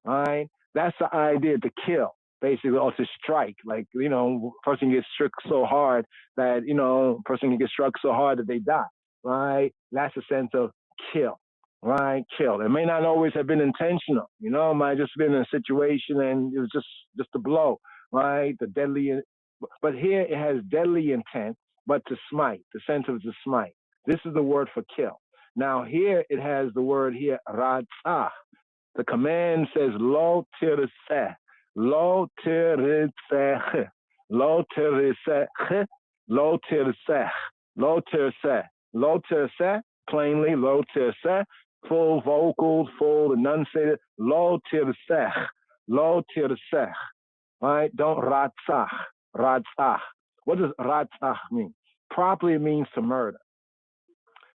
right? That's the idea, to kill, basically, or to strike. Like, you know, person gets struck so hard that, you know, person can get struck so hard that they die. Right? That's a sense of kill, right? Kill. It may not always have been intentional, you know, it might have just been in a situation and it was just a blow, right? The deadly, but here it has deadly intent, but to smite, the sense of to smite. This is the word for kill. Now here it has the word here, ratzah. The command says, lo tiriseh, lo tiriseh, lo tiriseh, lo tiriseh, lo tiriseh. Lo tirseh, plainly, lo tirseh, full vocals, full enunciated, lo tirseh, lo tirseh, right? Don't ratzah, ratzah. What does ratzah mean? Properly it means to murder.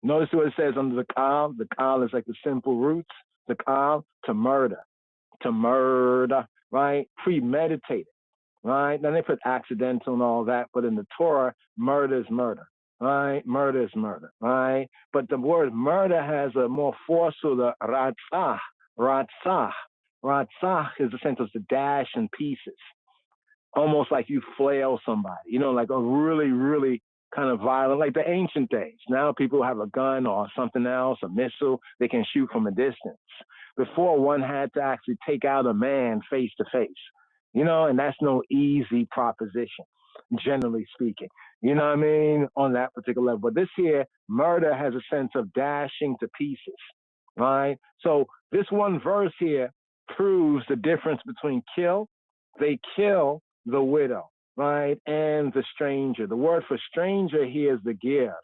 Notice what it says under the kal. The kal is like the simple roots. The kal, to murder, right? Premeditated, right? Then they put accidental and all that, but in the Torah, murder is murder. Right? Murder is murder, right? But the word murder has a more forceful, the ratzah. Ratzah. Ratzah is the sense of to dash in pieces. Almost like you flail somebody, you know, like a really, really kind of violent, like the ancient days. Now people have a gun or something else, a missile, they can shoot from a distance. Before, one had to actually take out a man face to face, you know, and that's no easy proposition, generally speaking. You know what I mean? On that particular level. But this here, murder has a sense of dashing to pieces, right? So this one verse here proves the difference between kill. They kill the widow, right? And the stranger. The word for stranger here is the ger.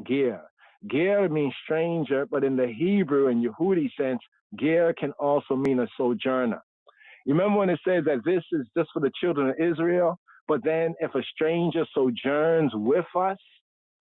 Ger. Ger means stranger, but in the Hebrew and Yehudi sense, ger can also mean a sojourner. You remember when it says that this is just for the children of Israel? But then if a stranger sojourns with us,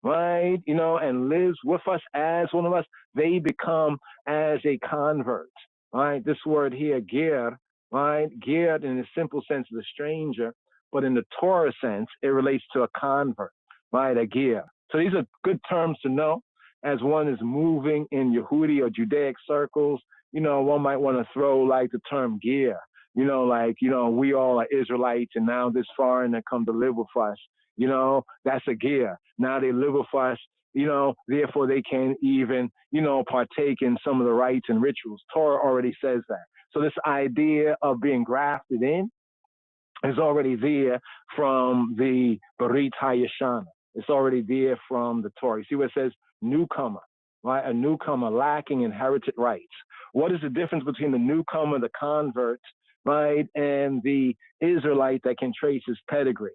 right, you know, and lives with us as one of us, they become as a convert, right? This word here, ger, right? Ger in the simple sense of a stranger, but in the Torah sense, it relates to a convert, right? A ger. So these are good terms to know as one is moving in Yehudi or Judaic circles. You know, one might want to throw like the term ger. You know, like, you know, we all are Israelites and now this foreigner come to live with us. You know, that's a ger. Now they live with us, you know, therefore they can even, you know, partake in some of the rites and rituals. Torah already says that. So this idea of being grafted in is already there from the Berit HaYashana. It's already there from the Torah. You see what it says? Newcomer, right? A newcomer lacking inherited rights. What is the difference between the newcomer, the convert, right, and the Israelite that can trace his pedigree,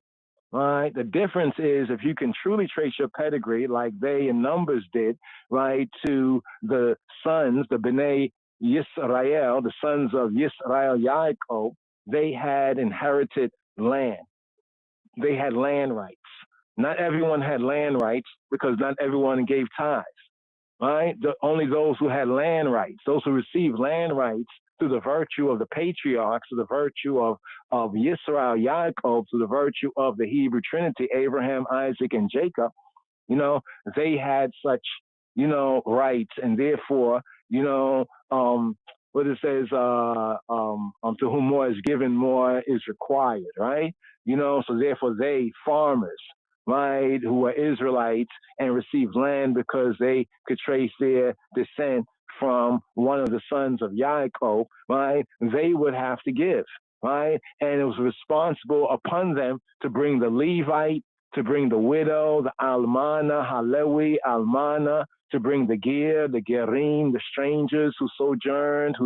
right? The difference is if you can truly trace your pedigree, like they in Numbers did, right, to the sons, the B'nai Yisrael, the sons of Yisrael Yaakov, they had inherited land. They had land rights. Not everyone had land rights because not everyone gave tithes. Right? Only those who had land rights, those who received land rights through the virtue of the patriarchs, through the virtue of Yisrael, Yaakov, through the virtue of the Hebrew Trinity, Abraham, Isaac, and Jacob, they had such, rights, and therefore, what it says, to whom more is given, more is required, right? So therefore they, farmers, right, who were Israelites and received land because they could trace their descent from one of the sons of Yaakov, right, they would have to give, right? And it was responsible upon them to bring the Levite, to bring the widow, the almana, halewi, almana, to bring the ger, the gerim, the strangers who sojourned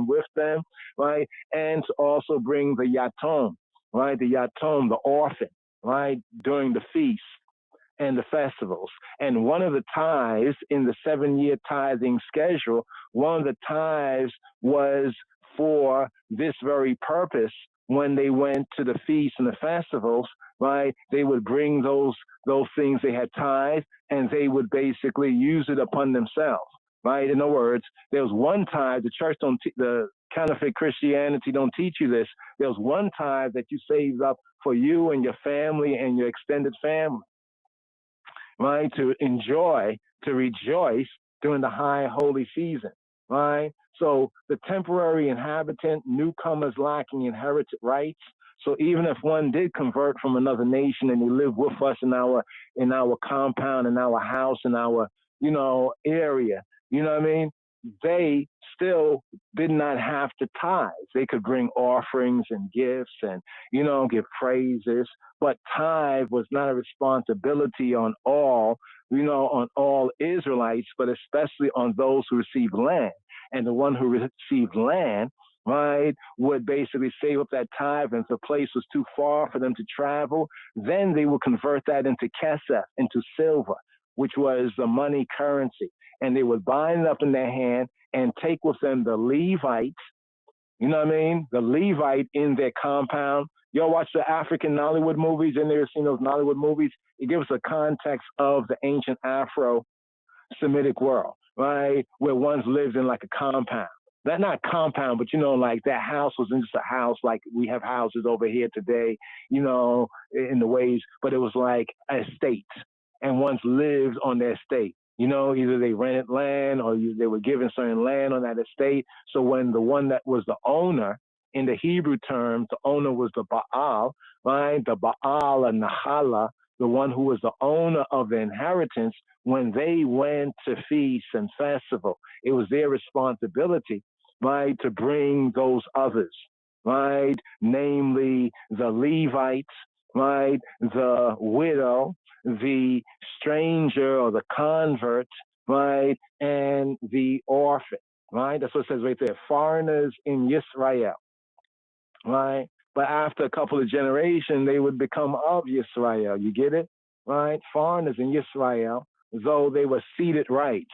with them, right? And to also bring the yatom, right? The yatom, the orphan, right? During the feasts and the festivals. And one of the tithes in the 7-year tithing schedule, one of the tithes was for this very purpose. When they went to the feasts and the festivals, right, they would bring those things they had tithed, and they would basically use it upon themselves, right? In other words, there was one tithe, the church the counterfeit Christianity don't teach you this. There was one tithe that you saved up for you and your family and your extended family, right, to enjoy, to rejoice during the high holy season, right? So the temporary inhabitant, newcomers lacking inherited rights. So even if one did convert from another nation and they live with us in our compound, in our house, in our, area, they still did not have to tithe. They could bring offerings and gifts and, give praises, but tithe was not a responsibility on all, on all Israelites, but especially on those who received land. And the one who received land, right, would basically save up that tithe, and if the place was too far for them to travel, then they would convert that into kesef, into silver, which was the money currency. And they would bind it up in their hand and take with them the Levites, the Levite in their compound. Y'all watch the African Nollywood movies, and they've seen those Nollywood movies. It gives a context of the ancient Afro-Semitic world, right, where one's lived in like a compound. That not compound, but like that house wasn't just a house like we have houses over here today, in the ways, but it was like an estate, and one's lived on their estate. Either they rented land or they were given certain land on that estate. So when the one that was the owner, in the Hebrew term, the owner was the Baal, right? The Baal and Nahala, the one who was the owner of the inheritance, when they went to feasts and festival, it was their responsibility, right, to bring those others, right, namely the Levites, right, the widow, the stranger or the convert, right, and the orphan, right? That's what it says right there, foreigners in Yisrael, right? But after a couple of generations, they would become of Yisrael. You get it, right? Foreigners in Yisrael, though they were ceded rights,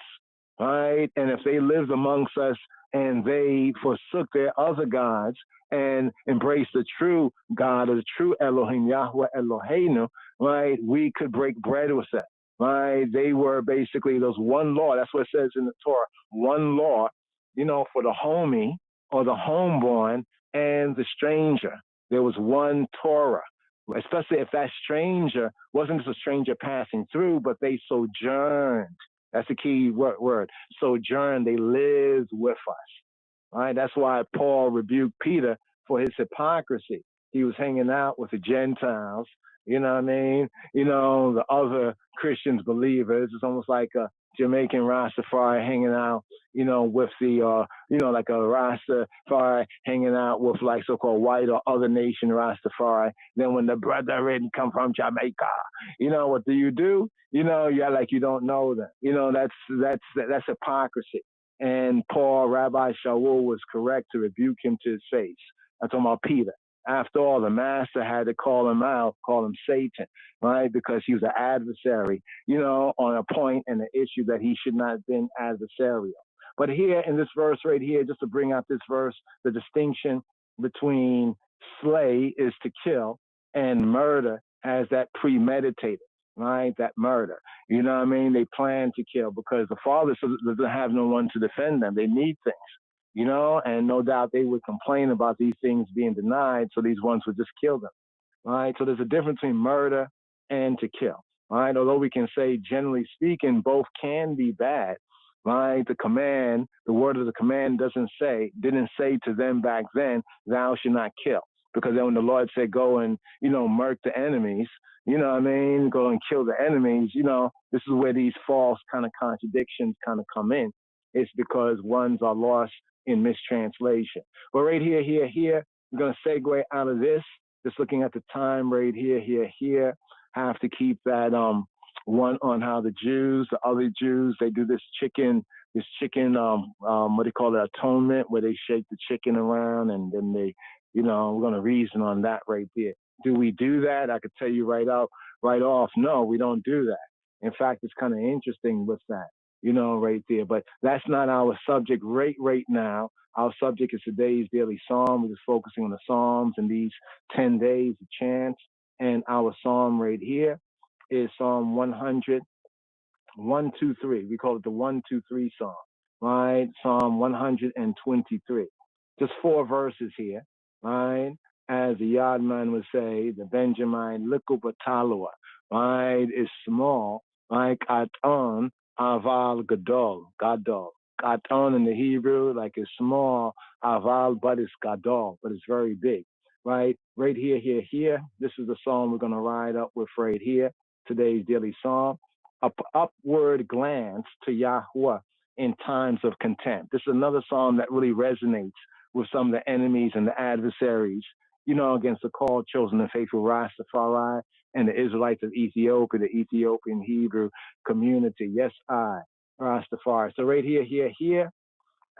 right? And if they lived amongst us and they forsook their other gods and embraced the true God or the true Elohim, Yahweh Eloheinu, right, we could break bread with them, right? They were basically those one law. That's what it says in the Torah, one law, for the homie or the homeborn and the stranger. There was one Torah, especially if that stranger wasn't just a stranger passing through, but they sojourned. That's the key word. Sojourn, they lived with us. Right? That's why Paul rebuked Peter for his hypocrisy. He was hanging out with the Gentiles, the other Christians, believers. It's almost like a Jamaican Rastafari hanging out, with the, like a Rastafari hanging out with like so-called white or other nation Rastafari. Then when the brethren come from Jamaica, what do? You're like you don't know them. That's hypocrisy. And Paul, Rabbi Shaul, was correct to rebuke him to his face. I'm talking about Peter. After all, the master had to call him out, call him Satan, right? Because he was an adversary, on a point and an issue that he should not have been adversarial. But here in this verse right here, just to bring out this verse, the distinction between slay is to kill, and murder has that premeditated, right? That murder. You know what I mean? They plan to kill because the father doesn't have no one to defend them. They need things, you know, and no doubt they would complain about these things being denied, so these ones would just kill them, right? So there's a difference between murder and to kill, right? Although we can say, generally speaking, both can be bad, right? The command, the word of the command didn't say to them back then, thou shalt not kill. Because then when the Lord said, go and, you know, murk the enemies, you know what I mean? Go and kill the enemies, you know, this is where these false kind of contradictions kind of come in. It's because ones are lost in mistranslation. But right here, we're going to segue out of this, just looking at the time right here, have to keep that one on how the other Jews, they do this chicken, what do you call it, atonement, where they shake the chicken around and then they, you know, we're going to reason on that right there. Do we do that? I could tell you right off, no, we don't do that. In fact, it's kind of interesting with that, you know, right there. But that's not our subject right now. Our subject is today's daily psalm. We're just focusing on the psalms and these 10 days of chants. And our psalm right here is Psalm 100, 123. We call it the 123 psalm, right? Psalm 123. Just 4 verses here, right? As the Yadman would say, the Benjamin Likubatalua, right, is small, right? Katon aval gadol. Katon in the Hebrew, like it's small, aval, but it's gadol, but it's very big, right? Right here. This is the psalm we're going to ride up with right here. Today's daily psalm. Upward glance to Yahweh in times of contempt. This is another psalm that really resonates with some of the enemies and the adversaries, you know, against the called, chosen, and faithful Rastafari and the Israelites of Ethiopia, the Ethiopian Hebrew community. Yes, I, Rastafari. So right here,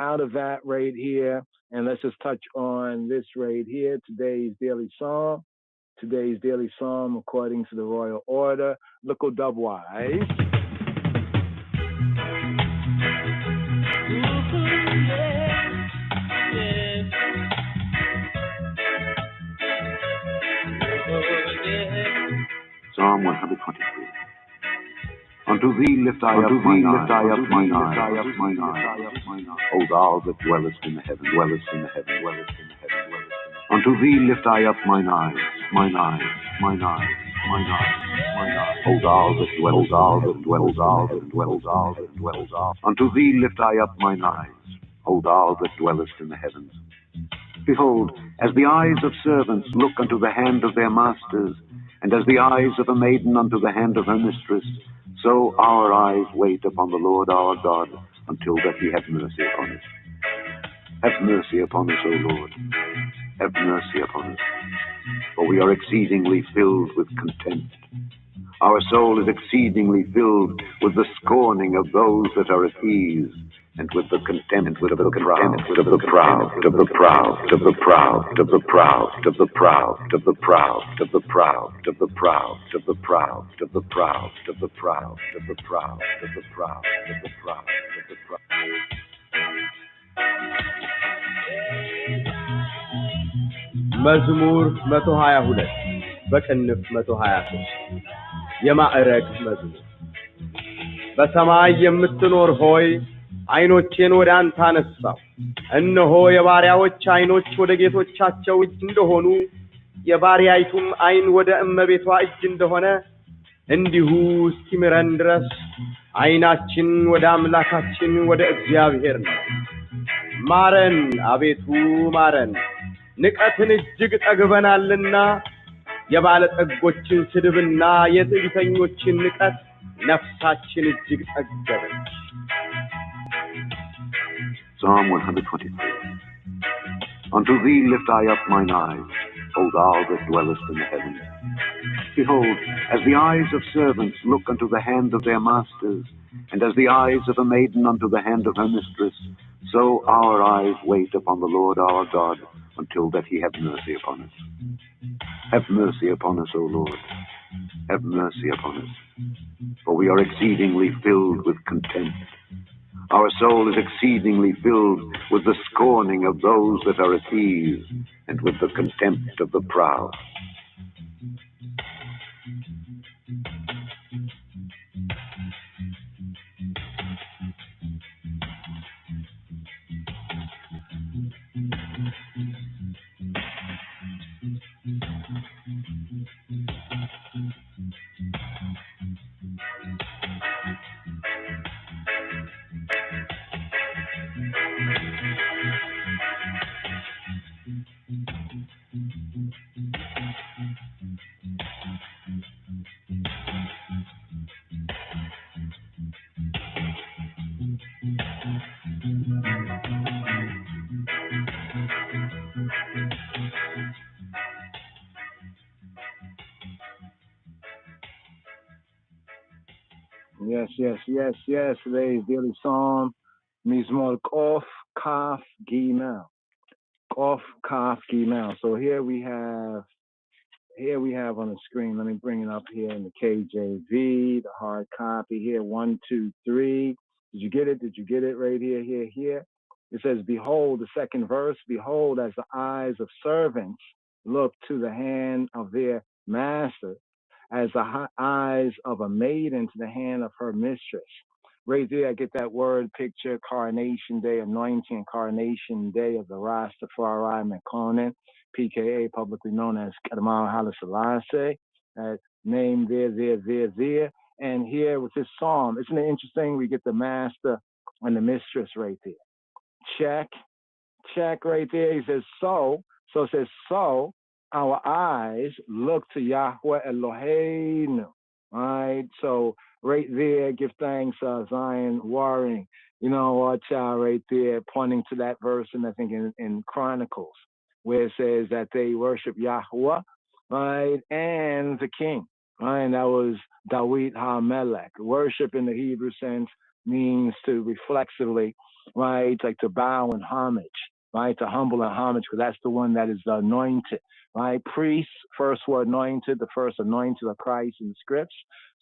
out of that right here, and let's just touch on this right here, today's daily psalm. Today's daily psalm, according to the royal order, look dubwise. Psalm 123. Unto thee lift I up mine eyes. O thou that dwellest in the heaven, Unto thee lift I up mine eyes. O thou that dwellest, unto thee lift I up mine eyes. O thou that dwellest in the heavens. Behold, as the eyes of servants look unto the hand of their masters, and as the eyes of a maiden unto the hand of her mistress, so our eyes wait upon the Lord our God, until that he have mercy upon us. Have mercy upon us, O Lord. Have mercy upon us, for we are exceedingly filled with contempt. Our soul is exceedingly filled with the scorning of those that are at ease, and with the contempt of the proud. መዝሙር 122 በቅንፍ 123 የማዕረግ መዝሙር። በሰማይ የምትኖር ሆይ ዓይኖቼን ወደ አንተ አነሳው። እነሆ የባሪያዎች ዓይኖች ወደ ጌቶቻቸው እጅ እንደሆኑ የባሪያይቱም ዓይን ወደ እመቤቷ እጅ እንደሆነ እንዲሁ እስኪምረን ድረስ ዓይናችን ወደ አምላካችን ወደ እግዚአብሔር ነው። ማረን አቤቱ ማረን፣ ንቀትን እጅግ ጠግበናልና የባለጠጎችን ስድብና የትዕቢተኞችን ንቀት ነፍሳችን እጅግ ጠገበች። Psalm 123. Unto thee lift I up mine eyes, O thou that dwellest in the heavens. Behold, as the eyes of servants look unto the hand of their masters, and as the eyes of a maiden unto the hand of her mistress, so our eyes wait upon the Lord our God, until that he have mercy upon us. Have mercy upon us, O Lord. Have mercy upon us, for we are exceedingly filled with contempt. Our soul is exceedingly filled with the scorning of those that are at ease, and with the contempt of the proud. Yes. Today's daily psalm, Mizmor Kof Kaf Gimel. Kof Kaf Gimel. So here we have on the screen. Let me bring it up here in the KJV, the hard copy here. 1, 2, 3. Did you get it? Right here. It says, behold, the second verse, behold, as the eyes of servants look to the hand of their master, as the eyes of a maiden to the hand of her mistress. Right there, I get that word picture, Coronation Day, anointing, Coronation Day of the Rastafari Mekonnen, PKA, publicly known as Kadamar Haile Selassie, name there. And here with this psalm, isn't it interesting? We get the master and the mistress right there. Check right there. He says, so it says, so our eyes look to Yahweh Eloheinu. All right, so right there, give thanks, Zion Warring. Watch out right there, pointing to that verse, and I think in Chronicles, where it says that they worship Yahweh, right, and the king. Right, and that was Dawid HaMelech. Worship in the Hebrew sense means to reflexively, right, like to bow in homage, right, to humble in homage, because that's the one that is anointed, right? Priests, first were anointed, the first anointed of Christ in the scripts,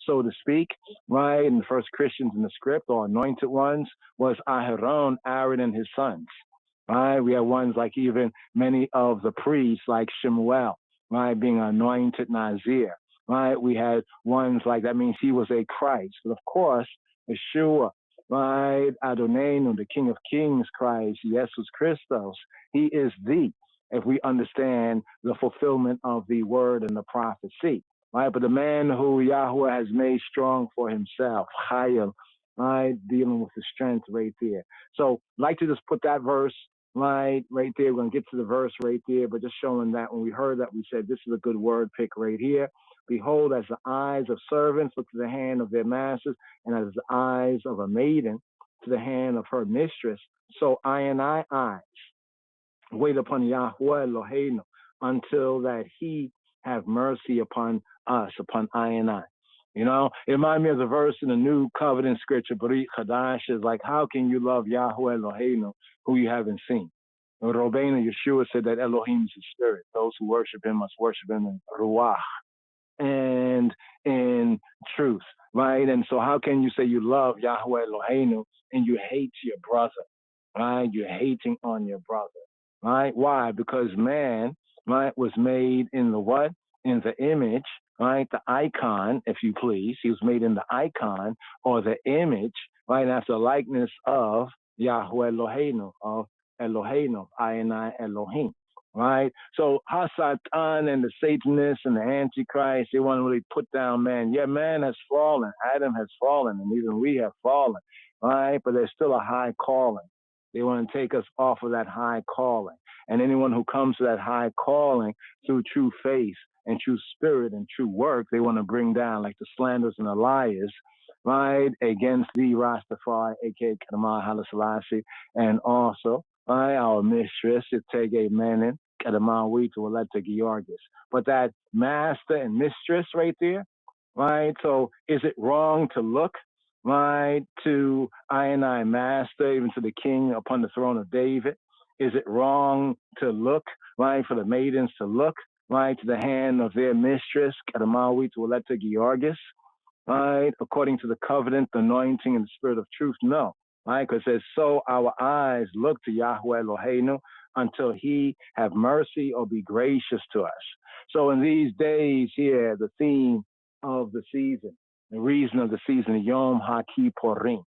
so to speak, right? And the first Christians in the script, or anointed ones, was Aaron and his sons, right? We have ones like even many of the priests, like Shemuel, right, being anointed Nazir, right? We had ones like, that means he was a Christ. But of course, Yeshua, right, Atonements, the King of Kings Christ, Jesus Christos, he is if we understand the fulfillment of the word and the prophecy, right? But the man who Yahweh has made strong for himself, Chayil, right, dealing with the strength right there. So I'd like to just put that verse right there. We're going to get to the verse right there, but just showing that when we heard that, we said this is a good word pick right here. Behold, as the eyes of servants look to the hand of their masters, and as the eyes of a maiden to the hand of her mistress, so I eyes wait upon Yahweh Eloheinu until that he have mercy upon us, upon I. It reminds me of the verse in the New Covenant scripture, Barit Chadash, is like, how can you love Yahweh Eloheinu who you haven't seen? Robbeinu Yeshua said that Elohim is his spirit. Those who worship him must worship him in Ruach and in truth, right? And so how can you say you love Yahweh Eloheinu and you hate your brother, right? You're hating on your brother, right? Why? Because man, right, was made in the what? In the image, right? The icon, if you please. He was made in the icon or the image, right? After the likeness of Yahweh Eloheinu, of Eloheinu, I Elohim. Right? So Hasatan and the Satanists and the Antichrist, they want to really put down man. Yeah, man has fallen. Adam has fallen, and even we have fallen. Right? But there's still a high calling. They want to take us off of that high calling. And anyone who comes to that high calling through true faith and true spirit and true work, they want to bring down, like the slanders and the liars, right, against the Rastafari, aka Kadamar Haile Selassie, and also our mistress, Itege Menin, Kadamawi to Aleta Georgis. But that master and mistress right there, right? So is it wrong to look, right, to I master, even to the king upon the throne of David? Is it wrong to look, right, for the maidens to look, right, to the hand of their mistress, Kadamawi to Aleta Georgis, right, according to the covenant, the anointing, and the spirit of truth? No. Right, because it says, so our eyes look to Yahweh Eloheinu until he have mercy or be gracious to us. So in these days here, the theme of the season, the reason of the season, YomHakippurim.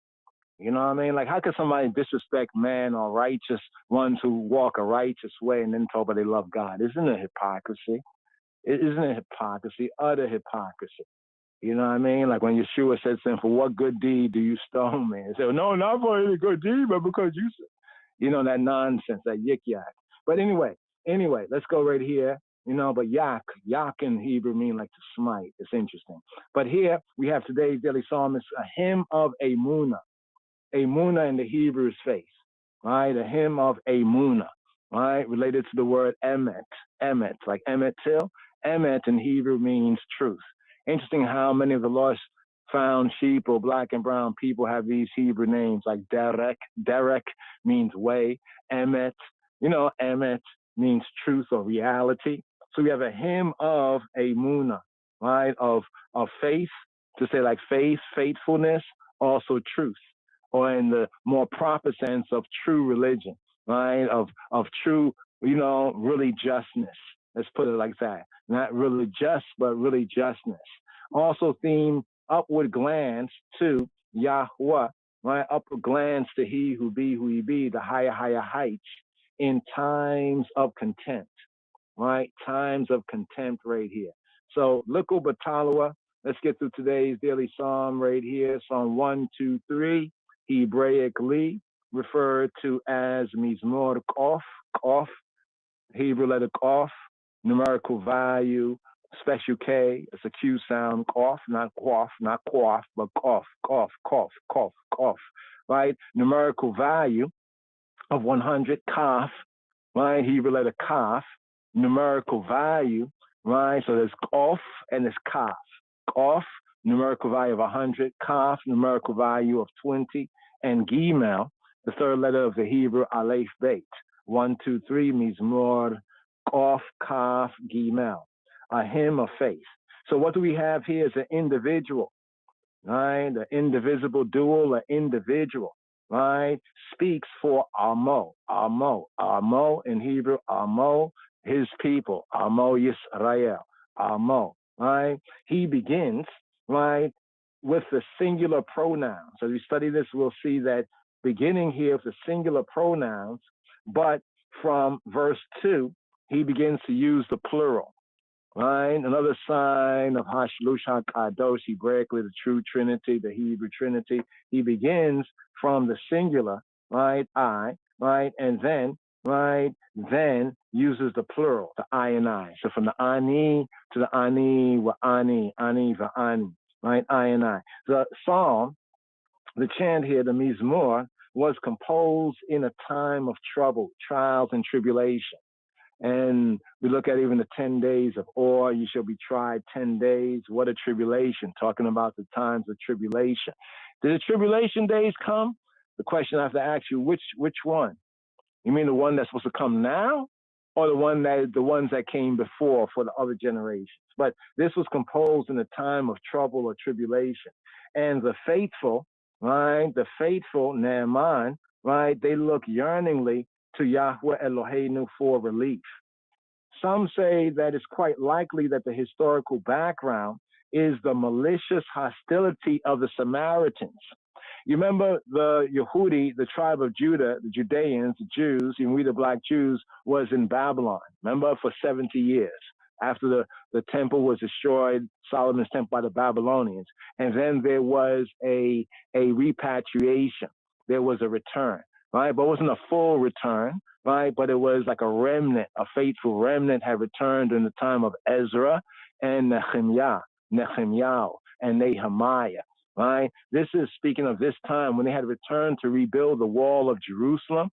You know what I mean? Like, how can somebody disrespect man or righteous ones who walk a righteous way and then talk about they love God? Isn't it hypocrisy? Isn't it hypocrisy? Utter hypocrisy. You know what I mean? Like when Yeshua said to him, for what good deed do you stone me? He said, no, not for any good deed, but because you said. You know, that nonsense, that yik-yak. But anyway, let's go right here. You know, but yak in Hebrew mean like to smite. It's interesting. But here we have today's daily psalm. It's a hymn of Emunah. Emunah in the Hebrew is faith, right? A hymn of Emunah, right? Related to the word emet, like emet till. Emet in Hebrew means truth. Interesting how many of the lost found sheep or black and brown people have these Hebrew names like Derek. Derek means way. Emet, you know, Emet means truth or reality. So we have a hymn of Emunah, right? Of faith, to say like faith, faithfulness, also truth. Or in the more proper sense of true religion, right? Of true, you know, really justness. Let's put it like that. Not really just, but really justness. Also theme upward glance to Yahweh, right? Upward glance to he who be, the higher heights in times of contempt, right? Times of contempt right here. So, Likkul Batalwa, let's get through today's daily psalm right here. Psalm 123, Hebraically referred to as Mizmor Kof, Hebrew letter Kof, numerical value, special K, it's a Q sound, Kof, not quaff, but Kof, right? Numerical value of 100, Kaf, right? Hebrew letter Kaf, numerical value, right? So there's Kof and there's Kaf. Kof, numerical value of 100, Kaf, numerical value of 20, and Gimel, the third letter of the Hebrew Aleph Beit. 1, 2, 3, Mizmor, Kof, Kaf, Gimel. A hymn of faith. So what do we have here is an individual, right? The indivisible dual, an individual, right? Speaks for Amo in Hebrew, Amo, his people, Amo Yisrael, Amo, right? He begins, right, with the singular pronouns. So as we study this, we'll see that beginning here with the singular pronouns, but from verse 2, he begins to use the plural. Right, another sign of Hashlush HaKadosh, Hebraically the true Trinity, the Hebrew Trinity. He begins from the singular, right, I, right, and then uses the plural, the I and I. So from the Ani to the Ani, Ani Va'ani, right, I and I. The psalm, the chant here, the Mizmor, was composed in a time of trouble, trials, and tribulation. And we look at even the 10 days of awe, you shall be tried 10 days. What a tribulation, talking about the times of tribulation. Did the tribulation days come? The question I have to ask you, which one? You mean the one that's supposed to come now, or the ones that came before for the other generations? But this was composed in a time of trouble or tribulation. And the faithful, right, the faithful, Naaman, right, they look yearningly to Yahweh Eloheinu for relief. Some say that it's quite likely that the historical background is the malicious hostility of the Samaritans. You remember the Yehudi, the tribe of Judah, the Judeans, the Jews, and we the black Jews, was in Babylon, remember, for 70 years. After the temple was destroyed, Solomon's temple by the Babylonians. And then there was a repatriation. There was a return. Right, but it wasn't a full return, right? But it was like a remnant, a faithful remnant had returned in the time of Ezra and Nehemiah, and Nehemiah, right? This is speaking of this time when they had returned to rebuild the wall of Jerusalem.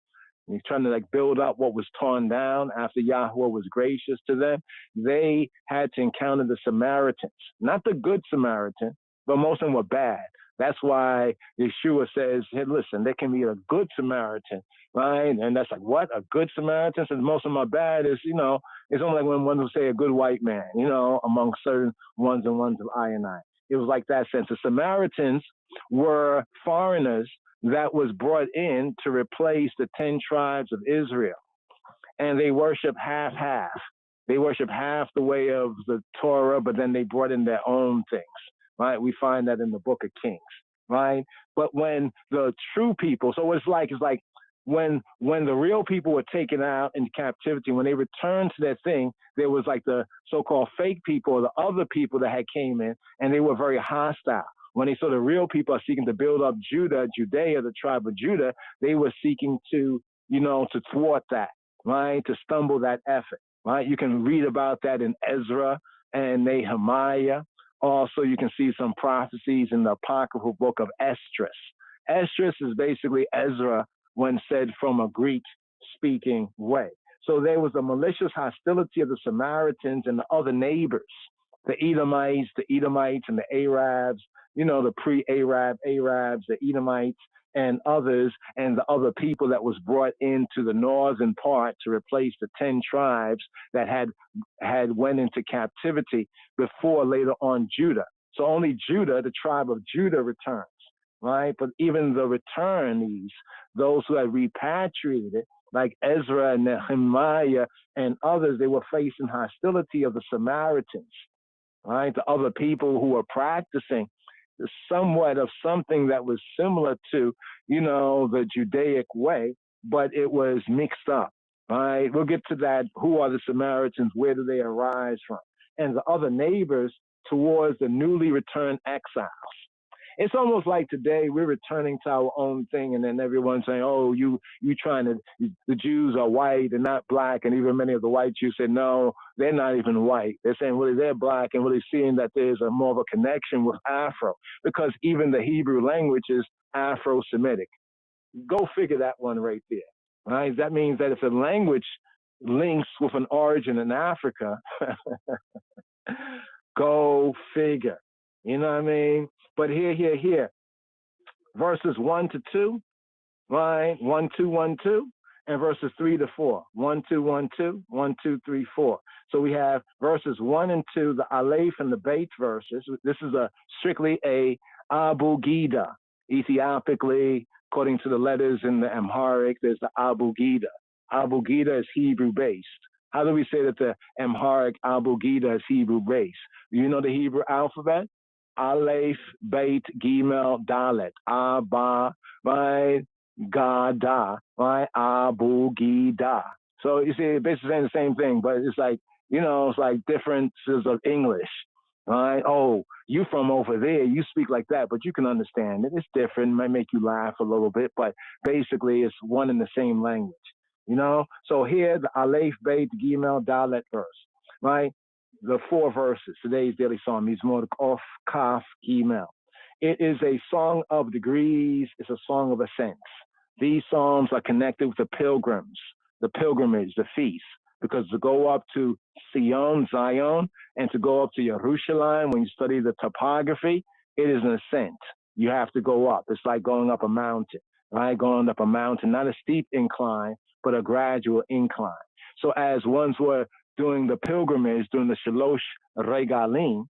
He's trying to like build up what was torn down after Yahweh was gracious to them. They had to encounter the Samaritans, not the good Samaritan, but most of them were bad. That's why Yeshua says, hey, listen, there can be a good Samaritan, right? And that's like, what? A good Samaritan? Since most of them are bad, is, you know, it's only like when one will say a good white man, you know, among certain ones and ones of I and I. It was like that sense. The Samaritans were foreigners that was brought in to replace the 10 tribes of Israel. and they worship half. They worship half the way of the Torah, but then they brought in their own things, right? We find that in the Book of Kings, right? But when the true people, so it's like when the real people were taken out in captivity, when they returned to their thing, there was like the so-called fake people, or the other people that had came in, and they were very hostile. When they saw the real people are seeking to build up Judea, the tribe of Judah, they were seeking to, to thwart that, right? To stumble that effort, right? You can read about that in Ezra and Nehemiah. Also, you can see some prophecies in the apocryphal book of Esdras. Esdras is basically Ezra when said from a Greek-speaking way. So there was a malicious hostility of the Samaritans and the other neighbors, the Edomites and the Arabs, the pre-Arabs, the Edomites and others, and the other people that was brought into the northern part to replace the 10 tribes that had went into captivity before later on Judah. So only Judah, the tribe of Judah, returns, right? But even the returnees, those who had repatriated, like Ezra and Nehemiah and others, they were facing hostility of the Samaritans, right? The other people who were practicing somewhat of something that was similar to, the Judaic way, but it was mixed up, right? We'll get to that. Who are the Samaritans? Where do they arise from? And the other neighbors towards the newly returned exiles. It's almost like today we're returning to our own thing, and then everyone's saying, "Oh, you trying to? The Jews are white and not black." And even many of the white Jews said, "No, they're not even white. They're saying really they're black, and really seeing that there's a more of a connection with Afro, because even the Hebrew language is Afro-Semitic." Go figure that one right there, right? That means that if a language links with an origin in Africa, go figure. You know what I mean? But here, verses 1 to 2, right? 1, 2, 1, 2, and verses 3 to 4. 1, 2, 1, 2, 1, 2, 3, 4. So we have verses 1 and 2, the Aleph and the Beit verses. This is strictly a Abu Gida. Ethiopically, according to the letters in the Amharic, there's the Abu Gida. Abu Gida is Hebrew based. How do we say that the Amharic Abu Gida is Hebrew based? Do you know the Hebrew alphabet? Aleph, Beit, Gimel, Dalet, Abba, right, Gada, right, Abu Gida. So you see, it's basically saying the same thing, but it's like, it's like differences of English, right? Oh, you from over there, you speak like that, but you can understand it. It's different, it might make you laugh a little bit, but basically it's one and the same language, So here, the Aleph, Beit, Gimel, Dalet verse, right? The 4 verses, today's daily psalm, Mizmor Kof, Kaf, Gimel. It is a song of degrees. It's a song of ascents. These psalms are connected with the pilgrims, the pilgrimage, the feast, because to go up to Zion, and to go up to Jerusalem, when you study the topography, it is an ascent. You have to go up. It's like going up a mountain, right? Going up a mountain, not a steep incline, but a gradual incline. So as ones were doing the pilgrimage, during the Shalosh Regalim,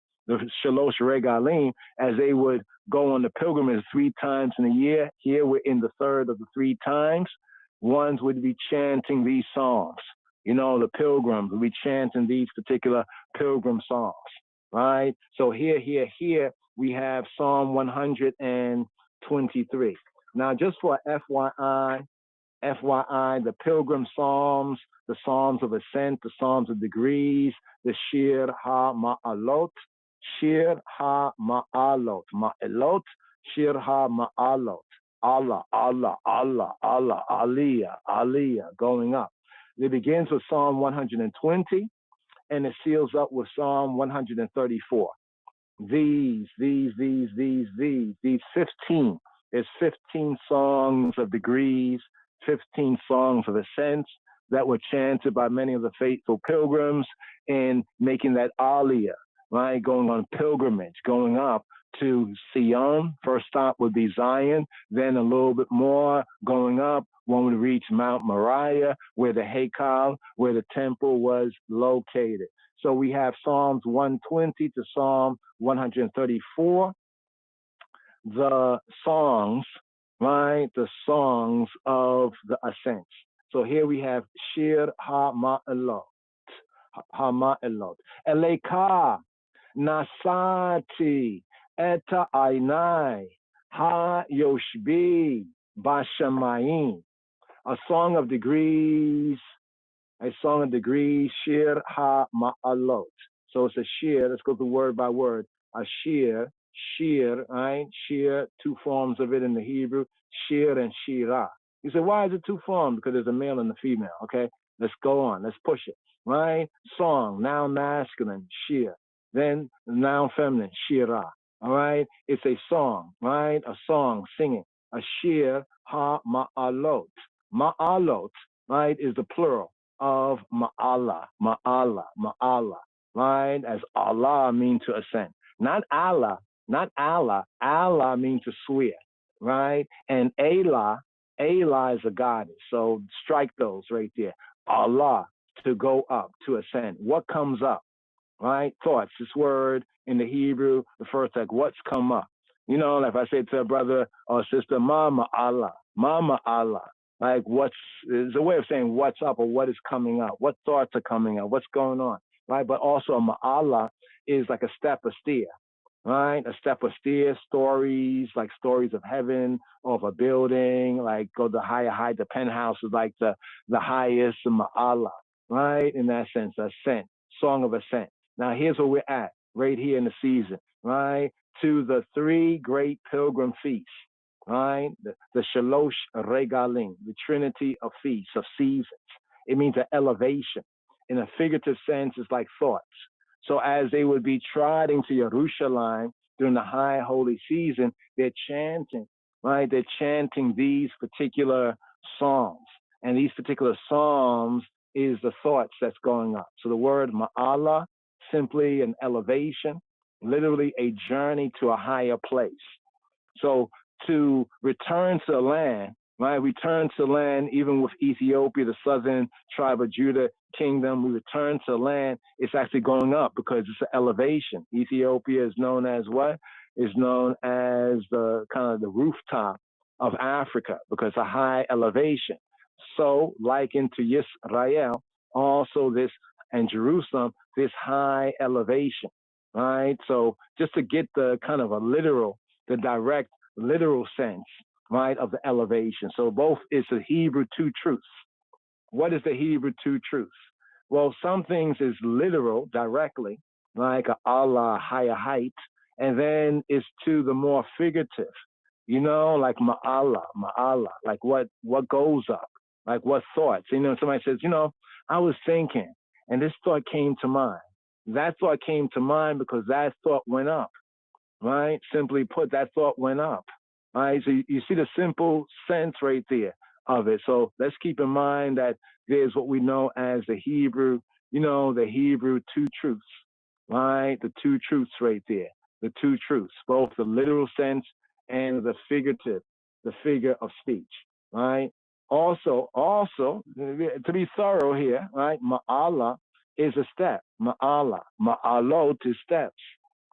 as they would go on the pilgrimage 3 times in a year. Here we're in the 3rd of the 3 times. Ones would be chanting these songs. The pilgrims would be chanting these particular pilgrim songs, right? So here, we have Psalm 123. Now, just for FYI, the pilgrim psalms, the psalms of ascent, the psalms of degrees, the Shir HaMa'alot, Ma'elot, Shir HaMa'alot, Allah, Allah, Allah, Allah, Aliyah, Aliyah, going up. It begins with Psalm 120, and it seals up with Psalm 134. These 15. There's 15 songs of degrees, 15 songs of ascents that were chanted by many of the faithful pilgrims in making that aliyah, right? Going on pilgrimage, going up to Sion. First stop would be Zion, then a little bit more going up. One would reach Mount Moriah, where the Haikal, where the temple was located. So we have Psalms 120 to Psalm 134. The songs, right? The songs of the ascents. So here we have Shir Ha-Ma'elot. Ha-Ma'elot. Eleka Nasati Eta Ainai Ha-Yoshbi Bashamayim. A song of degrees, Shir Ha-Ma'alot. So it's a shir. Let's go through word by word. A shir, right? Shir, two forms of it in the Hebrew, shir and shira. You say, why is it two forms? Because there's a male and a female, okay? Let's go on. Let's push it, right? Song, noun masculine, shir. Then noun feminine, shira, all right? It's a song, right? A song, singing. A shir ha-ma'alot. Ma'alot, right, is the plural of ma'ala, right? As Allah means to ascend. Not Allah, Allah means to swear, right? And Allah is a goddess. So strike those right there. Allah, to go up, to ascend. What comes up, right? Thoughts. This word in the Hebrew, the first like, what's come up? You know, like if I say to a brother or sister, Mama Allah. Like is a way of saying what's up or what is coming up, what thoughts are coming up, what's going on, right? But also a ma'ala is like a step, a steer, right? A step, a steer, stories, like stories of heaven or of a building, like go the higher, the penthouse is like the highest ma'ala, right? In that sense, ascent, song of ascent. Now here's where we're at, right here in the season, right? To the 3 great pilgrim feasts. Right, the Shalosh Regalim, the Trinity of feasts, of seasons. It means an elevation. In a figurative sense, it's like thoughts. So as they would be trotting to Jerusalem during the high holy season, they're chanting, right? They're chanting these particular psalms. And these particular psalms is the thoughts that's going up. So the word ma'ala, simply an elevation, literally a journey to a higher place. So to return to the land, right? Return to land, even with Ethiopia, the southern tribe of Judah kingdom, we return to the land, it's actually going up because it's an elevation. Ethiopia is known as what? Is known as the kind of the rooftop of Africa because it's a high elevation. So likened to Yisrael, also this, and Jerusalem, this high elevation, right? So just to get the kind of the direct literal sense, right, of the elevation. So both is the Hebrew 2 truths. What is the Hebrew 2 truths? Well, some things is literal directly, like Allah, higher height, and then it's to the more figurative, you know, like ma'ala, like what goes up, like what thoughts. You know, somebody says, you know, I was thinking, and this thought came to mind. That thought came to mind because that thought went up. Right? Simply put, that thought went up. Right? So you see the simple sense right there of it. So let's keep in mind that there's what we know as the Hebrew, you know, the Hebrew 2 truths, right? The 2 truths right there, the 2 truths, both the literal sense and the figurative, the figure of speech, right? Also, to be thorough here, right? Ma'ala is a step. Ma'alot is steps.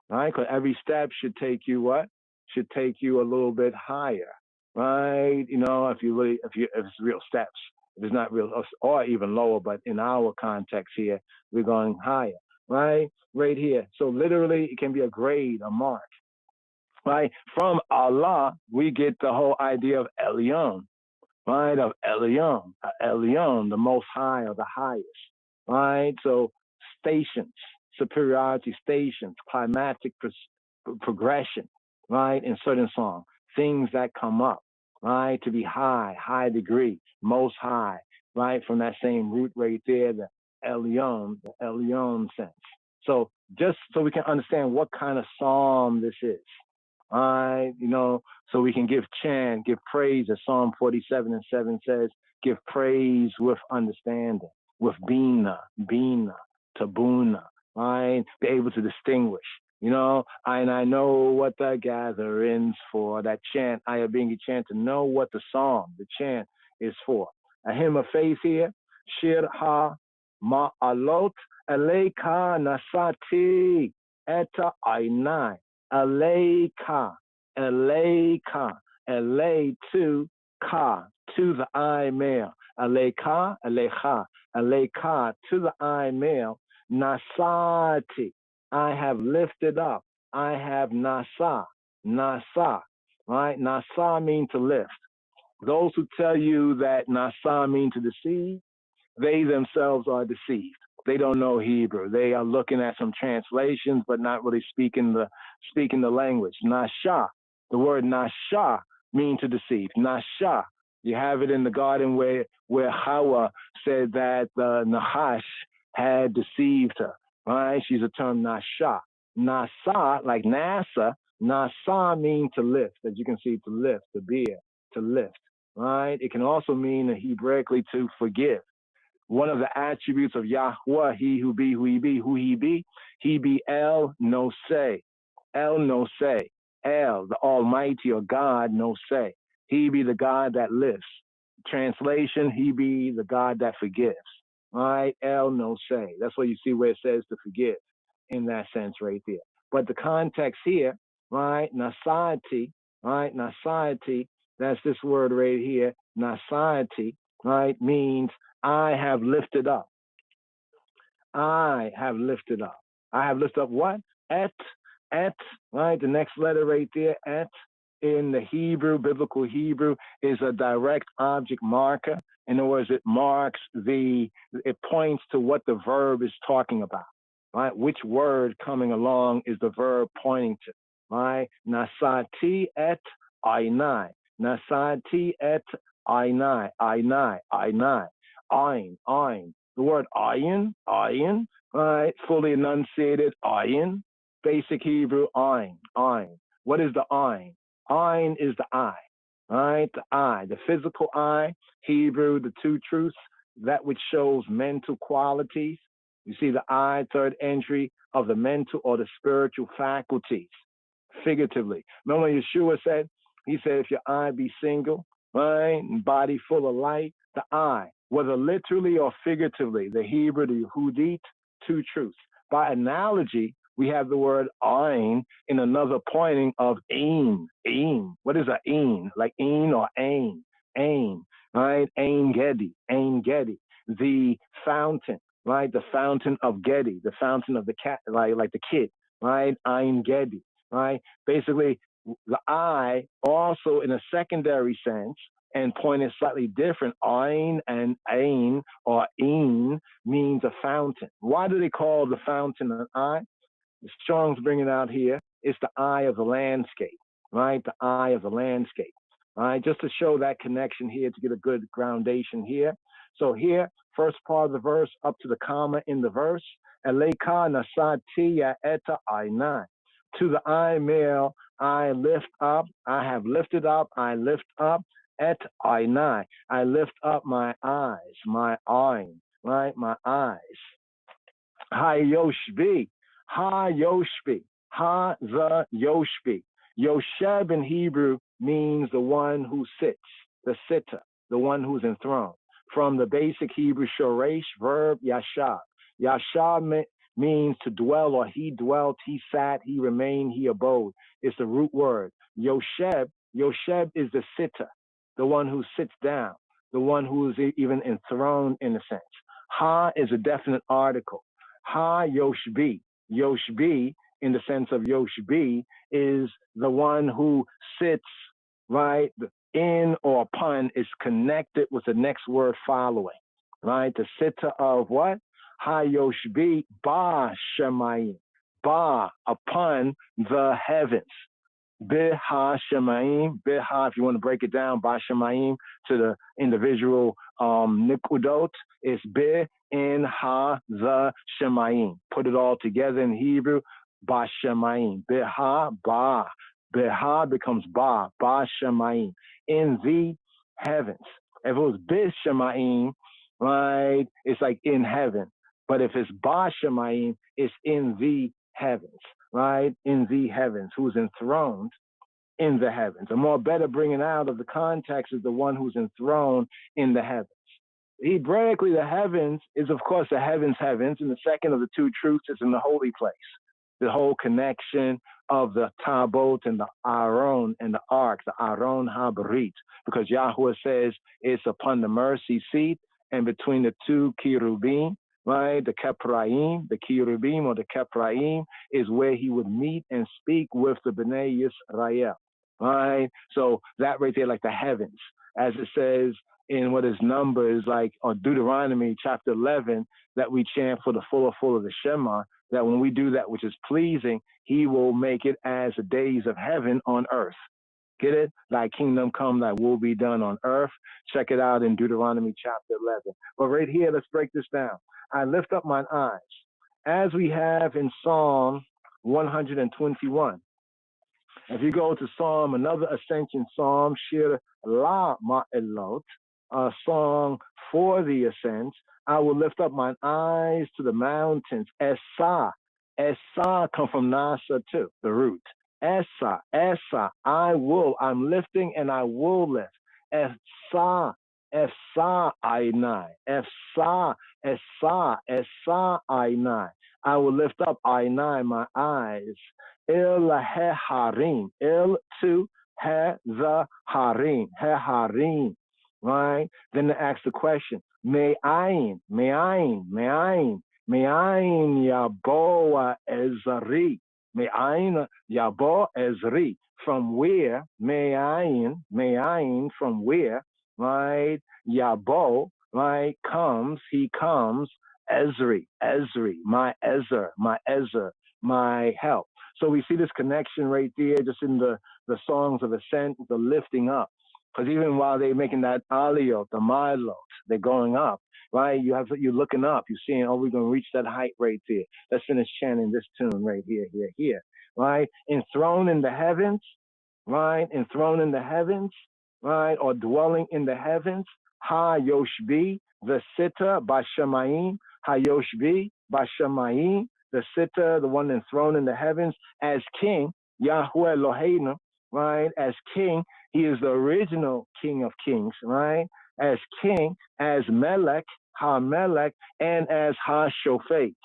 Right, because every step should take you what? Should take you a little bit higher, right? You know, if it's real steps, if it's not real, or even lower. But in our context here, we're going higher, right? Right here. So literally, it can be a grade, a mark, right? From Allah, we get the whole idea of Elyon, right? Of Elyon, the Most High or the highest, right? So stations. Superiority stations, climatic progression, right? In certain songs, things that come up, right? To be high degree, most high, right? From that same root right there, the Elyon sense. So just so we can understand what kind of psalm this is, right? You know, so we can give praise, as Psalm 47:7 says, give praise with understanding, with bina, tabuna, right? Be able to distinguish, you know, and I know what the gatherings for. That chant, I am being a chant to know what the psalm, the chant is for. A hymn of faith here, Shir ha ma'alot eleika nasati eta ainai. Eleika, ele to ka, to the I male. Aleka, alecha, aleka, to the I male. Nasati, I have lifted up. I have nasa, nasa, right? Nasa means to lift. Those who tell you that nasa means to deceive, they themselves are deceived. They don't know Hebrew. They are looking at some translations, but not really speaking the language. Nasha, the word nasha means to deceive. Nasha, you have it in the garden where Hawa said that Nahash had deceived her. Right? She's a term nasha. Nasa, like NASA, nasa means to lift. As you can see, to lift, to bear, to lift. Right? It can also mean Hebraically to forgive. One of the attributes of Yahweh, he who be, who he be El no say. El no say. El, the Almighty or God no say. He be the God that lifts. Translation, he be the God that forgives. All right, El no say. That's what you see where it says to forgive in that sense right there. But the context here, right, nasati, right, nasati, that's this word right here, nasati, right, means I have lifted up. I have lifted up. I have lifted up what? Et, right? The next letter right there, et, in the Hebrew, biblical Hebrew, is a direct object marker. In other words, it points to what the verb is talking about, right? Which word coming along is the verb pointing to, right? Nasati et ainai. Nasati et ainai. Ainai. Ainai. Ayin, ayin. The word ayin, right? Fully enunciated, ayin. Basic Hebrew, ayin, ayin. What is the ayin? Ayin is the eye, right? The eye, the physical eye. Hebrew, the two truths, that which shows mental qualities. You see the eye, third entry of the mental or the spiritual faculties, figuratively. Remember when Yeshua said, he said, if your eye be single, right, and body full of light, the eye, whether literally or figuratively, the Hebrew, the Yehudit, two truths. By analogy, we have the word ayin in another pointing of ain. Ain. What is a ain? Like ain or ain? Ain, right? Ain Gedi. Ain Gedi. The fountain, right? The fountain of Gedi. The fountain of the cat, like the kid, right? Ain Gedi, right? Basically, the eye also in a secondary sense and pointed slightly different. Ain and ain or ein means a fountain. Why do they call the fountain an eye? The Strong's bringing out here. It's the eye of the landscape, right? The eye of the landscape, right? Just to show that connection here to get a good groundation here. So here, first part of the verse up to the comma in the verse. Eleka nasati eta ainai. To the I male, I lift up. I have lifted up. I lift up. Et ainai. I lift up my eyes, my ayin, right? My eyes. Ha yoshbi. Ha yoshbi. Ha the yoshbi. Yosheb in Hebrew means the one who sits, the sitter, the one who's enthroned. From the basic Hebrew shoresh verb yashab. Yashab means to dwell, or he dwelt, he sat, he remained, he abode. It's the root word. Yosheb is the sitter, the one who sits down, the one who is even enthroned in a sense. Ha is a definite article. Ha yoshbi. Yoshbi, in the sense of yoshbi, is the one who sits, right, in or upon, is connected with the next word following, right? The sitter of what? Ha yoshbi ba shemayim. Ba, upon the heavens. Biha shemayim. Biha, if you want to break it down, ba shemayim to the individual nikudot, it's bi in ha the shemayim. Put it all together in Hebrew, ba shemayim. Biha ba. Biha becomes ba shemayim. In the heavens. If it was bi shemayim, right, it's like in heaven. But if it's ba shemayim, it's in the heavens, right? In the heavens, who's enthroned in the heavens. A more better bringing out of the context is the one who's enthroned in the heavens. Hebraically, the heavens is, of course, the heavens, and the second of the two truths is in the holy place. The whole connection of the Tabot and the Aaron and the Ark, the Aaron Habarit, because Yahweh says it's upon the mercy seat and between the two Cherubim, right? The Kepraim, the Cherubim or the Kepraim is where he would meet and speak with the Bnei Yisrael, right? So that right there, like the heavens, as it says in what is Numbers, like, or Deuteronomy chapter 11, that we chant for the full of the Shema, that when we do that which is pleasing, he will make it as the days of heaven on earth. Get it? Thy kingdom come, thy will be done on earth. Check it out in Deuteronomy chapter 11. But right here, let's break this down. I lift up mine eyes, as we have in Psalm 121. If you go to Psalm, another ascension Psalm, Shir La Ma'elot, a song for the ascents, I will lift up mine eyes to the mountains. Esa. Esa come from Nasa too, the root. Esa, Esa, I will, I'm lifting and I will lift. Esa, Esa, Ainai. Esa, Esa, Esa, Ainai. I will lift up Ainai, my eyes. Il Heharim, Il to He the Harim, Heharim, right? Then they ask the question, Me'ayin, Yaboa Ezri. Me'ayin Yabo Ezri. From where? Me'ayin, from where? Right? Yabo, right? He comes. Ezri, my Ezer, my help. So we see this connection right there, just in the songs of ascent, the lifting up. Because even while they're making that aliyot, the milot, they're going up, right? You're looking up, you're seeing, oh, we're going to reach that height right there. Let's finish chanting this tune right here, right? Enthroned in the heavens, right? Enthroned in the heavens, right? Or dwelling in the heavens. Ha Yoshbi, the sitter, Bashamayim, Ha Yoshbi, Bashamayim, the sitter, the one enthroned in the heavens, as king, Yahweh Eloheinu, right? As king, he is the original king of kings, right? As king, as Melech, Ha-Melech, and as Ha-Shofet,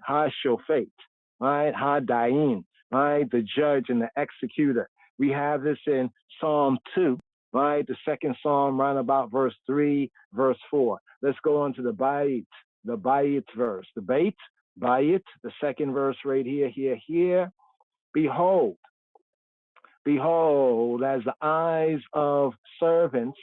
right? Ha-Dain, right? The judge and the executor. We have this in Psalm 2, right? The second Psalm, round about verse 3, verse 4. Let's go on to the Bayit verse. The Bayit, the second verse right here. Behold, as the eyes of servants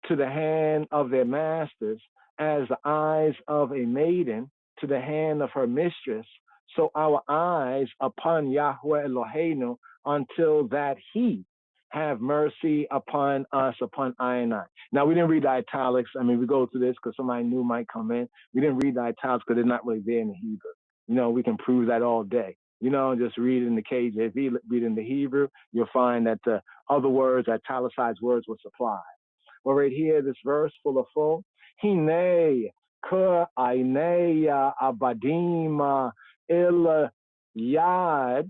to the hand of their masters, as the eyes of a maiden to the hand of her mistress, so our eyes upon Yahweh Eloheinu, until that he have mercy upon us, upon I and I. Now, we didn't read the italics. I mean, we go through this because somebody new might come in. We didn't read the italics because they're not really there in the Hebrew. You know, we can prove that all day. You know, just read it in the KJV, read in the Hebrew, you'll find that the other words, italicized words, were supplied. Well, right here, this verse full of full. Hine ka aineya abadim il yad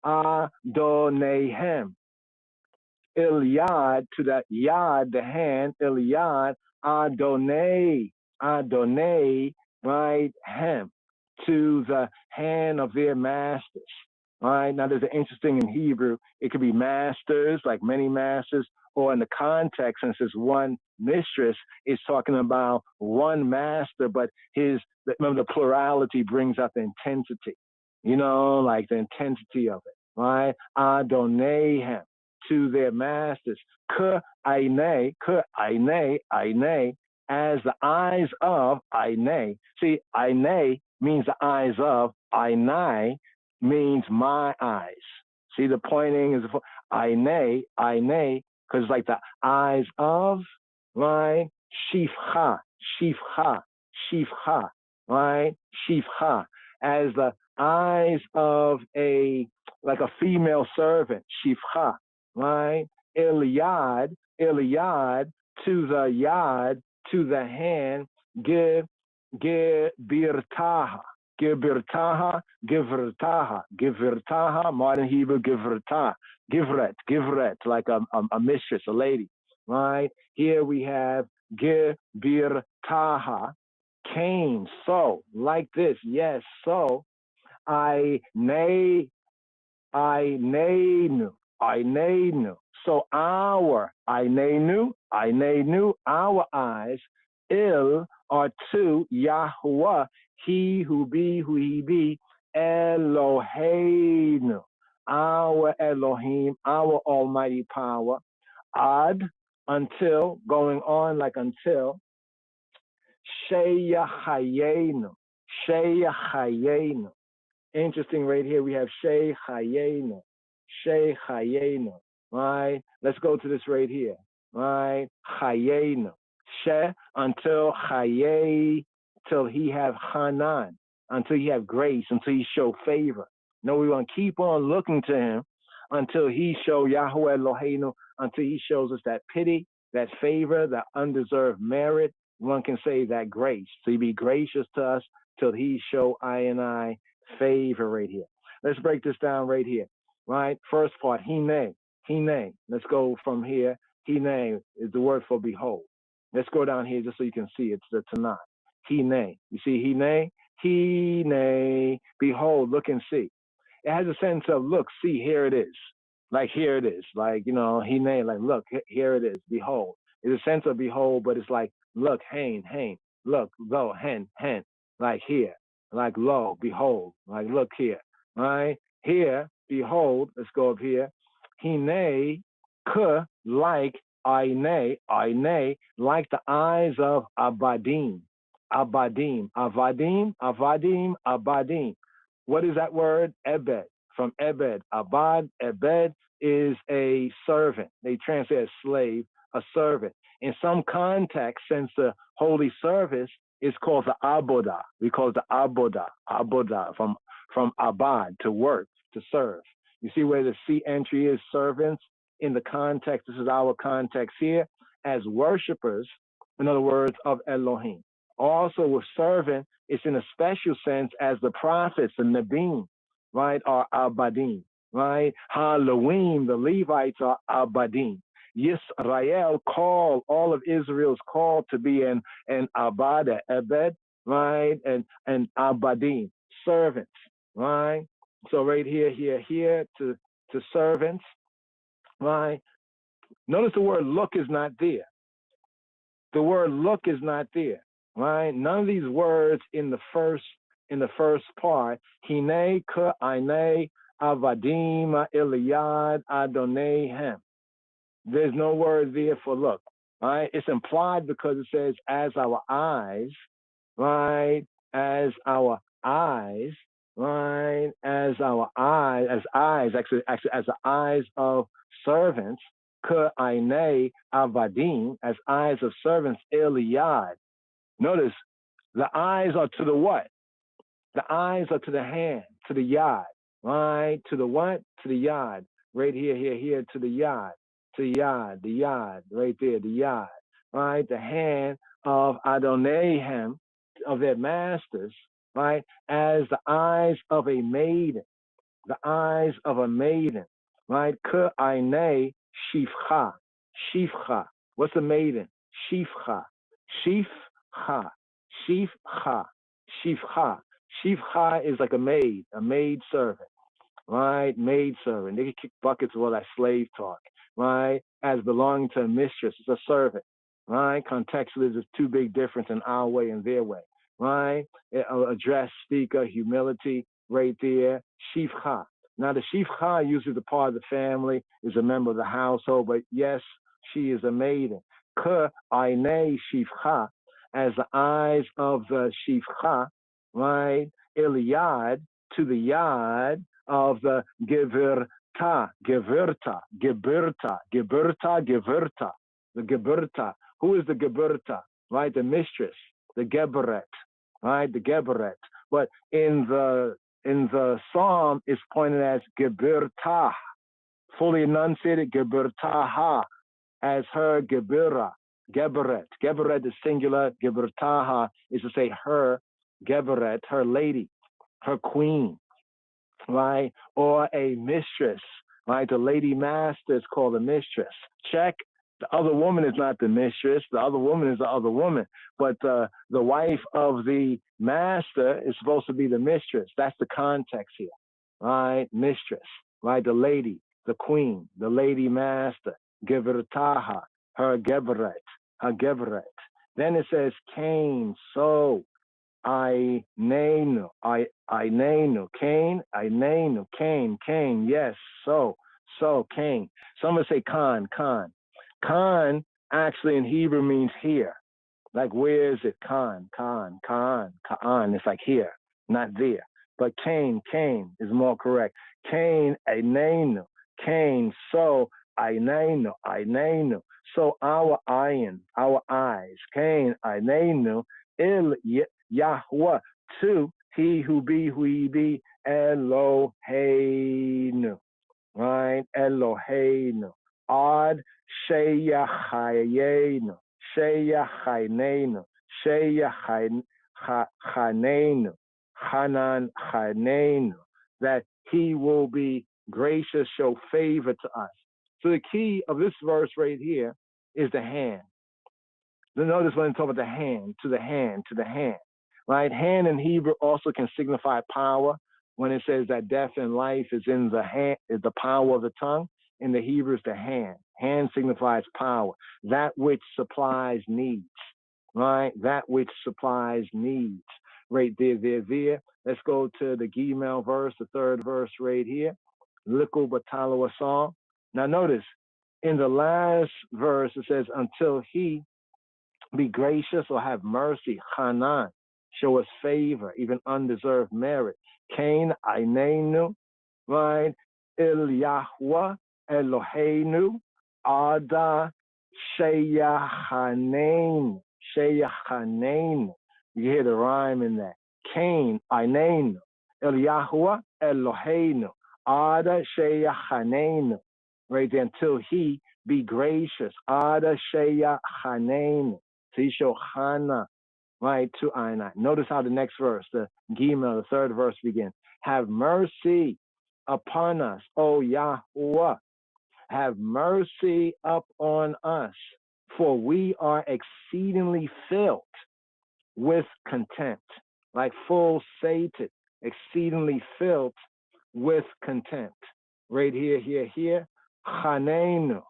adonehem. Il yad, to that yad, the hand, il yad adonai, right, hem, to the hand of their masters. All right, now there's an interesting in Hebrew, it could be masters, like many masters, or in the context, since it's one mistress, it's talking about one master, but remember the plurality brings out the intensity, you know, like the intensity of it, right? Adonehem, to their masters. Ka aine, as the eyes of aine. See, aine means the eyes of, ainai means my eyes. See, the pointing is aine, because like the eyes of, right? Shifcha, right? Shifcha, as the eyes of a female servant, shifcha, right? Iliad, to the hand, Gibirtaha, modern Hebrew, Givret, like a mistress, a lady, right? Here we have Gibirtaha, Cain, so, like this, yes, so, I nay, Ainenu. So our Ainenu, our eyes, il are to Yahuwah, he who be, who he be, Eloheinu, our Elohim, our almighty power, ad, until, going on like until, Sheyachayenu. Interesting right here, we have Sheyachayenu. Right? Let's go to this right here. Right? Chayenu. She, until Chaye, till he have Hanan, until he have grace, until he show favor. No, we want to keep on looking to him until he show Yahweh Eloheinu, until he shows us that pity, that favor, that undeserved merit. One can say that grace. So he be gracious to us till he show I favor right here. Let's break this down right here. Right? First part, Hine. Let's go from here. Hine is the word for behold. Let's go down here just so you can see it's the Tanakh. Hine. You see Hine? Hine. Behold, look and see. It has a sense of look, see, here it is. Like here it is. Like, you know, Hine, like look, here it is. Behold. It's a sense of behold, but it's like look, hain. Look, lo, hen. Like here. Like lo, behold. Like look here. Right? Here, behold, let's go up here. Hine, k, like Aine, like the eyes of Abadim. What is that word? Ebed. From Ebed. Abad, Ebed is a servant. They translate as slave, a servant. In some context, since the holy service is called the Abodah. We call it the Abodah, from Abad, to work, to serve. You see where the C entry is servants in the context. This is our context here as worshipers, in other words, of Elohim. Also with servant, it's in a special sense as the prophets, the Nabim, right, are Abadim, right? Halloween, the Levites are Abadim. Yisrael called, all of Israel's called to be an Abada, Ebed, right, and Abadim, servants, right? So right here to servants, right? Notice the word look is not there. The word look is not there, right? None of these words in the first part, Hine, Ka, Aine, Avadim, Iliad, Adonehem. There's no word there for look, right? It's implied because it says as our eyes, right? As our eyes, right? As our eyes, actually as the eyes of servants, Ka Aine Avadim, as eyes of servants, Iliad. Notice the eyes are to the what? The eyes are to the hand, to the yad, right? To the what? To the yad. Right here, to the yad. To the yad, right there, the yad, right? The hand of Adonehem, of their masters, right? As the eyes of a maiden, right? Ka Aine Shifcha. What's a maiden? Shifcha. Shifcha is like a maid servant, right? Maid servant. They can kick buckets with all that slave talk, right? As belonging to a mistress, it's a servant, right? Contextually, there's two big difference in our way and their way, right? Address, speaker, humility, right there. Shifcha. Now, the Shifcha, usually the part of the family, is a member of the household, but yes, she is a maiden. Ka Aine Shifcha, as the eyes of the Shifcha, right? Iliad, to the yad of the Gevirta. The Geburta. Who is the Geburta? Right? The mistress, the Geberet, right? The Geberet. But in the psalm, it's pointed as Geburta. Fully enunciated, Geburtaha, as her Gebura. Geberet. Geberet is singular. Geburtaha is to say her Geberet, her lady, her queen, right? Or a mistress, right? The lady master is called a mistress. Check. The other woman is not the mistress. The other woman is the other woman. But the wife of the master is supposed to be the mistress. That's the context here, right? Mistress. right? The lady, the queen, the lady master, Gevertaha, her Geveret. Then it says Cain, so I nenu, Cain, yes, so Cain. Some would say Khan. Khan actually in Hebrew means here. Like, where is it? Khan. It's like here, not there. But Cain is more correct. Cain, Ainenu. Cain, so Ainenu. So our eyes. Cain, Ainenu. Il Yahweh, to he who ye be, Eloheinu. Right? Eloheinu. Ad Sheyachayenu. Sheyachanenu, Hananenu, that he will be gracious, show favor to us. So the key of this verse right here is the hand. Notice when I talk about the hand, to the hand, right? Hand in Hebrew also can signify power. When it says that death and life is in the hand, is the power of the tongue. In the Hebrew, it's the hand. Hand signifies power, that which supplies needs, right? That which supplies needs. Right there. Let's go to the Gimel verse, the third verse right here. Likul Batalo Asal. Now notice, in the last verse, it says, until he be gracious or have mercy, Hanan, show us favor, even undeserved merit. Cain, Ainenu, right? Il Yahweh, Eloheinu, Ada, Sheyachaneinu. You hear the rhyme in that. Cain, Ainenu, El Yahweh, Eloheinu, Ada, Sheyachaneinu. Right there, until he be gracious. Ada, Sheyachaneinu. So he show Hana, right, to Ainai. Notice how the next verse, the Gimel, the third verse begins. Have mercy upon us, O Yahweh. Have mercy upon us, for we are exceedingly filled with contempt, like full sated, exceedingly filled with contempt. Right here. Chanenu,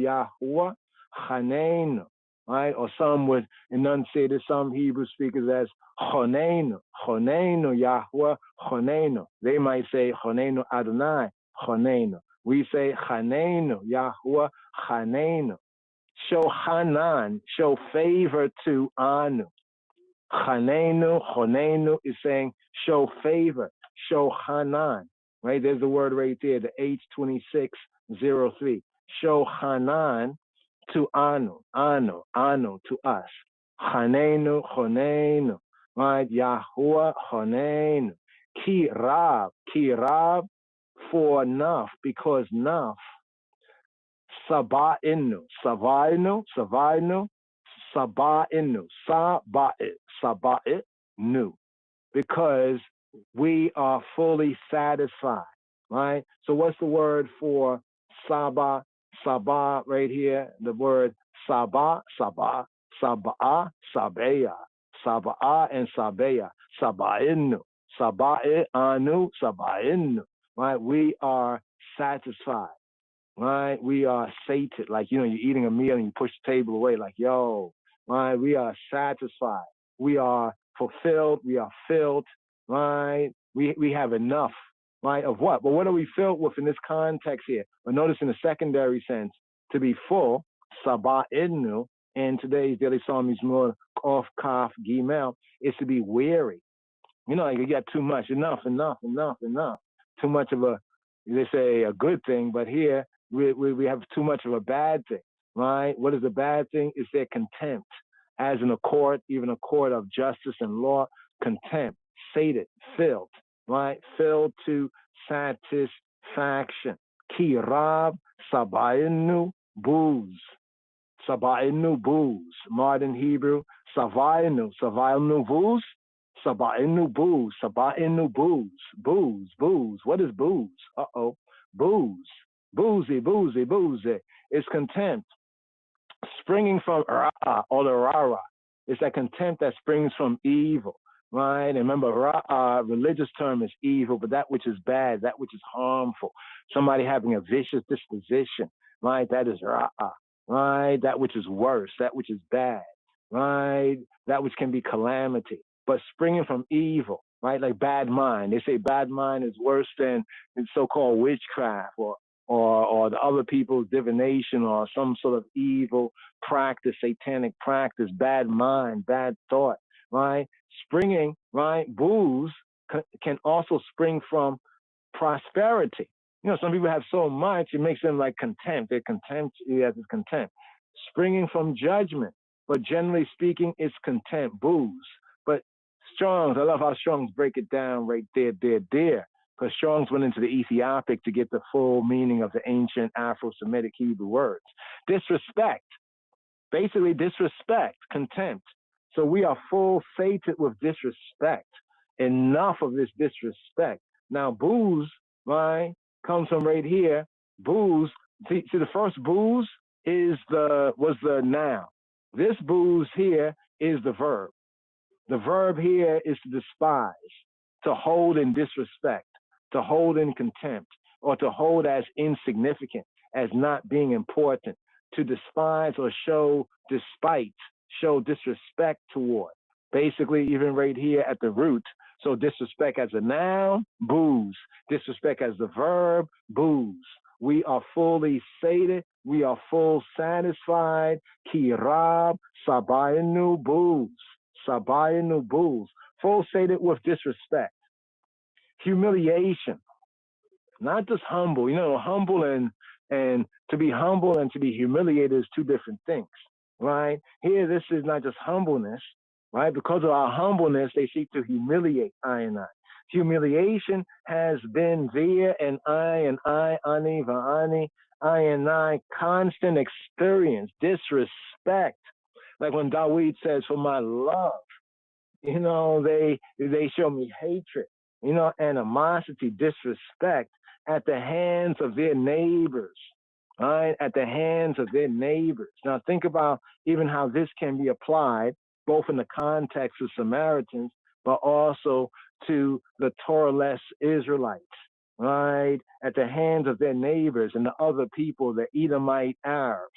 Yahweh, Chanenu. Right? Or some would enunciate it, some Hebrew speakers as Chonenu, Yahweh, Chonenu. They might say Chonenu Adonai, Chonenu. We say Chanenu, Yahweh, Chanenu. Show Hanan, show favor to Anu. Chonenu is saying show favor, show Hanan. Right? There's the word right there, the H2603. Show Hanan to Anu to us. Chonenu, right? Yahuwah, Chonenu. Ki Rab, for enough, because enough. Saba'inu, because we are fully satisfied, right? So what's the word for Sabah right here? The word Sabah, Sabeya, and Sabeya, Saba'inu, Saba'inu, right? We are satisfied. Right? We are sated. Like, you're eating a meal and you push the table away like, yo, right? We are satisfied. We are fulfilled. We are filled, right? We have enough, right? Of what? But what are we filled with in this context here? But notice in the secondary sense, to be full, saba'inu, in today's daily psalm is more off kaf gimel, is to be weary. Like you got too much, enough. Too much of they say a good thing, but here, we have too much of a bad thing, right? What is a bad thing? It's their contempt. As in a court, even a court of justice and law, contempt, sated, filled, right? Filled to satisfaction. Ki Rab, Sabayinu, booze. Modern Hebrew, Savayinu, booze. Saba'inu booze. What is booze? Booze. Boozy. It's contempt. Springing from Ra, or the Rara. It's that contempt that springs from evil. right? And remember, religious term is evil, but that which is bad, that which is harmful. Somebody having a vicious disposition, right? That is ra'ah, right? That which is worse, that which is bad, right? That which can be calamity, but springing from evil, right? Like bad mind. They say bad mind is worse than so-called witchcraft or the other people's divination or some sort of evil practice, satanic practice, bad mind, bad thought, right? Springing, right? Booze can also spring from prosperity. You know, some people have so much, it makes them like contempt. They're contempt, yes, it's contempt. Springing from judgment, but generally speaking, it's contempt, booze. But Strong's, I love how Strong's break it down right there, because Strong's went into the Ethiopic to get the full meaning of the ancient Afro-Semitic Hebrew words. Disrespect, basically disrespect, contempt. So we are full sated with disrespect. Enough of this disrespect. Now, booze, right, comes from right here. Booze, see the first booze was the noun. This booze here is the verb. The verb here is to despise, to hold in disrespect, to hold in contempt, or to hold as insignificant, as not being important, to despise or show despite, show disrespect toward. Basically, even right here at the root, so disrespect as a noun, booze. Disrespect as the verb, booze. We are fully sated. We are full satisfied. Kirab, sabayanu, booze. Sabayanu, booze. Full sated with disrespect. Humiliation. Not just humble. You know, humble and to be humble and to be humiliated is two different things, right? Here, this is not just humbleness, right? Because of our humbleness, they seek to humiliate I and I. Humiliation has been there and I, ani, va'ani, I and I, constant experience, disrespect. Like when Dawood says, for my love, you know, they show me hatred, you know, animosity, disrespect at the hands of their neighbors, right? At the hands of their neighbors. Now think about even how this can be applied, both in the context of Samaritans, but also to the Torah-less Israelites, right? At the hands of their neighbors and the other people, the Edomite Arabs,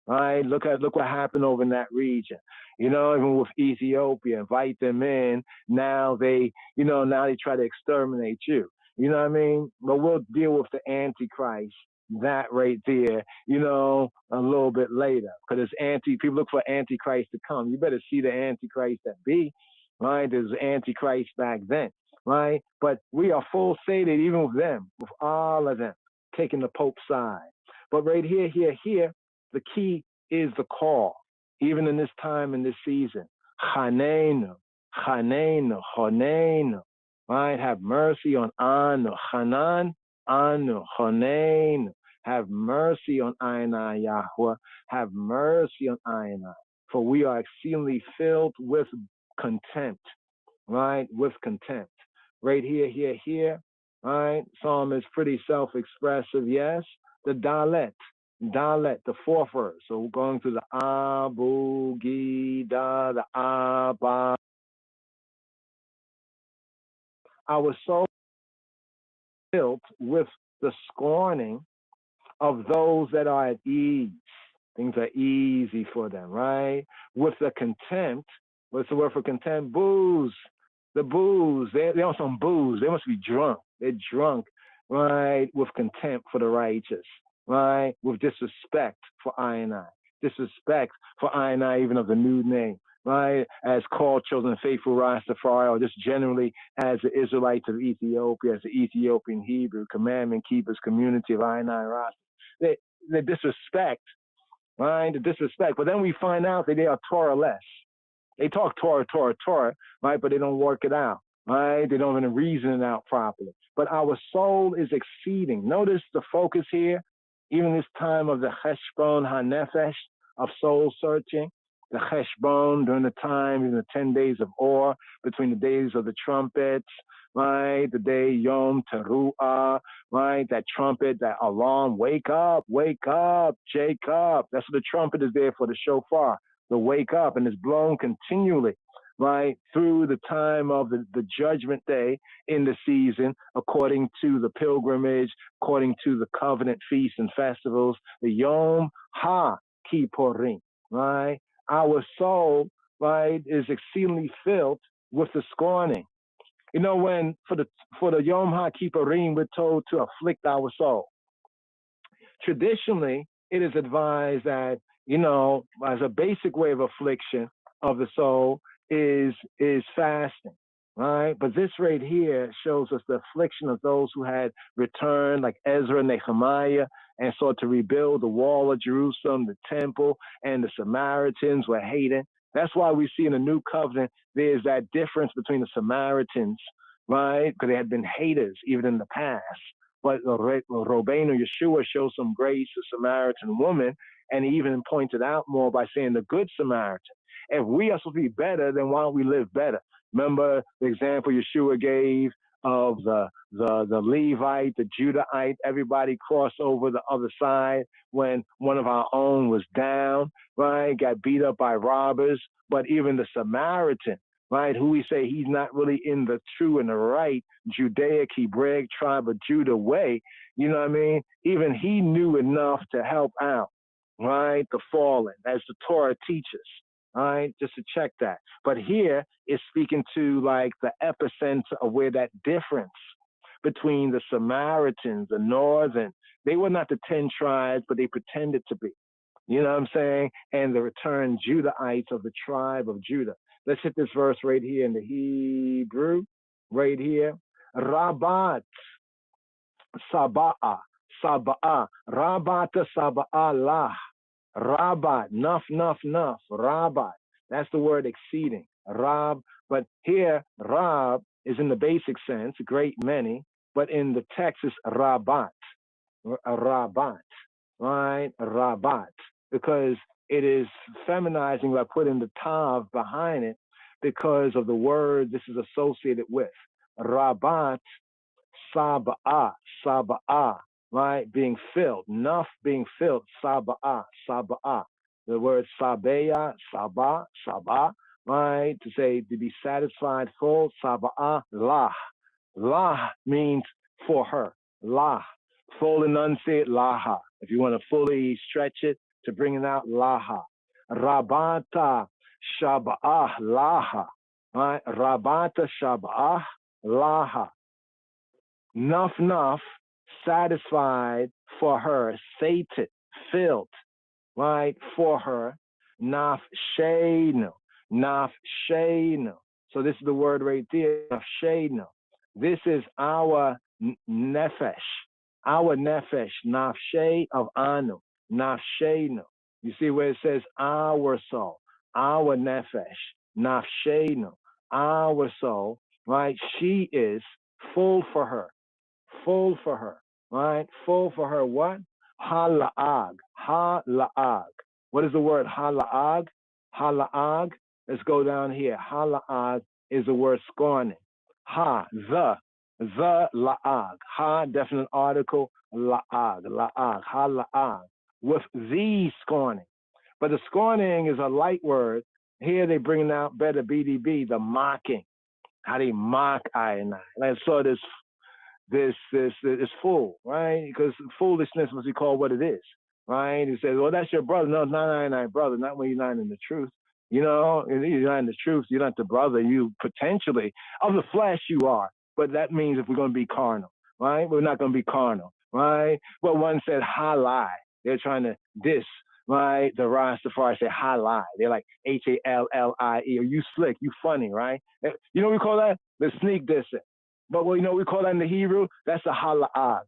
right? Look what happened over in that region. You know, even with Ethiopia, invite them in. Now they try to exterminate you. You know what I mean? But we'll deal with the Antichrist, that right there, you know, a little bit later. Because people look for Antichrist to come. You better see the Antichrist that be, right? There's Antichrist back then, right? But we are full sated even with them, with all of them, taking the Pope's side. But right here, the key is the call, even in this time, in this season. Chanenu, chanenu, chonenu. Right? Have mercy on Anu. Hanan, Anu, chonenu. Have mercy on I and I, Yahweh. Have mercy on I and I. For we are exceedingly filled with contempt. Right? With contempt. Right here. Right? Psalm is pretty self-expressive, yes. The Dalet, the fourth verse. So we're going through the Abu, Gida, the Abba. Our soul filled with the scorning of those that are at ease. Things are easy for them, right? With the contempt. What's the word for contempt? Booze. The booze. They're on some booze. They must be drunk. They're drunk, right? With contempt for the righteous, right? With disrespect for I and I. Disrespect for I and I, even of the new name, right? As called, chosen, faithful Rastafari, or just generally as the Israelites of Ethiopia, as the Ethiopian Hebrew, commandment keepers, community of I and I Rasta. They disrespect, right? The disrespect. But then we find out that they are Torah-less. They talk Torah, right? But they don't work it out, right? They don't even reason it out properly. But our soul is exceeding. Notice the focus here, even this time of the Cheshbon HaNefesh, of soul searching, the Cheshbon during the time, in the 10 days of Or, between the days of the trumpets, right? The day Yom Teruah, right? That trumpet, that alarm, wake up, Jacob. That's what the trumpet is there for, the shofar, the wake up, and it's blown continually, right, through the time of the judgment day in the season, according to the pilgrimage, according to the covenant feasts and festivals, the YomHakippurim, right? Our soul, right, is exceedingly filled with the scorning. You know, when for the YomHakippurim, we're told to afflict our soul. Traditionally, it is advised that, you know, as a basic way of affliction of the soul is fasting, right? But this right here shows us the affliction of those who had returned, like Ezra and Nehemiah, and sought to rebuild the wall of Jerusalem, the temple, and the Samaritans were hating. That's why we see in the New Covenant, there's that difference between the Samaritans, right? Because they had been haters even in the past. But Rabbeinu Yeshua shows some grace to Samaritan woman, and he even pointed out more by saying the Good Samaritan. If we are supposed to be better, then why don't we live better? Remember the example Yeshua gave of the Levite, the Judahite, everybody crossed over the other side when one of our own was down, right? Got beat up by robbers. But even the Samaritan, right, who we say he's not really in the true and the right Judaic, Hebraic tribe of Judah way, you know what I mean? Even he knew enough to help out, right, the fallen, as the Torah teaches, right, just to check that. But here it's speaking to like the epicenter of where that difference between the Samaritans, the northern, they were not the 10 tribes, but they pretended to be. You know what I'm saying? And the returned Judahites of the tribe of Judah. Let's hit this verse right here in the Hebrew, right here. Rabat, Saba'a, Saba'a, Rabata Saba'a lah. Rabat, nuf, Rabat. That's the word exceeding. Rab, but here, Rab is in the basic sense, great many, but in the text is Rabat. Rabat, right? Rabat. Because it is feminizing by putting the tav behind it because of the word this is associated with. Rabat, Saba'a, Saba'a, right? Being filled, nuf being filled, Saba'a, Saba'a. The word Sabeya, Saba, Saba, right? To say to be satisfied, full, Saba'a, lah. Lah means for her, lah. Full enunciate, laha. If you want to fully stretch it, to bring it out, laha. Rabata Shaba'ah laha. Right? Rabata Shaba'ah laha. Nuf, satisfied for her, sated, filled, right, for her. Naf sheinu. So this is the word right there, naf sheinu. This is our nefesh, nafshe of anu. Nafshenu. You see where it says our soul, our nefesh, nafshenu, our soul, right? She is full for her, right? Full for her what? Hala'ag. What is the word hala'ag? Hala'ag. Let's go down here. Hala'ag is the word scorning. The la'ag. Ha, definite article, la'ag, hala'ag. With the scorning. But the scorning is a light word. Here they bringing out better BDB, the mocking. How they mock I and I. Like, so this fool, right? Because foolishness must be called what it is, right? He says, well, that's your brother. No, it's not I, brother. Not when you're not in the truth. You know, you're not in the truth. You're not the brother. You potentially, of the flesh you are. But that means if we're going to be carnal, right? We're not going to be carnal, right? But one said, halai. They're trying to diss, right? The Rastafari say halai. They're like Hallie. Or you slick, you funny, right? You know what we call that? The sneak dissing. But you know what we call that in the Hebrew? That's a hala'ag,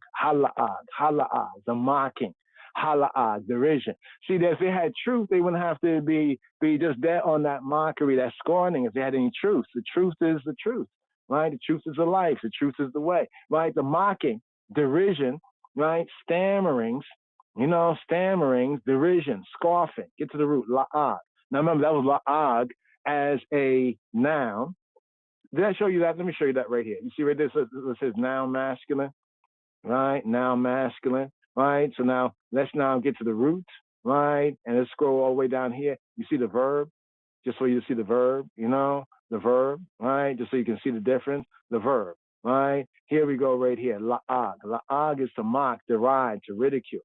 the mocking, hala'ag, derision. See, if they had truth, they wouldn't have to be just there on that mockery, that scorning, if they had any truth. The truth is the truth, right? The truth is the life. The truth is the way, right? The mocking, derision, right? Stammerings, derision, scoffing. Get to the root, la'ag. Now remember, that was la'ag as a noun. Did I show you that? Let me show you that right here. You see right there, it says noun masculine, right? Noun masculine, right? So now, let's now get to the root, right? And let's scroll all the way down here. You see the verb, just so you see the verb, the the verb, right? Just so you can see the difference, the verb, right? Here we go right here, la'ag. La'ag is to mock, deride, to ridicule,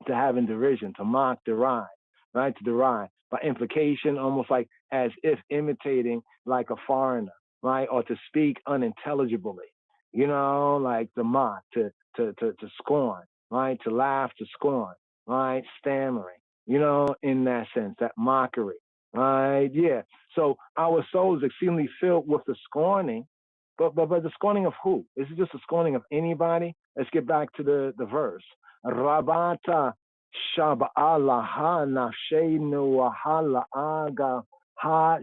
to have in derision, to mock, deride, right? To deride. By implication, almost like as if imitating like a foreigner, right? Or to speak unintelligibly, you know, like to mock, to scorn, right? To laugh, to scorn, right? Stammering, you know, in that sense, that mockery, right? Yeah. So our soul is exceedingly filled with the scorning, but the scorning of who? Is it just the scorning of anybody? Let's get back to the verse. Rabata Shab'alaha Nafshenu Hala'aga Ha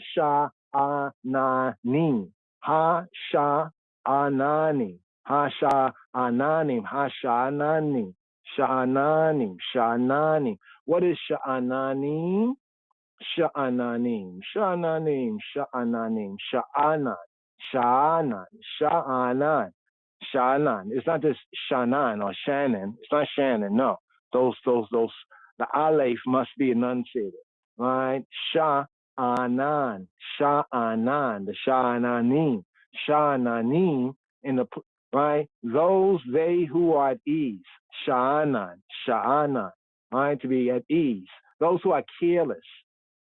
Sha'anani Ha Sha'anani Ha Sha'anani Ha Sha'anani Sha'anani Sha'anani. What is Sha'anani? Sha'ananim Sha'ananim Sha'ananim Sha'anan Sha'anan Sha'anan Sha'anan. It's not just Shanan or Shannon. It's not Shannon. No, those. The aleph must be enunciated, right? Sha'anan, Sha'anan, the Sha'ananim, Sha'ananim in the right. Those they who are at ease. Sha'anan, Sha'anan, right? To be at ease. Those who are careless,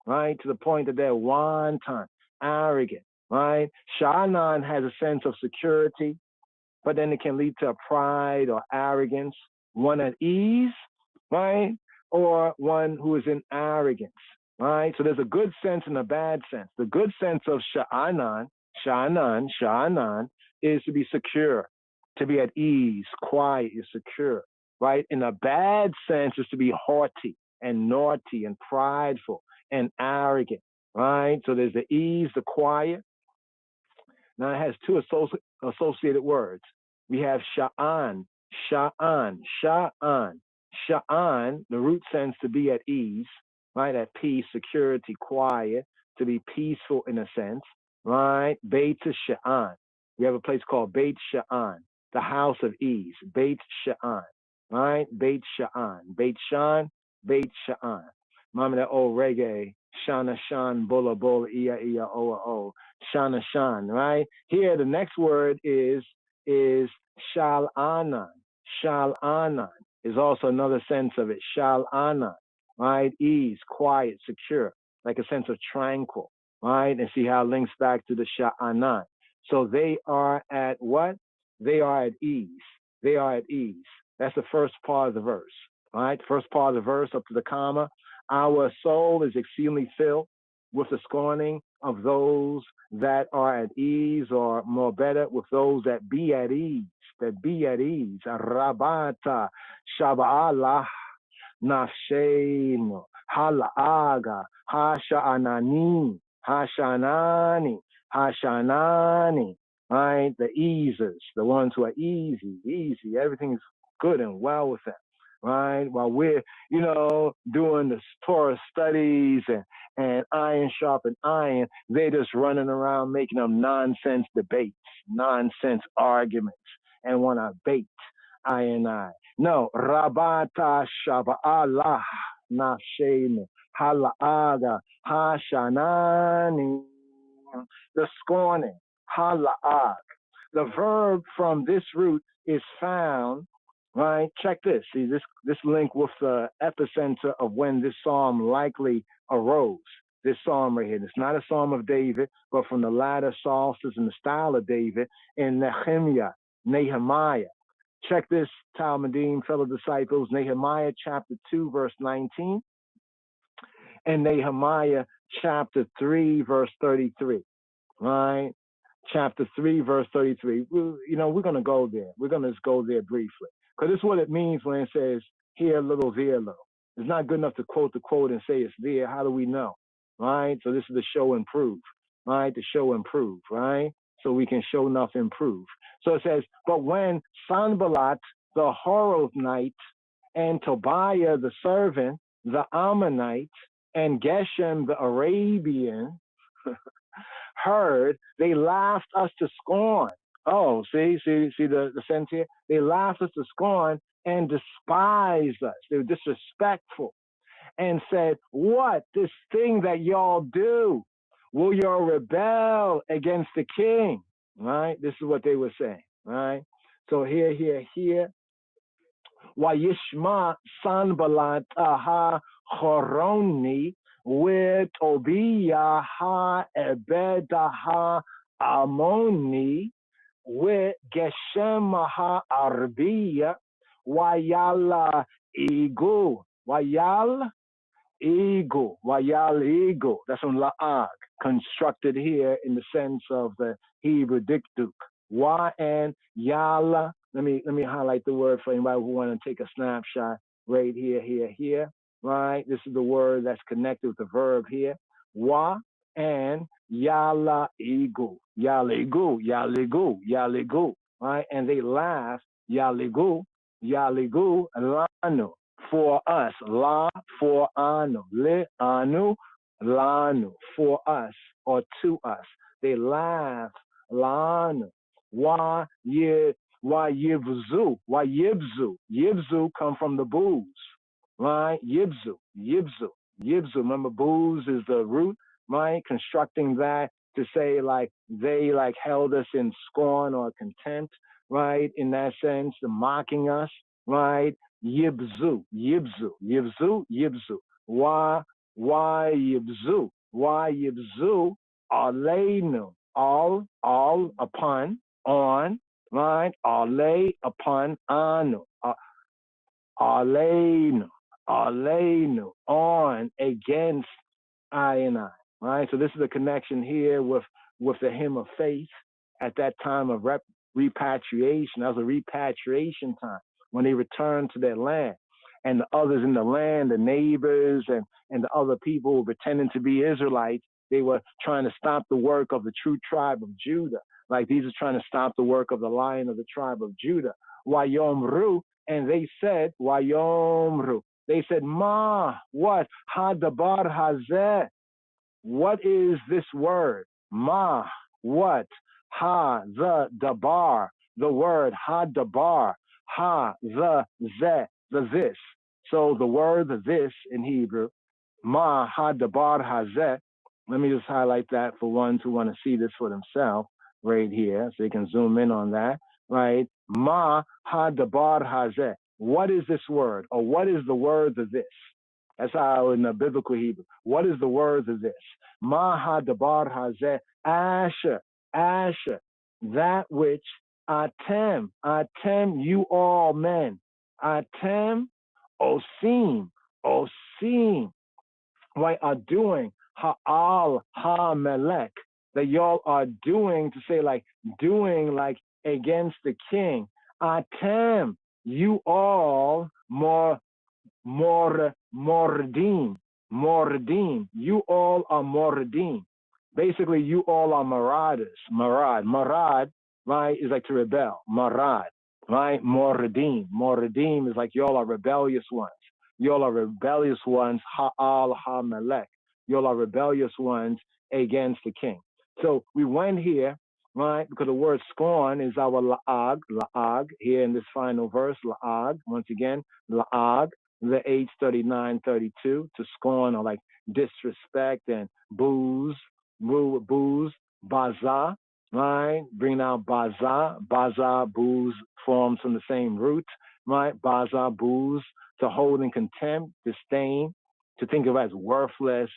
right? To the point that they're wanton, arrogant, right? Sha'anan has a sense of security, but then it can lead to pride or arrogance. One at ease, right? Or one who is in arrogance, right? So there's a good sense and a bad sense. The good sense of Sha'anan is to be secure, to be at ease, quiet, is secure, right? In a bad sense is to be haughty and naughty and prideful and arrogant, right? So there's the ease, the quiet. Now it has two associated words. We have Sha'an, Sha'an, Sha'an. Sha'an, the root sense to be at ease, right? At peace, security, quiet, to be peaceful in a sense, right? Beit Sha'an. We have a place called Beit Sha'an, the house of ease. Beit Sha'an, right? Beit Sha'an. Beit Shan, Beit Sha'an. Mama, that old reggae. Shana Shan, Bola Bola, Ia Ia, Oa O. Shana Shan, right? Here, the next word is Shal'anan. Shal'anan is also another sense of it. Shal'anan, right? Ease, quiet, secure, like a sense of tranquil, right? And see how it links back to the Sha'anan. So they are at what? They are at ease. They are at ease. That's the first part of the verse, right? First part of the verse up to the comma. Our soul is exceedingly filled with the scorning of those that are at ease, or more better, with those that be at ease, that be at ease. Rabata, Shaba'alah, Nafsheinu, Hala'aga, Hasha'anani, Hashanani, Hashanani, right? The easers, the ones who are easy, everything's good and well with them. Right, while we're, doing the Torah studies and iron sharpen iron, they're just running around making them nonsense debates, nonsense arguments, and want to bait I and I. No, Rabata Shaba'alah Nafshenu Hala'aga Hashanani, the scorning, Hala'ag. The verb from this root is found. Right, check this. See this link with the epicenter of when this psalm likely arose. This psalm right here. It's not a psalm of David, but from the latter psalms in the style of David in Nehemiah. Check this, Talmudim, fellow disciples. Nehemiah chapter 2, verse 19, and Nehemiah chapter 3, verse 33. Right, chapter 3, verse 33. We're going to go there. We're going to just go there briefly. Because this is what it means when it says, here a little, there a little. It's not good enough to quote the quote and say it's there. How do we know? Right? So this is the show and prove. Right? The show and prove. Right? So we can show enough and prove. So it says, but when Sanballat, the Horonite, and Tobiah, the servant, the Ammonite, and Geshem, the Arabian, heard, they laughed us to scorn. Oh, see the sense here? They laughed us to scorn and despised us. They were disrespectful and said, what? This thing that y'all do? Will you rebel against the king? Right? This is what they were saying. Right? So here. Wayishma Sanballat ha Choroni with Tobiah ha Ebeda ha Amoni with Geshem ha Arbiya Wayala Ego Wayal Ego. That's from La'ag, constructed here in the sense of the Hebrew dikduk. Wa and Yala. Let me highlight the word for anybody who want to take a snapshot right here. Right? This is the word that's connected with the verb here. Wa and Yala Ego. Yaligu. Right? And they laugh. Yaligu Lanu. For us, la for anu, le anu, lanu, for us or to us. They laugh, lanu. Why yibzu? Yibzu come from the booze, right? Yibzu. Remember, booze is the root, right? Constructing that to say like they like held us in scorn or contempt, right? In that sense, mocking us, right? Yibzu. Why yibzu? Aleinu. All upon, on, right? Ale upon anu. Aleinu. On against I and I. Right? So this is a connection here with the hymn of faith at that time of repatriation. That was a repatriation time, when they returned to their land. And the others in the land, the neighbors and the other people who pretending to be Israelites, they were trying to stop the work of the true tribe of Judah. Like these are trying to stop the work of the Lion of the tribe of Judah. Wayomru, and they said, Wayomru. They said, Ma, what? Hadabar hazeh. What is this word? Ma, what? Ha, the dabar. The word ha-dabar. Ha, the this. So the word this in Hebrew, ma ha-dabar hazeh. Let me just highlight that for ones who want to see this for themselves right here, so they can zoom in on that, right? Ma ha-dabar hazeh. What is this word? Or what is the word of this? That's how in the biblical Hebrew. What is the word of this? Ma ha-dabar hazeh. Asher. That which Atem, you all men. Atem, Osim, right, are doing Ha'al Ha-Melech, that y'all are doing, to say like, doing like against the king. Atem, you all Mordim, you all are Mordim. Basically, you all are marauders. Marad, right, is like to rebel. Marad, right? Mordim is like y'all are rebellious ones. Y'all are rebellious ones. Ha'al ha-melech. Y'all are rebellious ones against the king. So we went here, right, because the word scorn is our la'ag, here in this final verse, la'ag. Once again, la'ag, the age 39-32, to scorn or like disrespect and booze, baza, right? Bring out baza, booze forms from the same root, right? Baza, booze, to hold in contempt, disdain, to think of as worthless,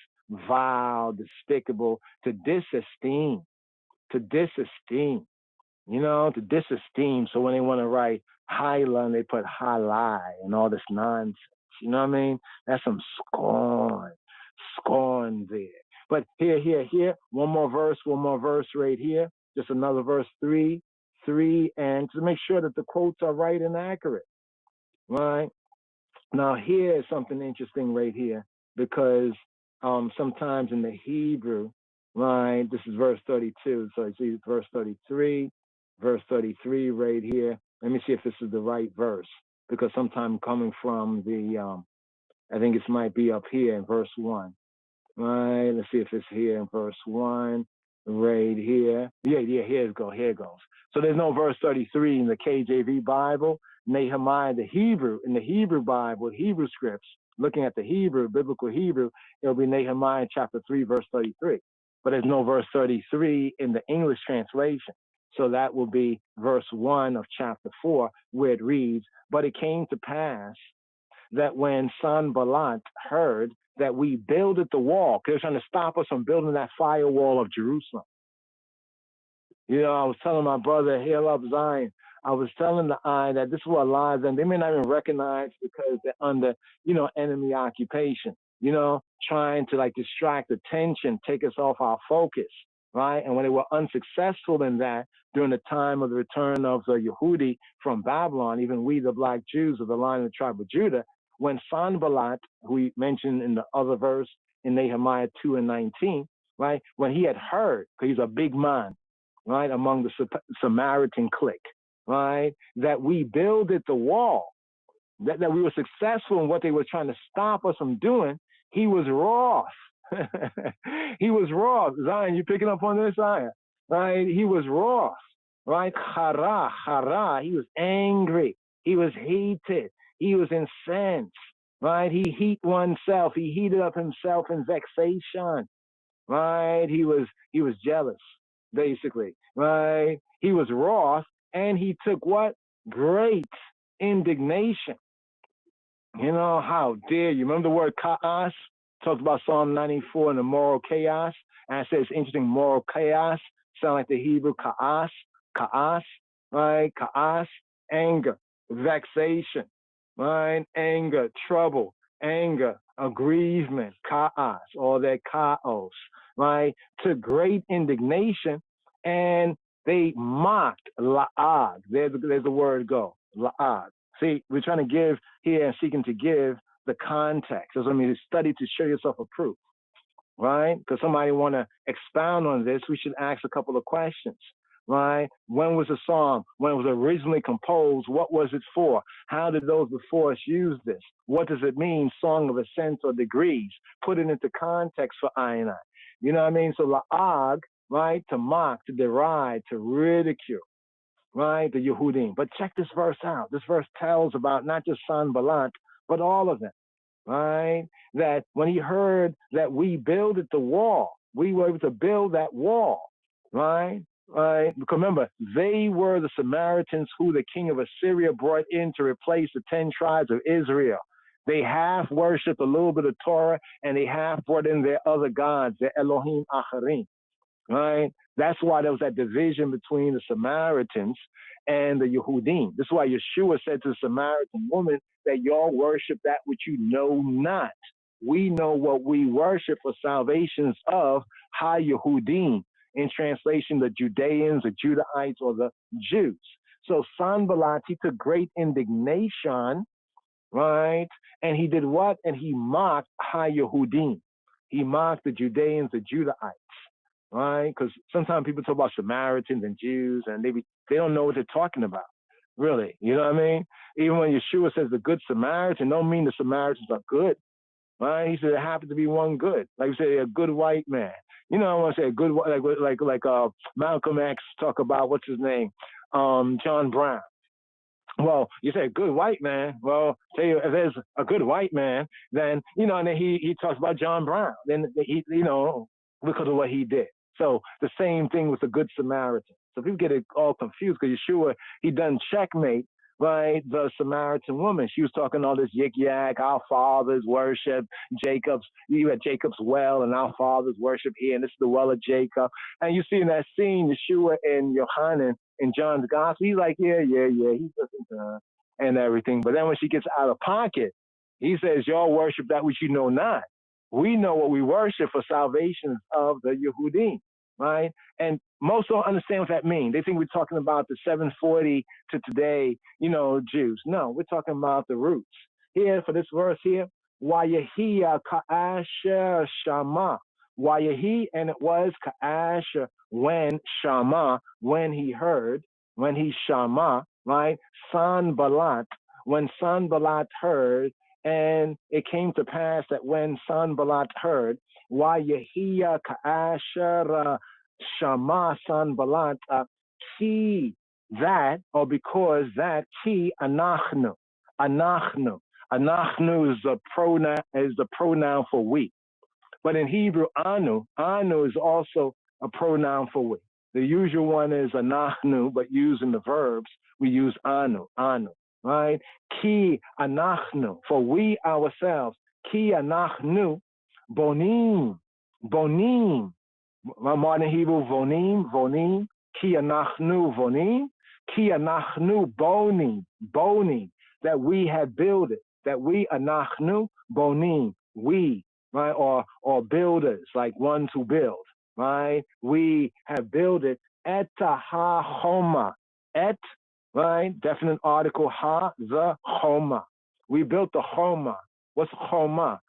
vile, despicable, to disesteem, you know, to disesteem. So when they want to write Hyla and they put Halai and all this nonsense, you know what I mean? That's some scorn there. But here, one more verse right here. Just another verse, 3, and to make sure that the quotes are right and accurate, right? Now here is something interesting right here, because sometimes in the Hebrew, right, this is verse 32, so you see verse 33 right here. Let me see if this is the right verse, because sometimes coming from the, I think it might be up here in verse 1. Right, let's see if it's here in verse 1, right here. Yeah, here it goes. So there's no verse 33 in the KJV Bible. Nehemiah, in the Hebrew Bible, Hebrew scripts, looking at the Hebrew, biblical Hebrew, it'll be Nehemiah chapter 3, verse 33. but there's no verse 33 in the English translation. So that will be verse 1 of chapter 4, where it reads, but it came to pass that when Sanballat heard that we builded the wall, because they're trying to stop us from building that firewall of Jerusalem. You know, I was telling my brother, Hail Up Zion, I was telling the eye that this is what lies, and they may not even recognize because they're under, you know, enemy occupation, you know, trying to like distract attention, take us off our focus, right? And when they were unsuccessful in that during the time of the return of the Yehudi from Babylon, even we, the black Jews of the line of the tribe of Judah, when Sanballat, who we mentioned in the other verse in Nehemiah 2:19, right? When he had heard, because he's a big man, right, among the Samaritan clique, right, that we builded the wall, that we were successful in what they were trying to stop us from doing, he was wroth. He was wroth. Zion, you picking up on this, Zion? Right? He was wroth, right? Hara. He was angry. He was heated. He was incensed, right? He heat oneself. He heated up himself in vexation, right? He was jealous, basically, right? He was wroth, and he took what? Great indignation. You know, how dare you? Remember the word chaos? Talked about Psalm 94 and the moral chaos. And I said it's interesting, moral chaos sound like the Hebrew chaos, right? Chaos, anger, vexation, right? Anger, trouble, anger, aggrievement, chaos, all that chaos, right? To great indignation, and they mocked la'ag. There's the word go, la'ag. See, we're trying to give here and seeking to give the context. That's what I mean, to study to show yourself a proof, right? Because somebody want to expound on this, we should ask a couple of questions, right? When was the psalm? When it was originally composed? What was it for? How did those before us use this? What does it mean, song of ascents or degrees? Put it into context for I and I. You know what I mean? So la'ag, right? To mock, to deride, to ridicule, right? The Yehudim. But check this verse out. This verse tells about not just Sanballat, but all of them, right? That when he heard that we builded the wall, we were able to build that wall, right? Right? Because remember, they were the Samaritans who the king of Assyria brought in to replace the 10 tribes of Israel. They half worshipped a little bit of Torah, and they half brought in their other gods, their Elohim Acharim, right? That's why there was that division between the Samaritans and the Yehudim. This is why Yeshua said to the Samaritan woman that y'all worship that which you know not. We know what we worship for salvations of Ha-Yehudim. In translation, the Judeans, the Judahites, or the Jews. So Sanballat, he took great indignation, right? And he did what? And he mocked Ha-Yehudim. He mocked the Judeans, the Judahites, right? Because sometimes people talk about Samaritans and Jews, and they don't know what they're talking about, really. You know what I mean? Even when Yeshua says the good Samaritan, don't mean the Samaritans are good, right? He said there happened to be one good. Like you say, a good white man. You know, I want to say a good, like Malcolm X talk about, what's his name? John Brown. Well, you say a good white man. Well, tell you, if there's a good white man, then, you know, and then he talks about John Brown. Then he, you know, because of what he did. So the same thing with the good Samaritan. So people get it all confused because Yeshua, he done checkmate, right, the Samaritan woman. She was talking all this yik-yak, our fathers worship Jacob's, you had Jacob's well, and our fathers worship here, and this is the well of Jacob. And you see in that scene, Yeshua and Yohanan in John's gospel, he's like, yeah, he's listening to her and everything. But then when she gets out of pocket, he says, y'all worship that which you know not. We know what we worship for salvation of the Yehudim, right? And most don't understand what that means. They think we're talking about the 740 to today, you know, Jews. No, we're talking about the roots. Here, for this verse here, Wayahi ka'asher shama. Wayahi, and it was ka'asher, when shama, when he heard, when he shama, right? Sanballat, when Sanballat heard, and it came to pass that when Sanballat heard, Wayahiya ka'asher shama Sanballat, ki, that, or because that, ki anachnu. Anachnu is the pronoun for we. But in Hebrew, anu is also a pronoun for we. The usual one is anachnu, but using the verbs, we use anu, right? Ki anachnu, for we ourselves. Ki anachnu, bonim. Modern Hebrew, vonim. Ki anachnu, vonim. Ki anachnu, bonim. That we have built it. That we anachnu, bonim. We, right? Or builders, like ones who build. Right? We have built it et ha choma. Et, right? Definite article ha, the choma. We built the choma. What's choma?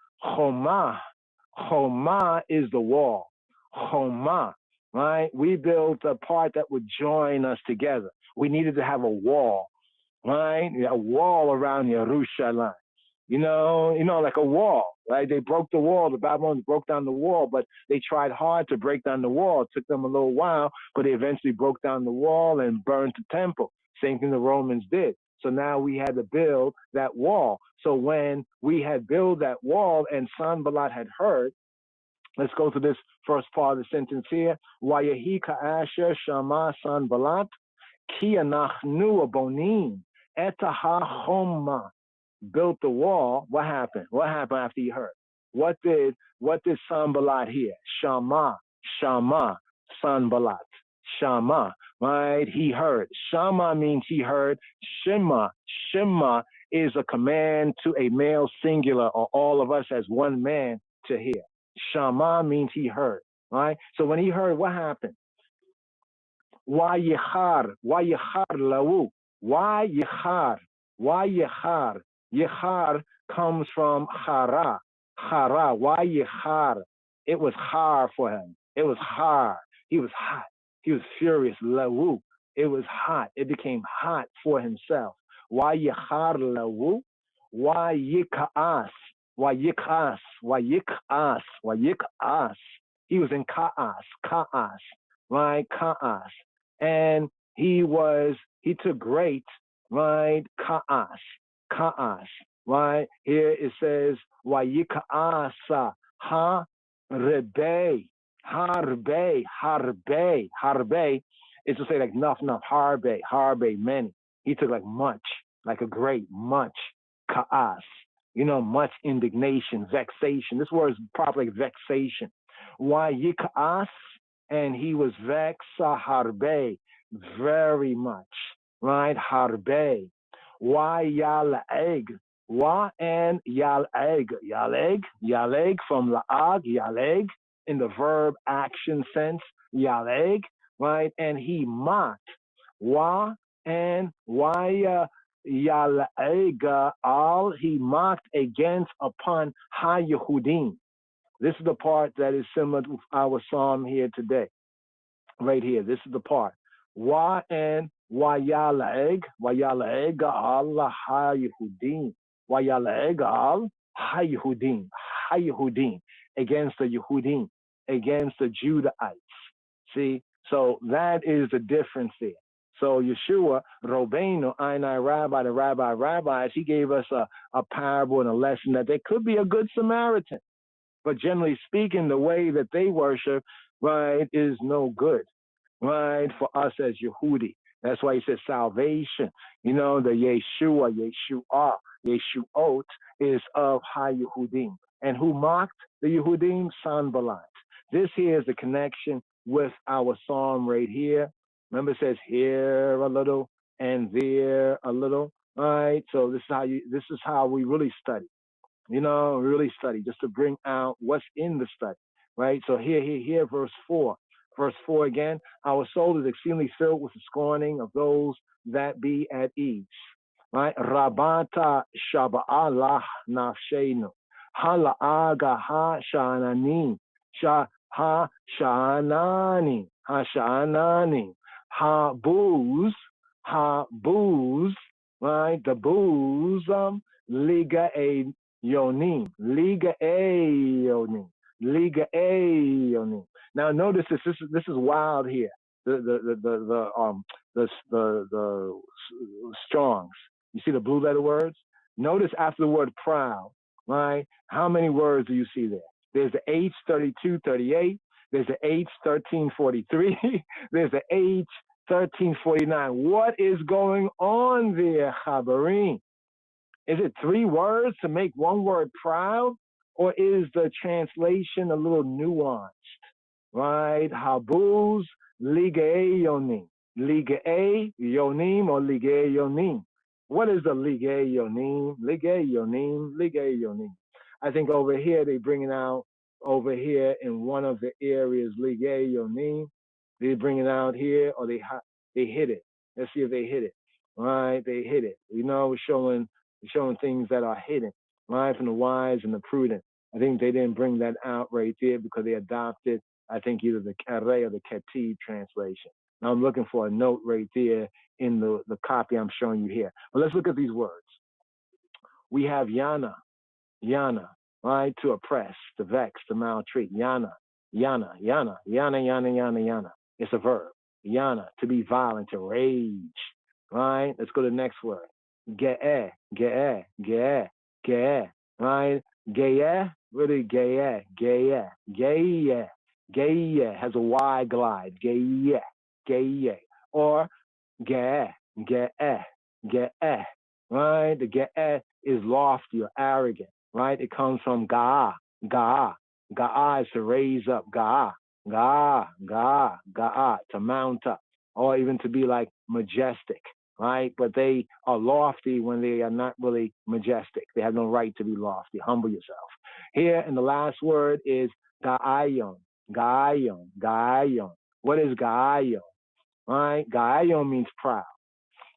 Choma is the wall. Choma, right? We built a part that would join us together. We needed to have a wall, right? A wall around Yerushalayim. You know, like a wall, right? They broke the wall. The Babylonians broke down the wall, but they tried hard to break down the wall. It took them a little while, but they eventually broke down the wall and burned the temple. Same thing the Romans did. So now we had to build that wall. So when we had built that wall and Sanballat had heard, let's go to this first part of the sentence here. Wayahi ka'asher shama Sanballat ki anachnu abonim etaha choma. Built the wall. What happened? What happened after he heard? What did Sanballat hear? Shama, Sanballat, Shama, right? He heard. Shama means he heard. Shema is a command to a male singular or all of us as one man to hear. Shama means he heard, right? So when he heard, what happened? Wayichar lawu. Wayichar. Yechar comes from chara. Why yechar? It was har for him. It was har. He was hot. He was furious. Lawu. It was hot. It became hot for himself. Why yechar lawu? Why yikaas? He was in kaas, right? Kaas. And he took great, right? Kaas, right? Here it says, Wayikaasa, harbe. It's to say like enough, harbe, many. He took like much, like a great, much, kaas. You know, much indignation, vexation. This word is probably vexation. Wayikaas, and he was vexa harbe, very much, right? Harbe. Why yalaeg? Why and yalaeg? Yaleg from laag, yaleg, in the verb action sense, yaleg, right? And he mocked. Why and why yalaeg al? He mocked against upon ha Yehudim. This is the part that is similar to our psalm here today. Right here. This is the part. Why and Wayalaeg al ha-Yehudim. Wayalaeg al ha-Yehudim. Against the Yehudim. Against the Judahites. See? So that is the difference there. So Yeshua, Robbeinu, Einai Rabbi, the rabbis, he gave us a parable and a lesson that there could be a good Samaritan. But generally speaking, the way that they worship, right, is no good, right, for us as Yehudi. That's why he says salvation. You know, the Yeshua, Yeshuot is of Ha-Yehudim. And who mocked the Yehudim? Sanballat. This here is the connection with our psalm right here. Remember it says here a little and there a little, right? So this is how we really study. You know, really study, just to bring out what's in the study, right? So here, verse 4. Verse 4 again, our soul is exceedingly filled with the scorning of those that be at ease, right? Rabata shaba'alah nafshenu, hala'aga ha-sha'anani, ha-sha'anani, ha-booze, right? The booze, liga a yonim. Now notice this is wild here. The Strongs. You see the blue letter words? Notice after the word proud, right? How many words do you see there? There's the H3238. There's the H1343. There's the H1349. What is going on there, Habarim? Is it 3 words to make one word proud? Or is the translation a little nuanced? Right? Habuz Ligae Yonim. Ligae Yonim or Ligae Yonim. What is the Ligae Yonim? Ligae Yonim, Ligae Yonim. I think over here they're bringing out, over here in one of the areas, Ligae Yonim. They're bringing out here, or they hit it. Let's see if they hit it. Right? They hit it. You know, we're showing things that are hidden, right, from the wise and the prudent. I think they didn't bring that out right there because they adopted, I think, either the Kare or the Ketib translation. Now I'm looking for a note right there in the copy I'm showing you here. But let's look at these words. We have Yana, right, to oppress, to vex, to maltreat. Yana. It's a verb. Yana, to be violent, to rage, right? Let's go to the next word. Ge'eh, right? Ge'eh, really ge'eh has a Y glide. Ge'eh, or ge'eh, right? The ge'eh is lofty or arrogant, right? It comes from ga'ah is to raise up, ga'ah, to mount up, or even to be like majestic. Right? But they are lofty when they are not really majestic. They have no right to be lofty. Humble yourself. Here, and the last word is ga'ayon. What is ga'ayon? Right? Ga'ayon means proud.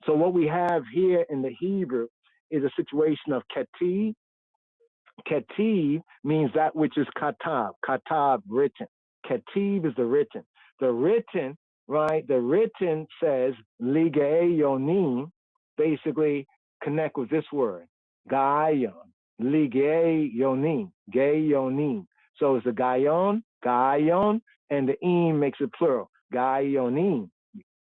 So what we have here in the Hebrew is a situation of ketib. Ketib means that which is katab, written. Ketib is the written. The written, right? The written says ligae yonim, basically connect with this word, gayon, ligae yonim, gayonim. So it's the gayon, and the im makes it plural, gayonim,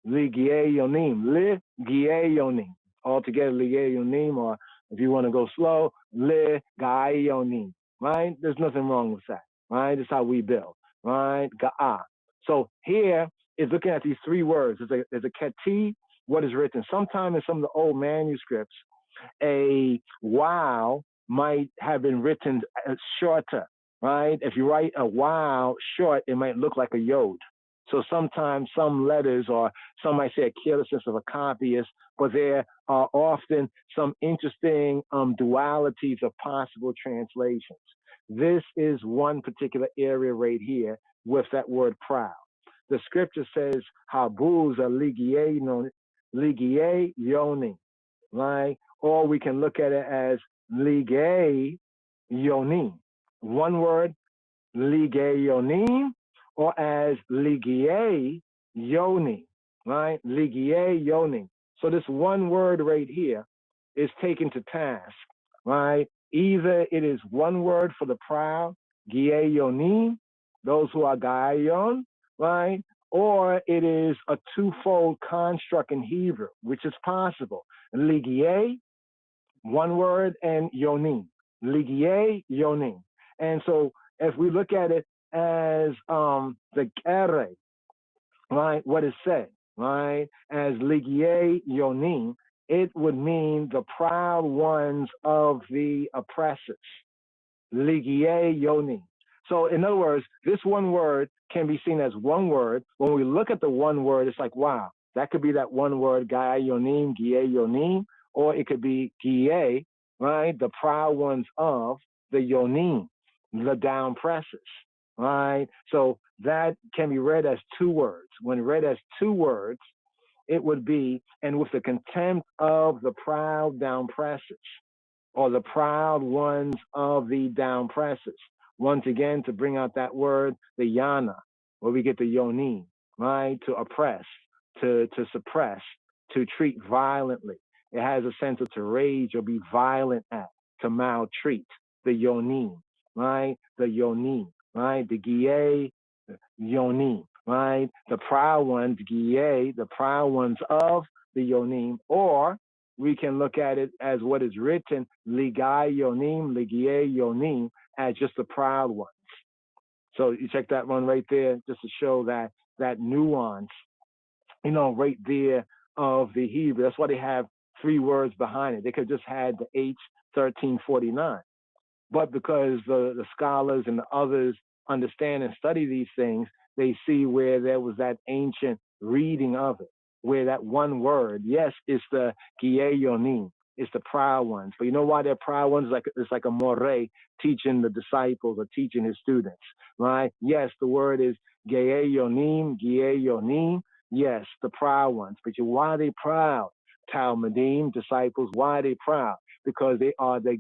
ligae yonim, altogether ligae yonim, or if you want to go slow, ligayonim, right? There's nothing wrong with that, right? That's how we build, right? Ga'ah. So here is looking at these 3 words. There's a ketib, what is written. Sometime in some of the old manuscripts, a wow might have been written shorter, right? If you write a wow short, it might look like a yod. So sometimes some letters, or some might say a carelessness of a copyist, but there are often some interesting dualities of possible translations. This is one particular area right here with that word proud. The scripture says, Habuz ligae yonim, right? Or we can look at it as ligae yonim. One word, ligae yonim, or as ligae yonim, right? Ligae yonim. So this one word right here is taken to task, right? Either it is one word for the proud, giei yonim, those who are gayon, right? Or it is a 2-fold construct in Hebrew, which is possible. Ligae, one word, and yonim. Ligae yonim. And so if we look at it as the kere, right, what is said, right, as ligae yonim, it would mean the proud ones of the oppressors. Ligae yonim. So in other words, this one word can be seen as one word. When we look at the one word, it's like, wow, that could be that one word, gai yonim, giei yonim, or it could be giei, right, the proud ones of the yonim, the down pressers, right? So that can be read as 2 words. When read as 2 words, it would be, and with the contempt of the proud down pressers, or the proud ones of the down pressers. Once again, to bring out that word, the yana, where we get the yonim, right? To oppress, to suppress, to treat violently. It has a sense of to rage or be violent at, to maltreat. The yonim, right? The yonim, right? The giei yonim, right? The proud ones, giei, the proud ones of the yonim. Or we can look at it as what is written, ligai yonim, ligiei yonim, as just the proud ones, So you check that one right there, just to show that nuance, right there of the Hebrew. That's why they have 3 words behind it. They could have just had the H1349. But because the scholars and the others understand and study these things, they see where there was that ancient reading of it, where that one word, yes, it's the Giyeyonim, it's the proud ones. But you know why they're proud ones? It's like a moray teaching the disciples or teaching his students, right? Yes, the word is Giyeyonim. Yes, the proud ones. But why are they proud? Talmudim, disciples, why are they proud? Because they are the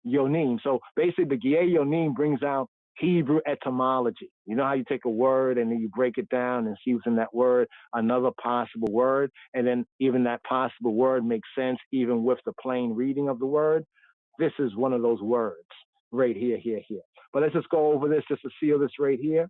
Giyeyonim. So basically, the Giyeyonim brings out Hebrew etymology. You know how you take a word and then you break it down and see what's in that word, another possible word, and then even that possible word makes sense even with the plain reading of the word. This is one of those words right here. But let's just go over this just to seal this right here,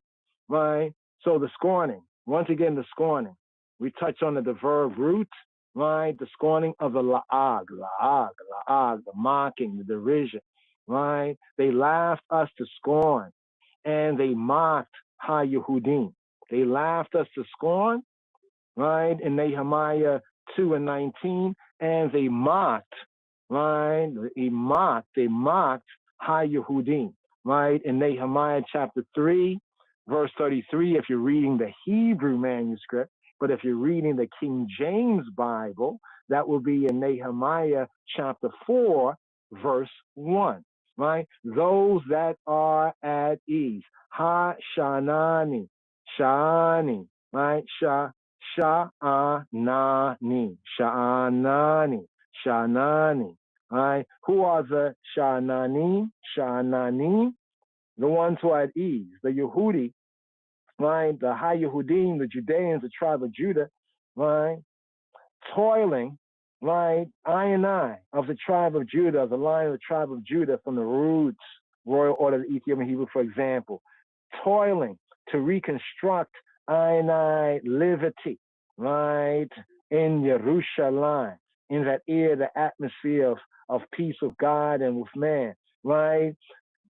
right? So the scorning, once again, the scorning. We touch on the verb root, right? The scorning of the la'ag, the mocking, the derision, right? They laughed us to scorn, and they mocked Ha-Yehudim. They laughed us to scorn, right? In Nehemiah 2:19, and they mocked, right? They mocked Ha-Yehudim, right? In Nehemiah chapter 3, verse 33, if you're reading the Hebrew manuscript. But if you're reading the King James Bible, that will be in Nehemiah chapter 4, verse 1, right? Those that are at ease. Ha-Shanani, Shani, right? Sha'anani, right? Who are the Sha'anani? The ones who are at ease, the Yehudi, right? The Ha-Yehudim, the Judeans, the tribe of Judah, right? Toiling, right? I of the tribe of Judah, the line of the tribe of Judah from the roots, royal order of the Ethiopian Hebrew, for example, toiling to reconstruct liberty, right? In Jerusalem, in that air, the atmosphere of peace with God and with man, right?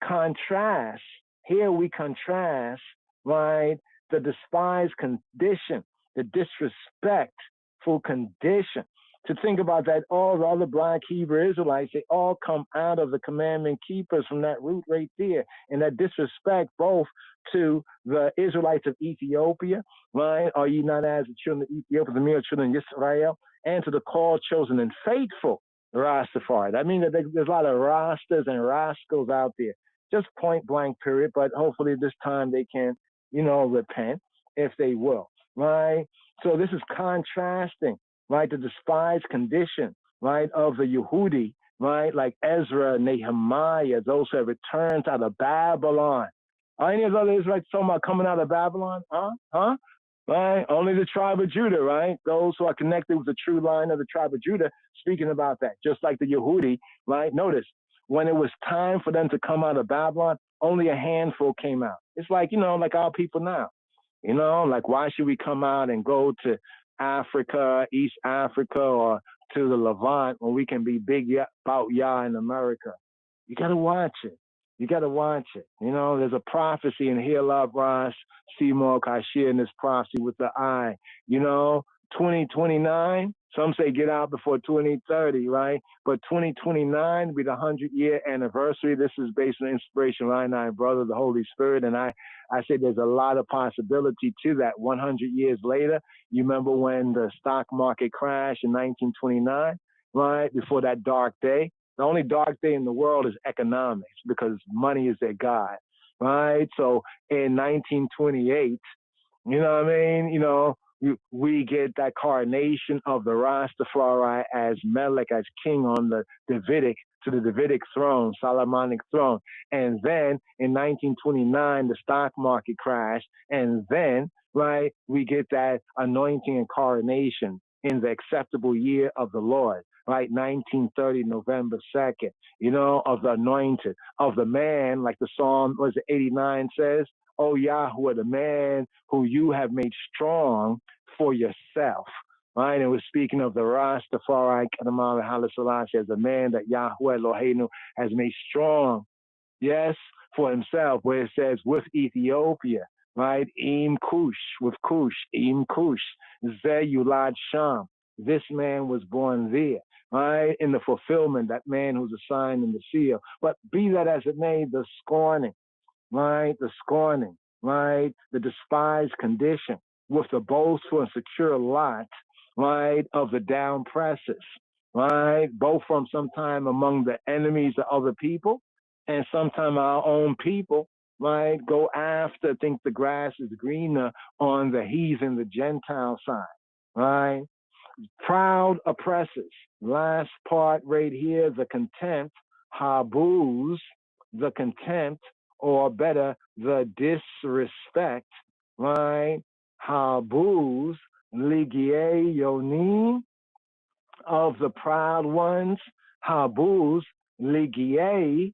Contrast, here we contrast, right? The despised condition, the disrespectful condition. To think about that, all the other black Hebrew Israelites, they all come out of the commandment keepers from that root right there. And that disrespect both to the Israelites of Ethiopia, right? Are ye not as the children of Ethiopia, the mere children of Israel, and to the called, chosen, and faithful Rastafari. That means that there's a lot of Rastas and rascals out there. Just point blank, period. But hopefully this time they can, repent if they will, right? So this is contrasting, right? The despised condition, right, of the Yehudi, right? Like Ezra, Nehemiah, those who have returned out of Babylon. Are any of the other Israelites talking about coming out of Babylon? Huh? Right? Only the tribe of Judah, right? Those who are connected with the true line of the tribe of Judah, speaking about that, just like the Yehudi, right? Notice, when it was time for them to come out of Babylon, only a handful came out. It's like, like our people now, like why should we come out and go to Africa, East Africa, or to the Levant when we can be big about Yah in America? You got to watch it. There's a prophecy in Here Love Ras, Seymour Kashir in this prophecy with the eye. 2029, some say get out before 2030, right? But 2029 will be the 100-year anniversary. This is based on inspiration of I brother, the Holy Spirit. And I say there's a lot of possibility to that. 100 years later, you remember when the stock market crashed in 1929, right? Before that dark day. The only dark day in the world is economics because money is their God, right? So in 1928, we get that coronation of the Rastafari as Melech, as king on the Davidic throne, Solomonic throne. And then in 1929, the stock market crashed. And then, right, we get that anointing and coronation in the acceptable year of the Lord, right? 1930, November 2nd, of the anointed, of the man, like the Psalm, 89 says, O Yahweh, the man who you have made strong for yourself, right? And we're speaking of the Rastafari, as the man that Yahweh Eloheinu has made strong, yes, for himself, where it says with Ethiopia, right? Im Kush, with Kush, Im Kush, Zeyulad Sham. This man was born there, right? In the fulfillment, that man who's assigned in the seal. But be that as it may, the scorning, right? The scorning, right? The despised condition with the boastful and secure lot, right? Of the down presses, right? Both from sometime among the enemies of other people and sometime our own people, right? Go after, think the grass is greener on the heathen, the Gentile side, right? Proud oppressors. Last part right here, the contempt, habuz, the contempt, or better, the disrespect, right? Habuz, ligie yonim, of the proud ones. Habuz, ligie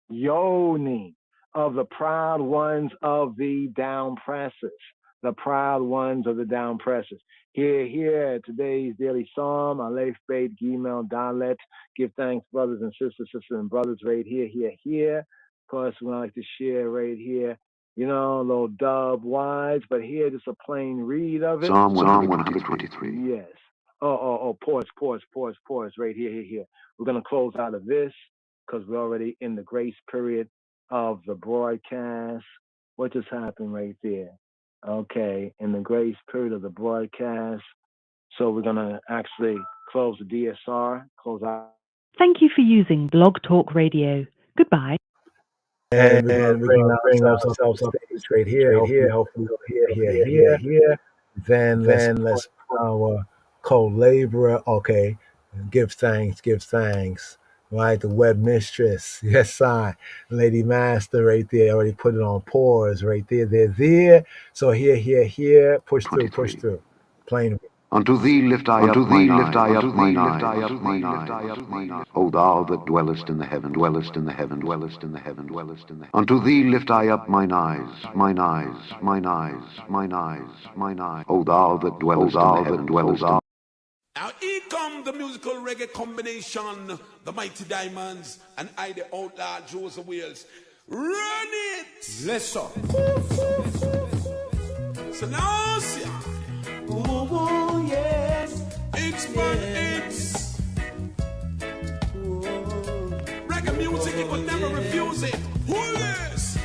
yonim, of the proud ones of the down presses. The proud ones of the down presses. Here, today's daily psalm, Aleph, Beit, Gimel, Dalet. Give thanks, brothers and sisters and brothers, right here. Of course, we like to share right here, you know, a little dub wise, but here, just a plain read of it. Psalm 123. Yes. Pause, right here. We're going to close out of this because we're already in the grace period of the broadcast. What just happened right there? Okay, in the grace period of the broadcast. So we're going to actually close the DSR, close out. Thank you for using Blog Talk Radio. Goodbye. And we're going to bring ourselves up straight here. Hopefully here. Then let's our co-laborer. Okay, give thanks. Right, the web mistress. Yes, Lady Master right there. Already put it on pause right there. They're there. So here. Push through. Plain. Unto thee lift I up mine eyes. O thou that dwellest in the heaven. Unto thee lift I up mine eyes. O thou that dwellest in the heaven. Now here come the musical reggae combination, the Mighty Diamonds and I the Outlaw Joseph Wales. Run it! Let's up. So now see. Oh yes. It's reggae music, you could never refuse it. Who is?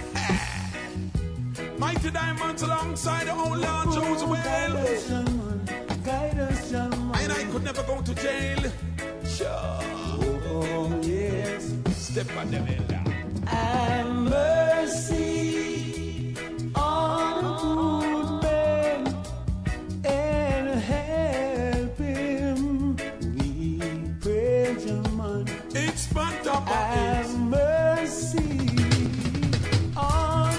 Mighty Diamonds alongside the Outlaw Joseph Wales. And I could never go to jail. Sure. Oh, yes. Step on the elder. And mercy on a good man and help him. We praise your man. It's but up. And mercy on.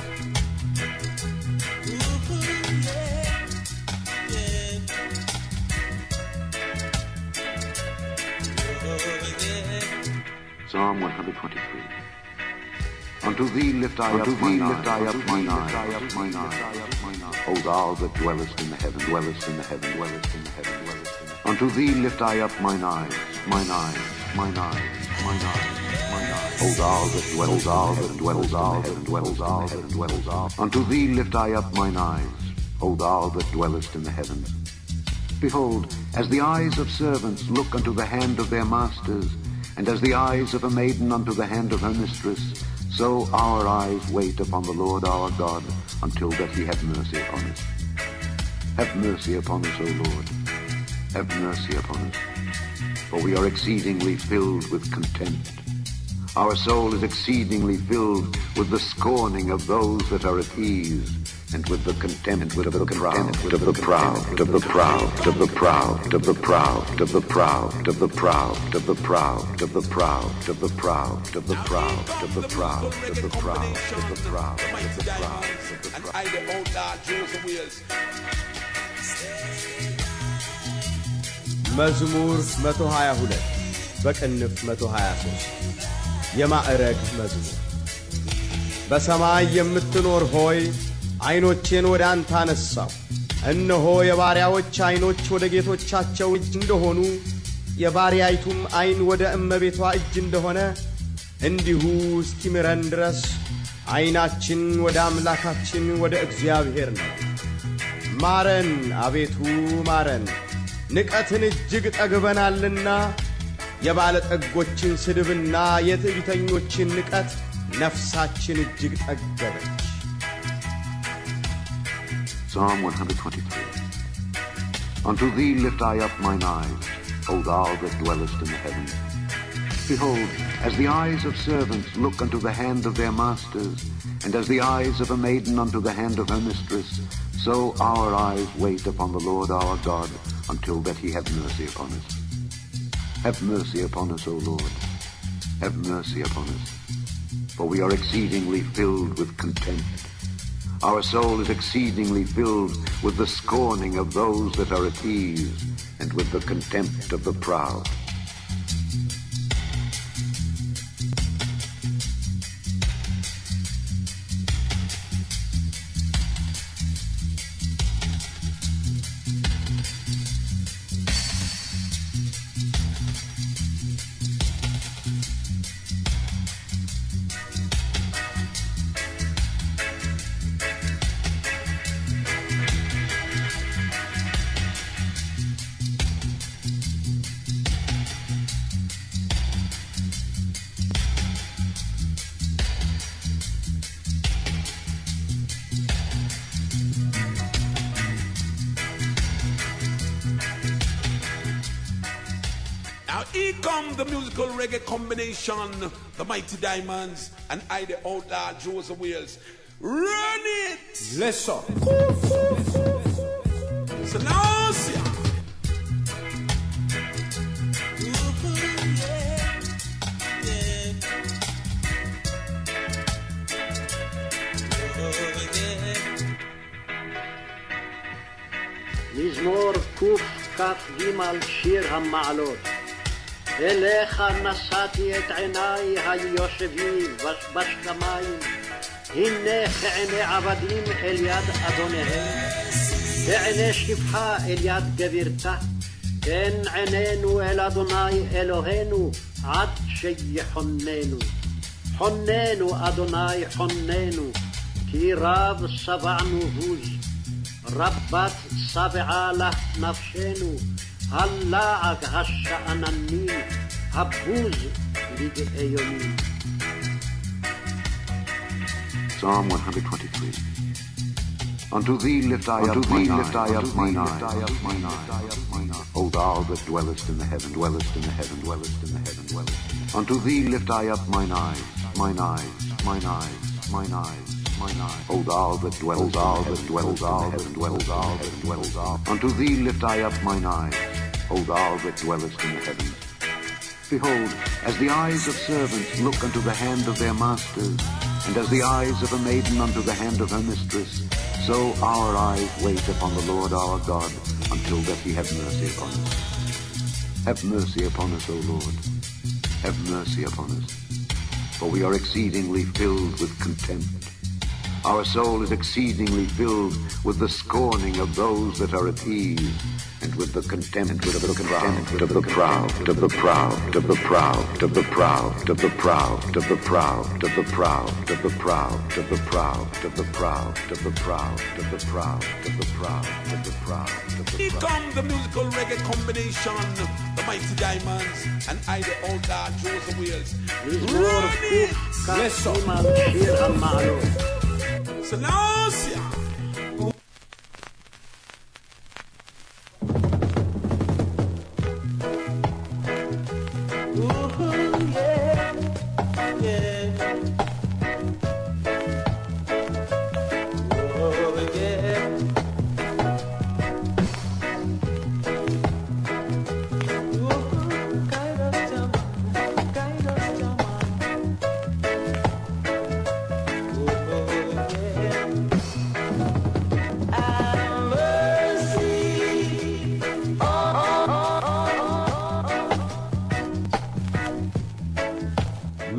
Psalm 123. Unto thee lift I up mine eyes. O thou that dwellest in the heaven. Unto thee lift I up mine eyes. O thou that dwellest in the heaven. Unto thee lift I up mine eyes. O thou that dwellest in the heavens. Behold, as the eyes of servants look unto the hand of their masters, and as the eyes of a maiden unto the hand of her mistress, so our eyes wait upon the Lord our God, until that he have mercy upon us. Have mercy upon us, O Lord. Have mercy upon us. For we are exceedingly filled with contempt. Our soul is exceedingly filled with the scorning of those that are at ease, and with the contempt of the proud. And I the Outlaw Joseph Wales. መዝሙር 122 በቅንፍ 123 የማዕረግ መዝሙር። በሰማይ የምትኖር ሆይ ዓይኖቼን ወደ አንተ አነሳው። እነሆ የባሪያዎች ዓይኖች ወደ ጌቶቻቸው እጅ እንደሆኑ የባሪያይቱም ዓይን ወደ እመቤቷ እጅ እንደሆነ እንዲሁ እስኪምረን ድረስ አይናችን ወደ አምላካችን ወደ እግዚአብሔር ነው። ማረን አቤቱ ማረን፣ ንቀትን እጅግ ጠግበናልና የባለጠጎችን ስድብና የትዕቢተኞችን ንቀት ነፍሳችን እጅግ ጠገበች። Psalm 123. Unto thee lift I up mine eyes, O thou that dwellest in the heavens. Behold, as the eyes of servants look unto the hand of their masters, and as the eyes of a maiden unto the hand of her mistress, so our eyes wait upon the Lord our God, until that he have mercy upon us. Have mercy upon us, O Lord. Have mercy upon us. For we are exceedingly filled with contempt. Our soul is exceedingly filled with the scorning of those that are at ease, and with the contempt of the proud. Here come the musical reggae combination, the Mighty Diamonds and I, the outlaw Joseph Wales. Run it! Let's up. Selassie. מזמור קכ"ג שיר המעלות. אליך נשאתי את עיניי היושבים בשמיים, הנה כעיני עבדים אל יד אדוניהם, כעיני שפחה אל יד גבירתה, כן עינינו אל אדוני אלוהינו עד שיחוננו. חוננו אדוני חוננו, כי רב שבענו בוז, רבת שבעה לה נפשנו, הלעג השאננים, הבוז לגאי יונים. Psalm 123. Unto thee lift I up mine eyes, O thou that dwellest in the heaven, dwellest in the heaven, dwellest in the heaven, dwellest in the heaven. Unto thee lift I up mine eyes, mine eyes, mine eyes, mine eyes, mine eyes. O thou that dwellest in the heaven, dwellest in the heaven, dwellest in the heaven. Unto thee lift I up mine eyes, O thou that dwellest in the heavens. Behold, as the eyes of servants look unto the hand of their masters, and as the eyes of a maiden unto the hand of her mistress, so our eyes wait upon the Lord our God, until that he have mercy upon us. Have mercy upon us, O Lord. Have mercy upon us. For we are exceedingly filled with contempt. Our soul is exceedingly filled with the scorning of those that are at ease, and with the contempt of the proud, of the proud, of the proud, of the proud, of the proud, of the proud, of the proud, of the proud, of the proud, of the proud, of the proud, of the proud, of the proud, of the proud, of the proud, of the proud. Here come the musical reggae combination, the Mighty Diamonds and I, the outlaw Joseph Wales. Run it! Let's go. Selassie.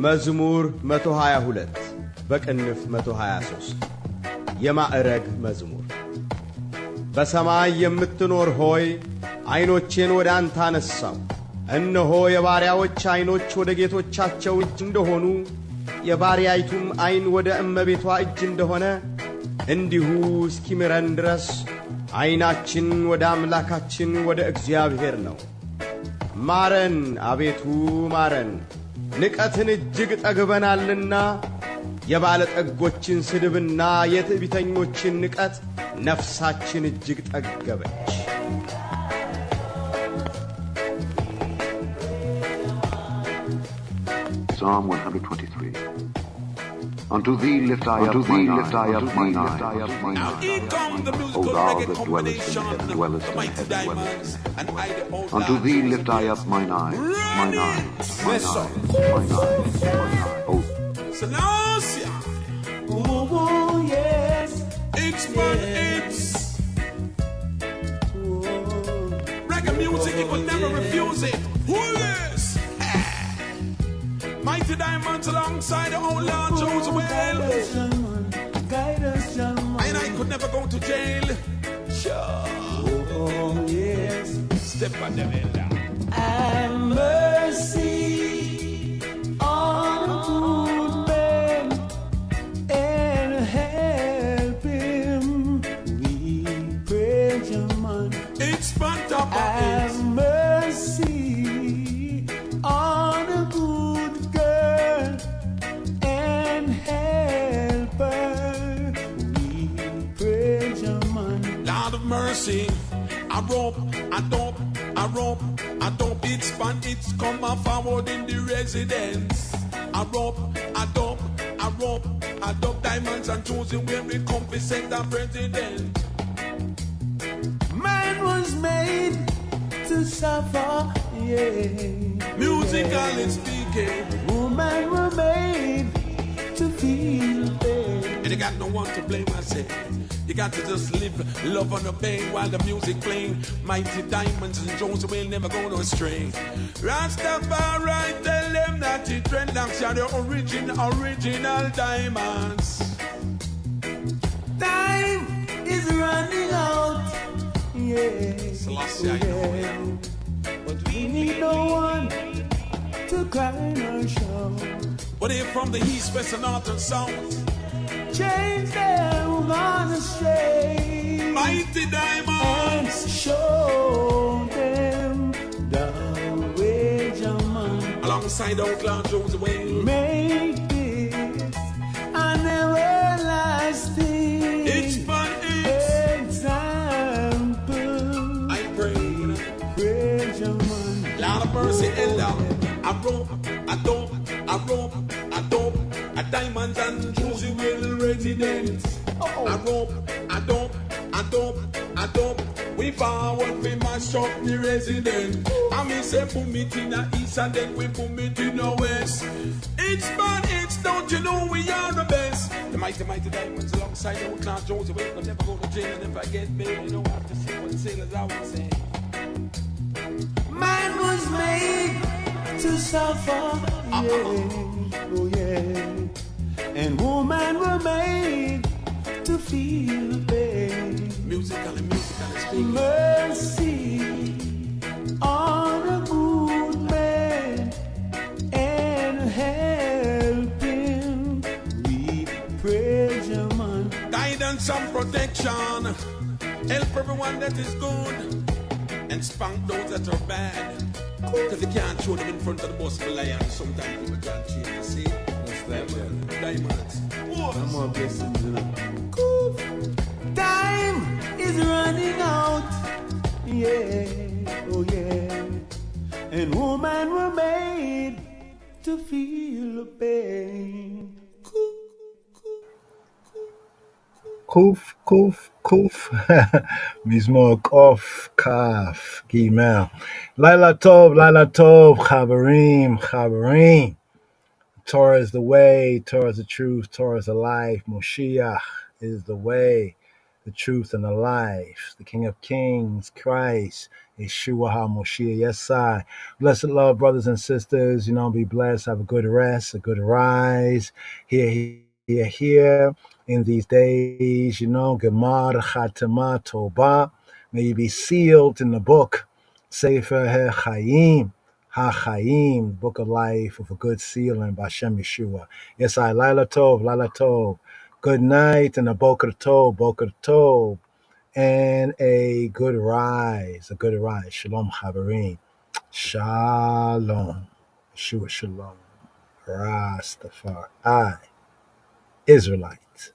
መዝሙር 122 በቅንፍ 123 የማዕረግ መዝሙር። በሰማይ የምትኖር ሆይ አይኖቼን ወደ አንተ አነሳው። እነሆ የባሪያዎች አይኖች ወደ ጌቶቻቸው እንደሆኑ የባሪያይቱም ዓይን ወደ እመቤቷ እጅ እንደሆነ እንዲሁ እስኪምረን ድረስ ዓይናችን ወደ አምላካችን ወደ እግዚአብሔር ነው። ማረን አቤቱ ማረን፣ ንቀትን እጅግ ጠግበናልና የባለጠጎችን ስድብና የትዕቢተኞችን ንቀት ነፍሳችን እጅግ ጠገበች። Psalm 123. Unto thee lift I up mine eyes. O thou that dwellest in heaven, dwellest in heaven, dwellest in heaven. Unto thee lift I up mine eyes, mine eyes, mine eyes, mine eyes, mine eyes. O Selassie. Oh, yes. It's man, it's reggae music, you could never refuse it. Who is? Mighty Diamonds alongside the old Lord Joseph. And I could never go to jail. Sure. Oh, yes. Step on the window. And mercy on a good man and help him. We praise your man. It's fun top of and mercy on a good girl and help her. We praise your man. Lord of mercy, I rope, it's fun, it's come forward in the residence. I rope, diamonds and choosing where we come to send the president. Man was made to suffer, yeah. Musically speaking, woman were made to feel pain. And you got no one to blame, I say. You got to just live, love and obey while the music playing. Mighty Diamonds and Jones will never go no astray. Rastafari, tell them that the dreadlocks are the original diamonds. Time is running out, yeah. Selassie, I know him. But we need no one to cry or show. But they're from the east, west, and north and south. Change them on the stray. Mighty Diamonds. And show them the way, Jaman. Alongside Outlaw Joe's way. Make this an everlasting example. I pray. Praise your man. Lord of mercy, Elder. I rope, a diamond and Josie will residence. I rope, we forward, we mash up the resident. And we say boom it in the east and then we boom it in the west. It's fun, it's don't you know we are the best. The mighty diamonds alongside the Outlaw Josie will never go to jail and if I get bail, you don't have to see what sailors always say. Man was made to suffer, yeah, oh yeah. And woman were made to feel pain. Musically speaking. Mercy on a good man and help him. We praise your man. Guidance and protection. Help everyone that is good. And spank those that are bad. Because they can't show them in front of the bus for lion. Sometimes people can't change, you see? That's that, man. Diamonds. Some more blessings, you know. Time is running out. Yeah, oh yeah. And women were made to feel the pain. Kuf. Mizmor Kof, Kaf, Gimel. Laila Tov, Chaverim. Torah is the way, Torah is the truth, Torah is the life. Moshiach is the way, the truth, and the life. The King of Kings, Christ, Yeshua HaMoshiach. Yes, I. Blessed love, brothers and sisters. Be blessed. Have a good rest, a good rise. Here in these days, Gemar, Chatama, Toba. May you be sealed in the book, Sefer HaChaim. HaChaim, Book of Life with a good sealing by Shem Yeshua. Yes, I, Lila Tov. Good night and a Boker Tov, and a good rise. Shalom, Chaverim. Shalom. Yeshua Shalom. Rastafari. Israelite.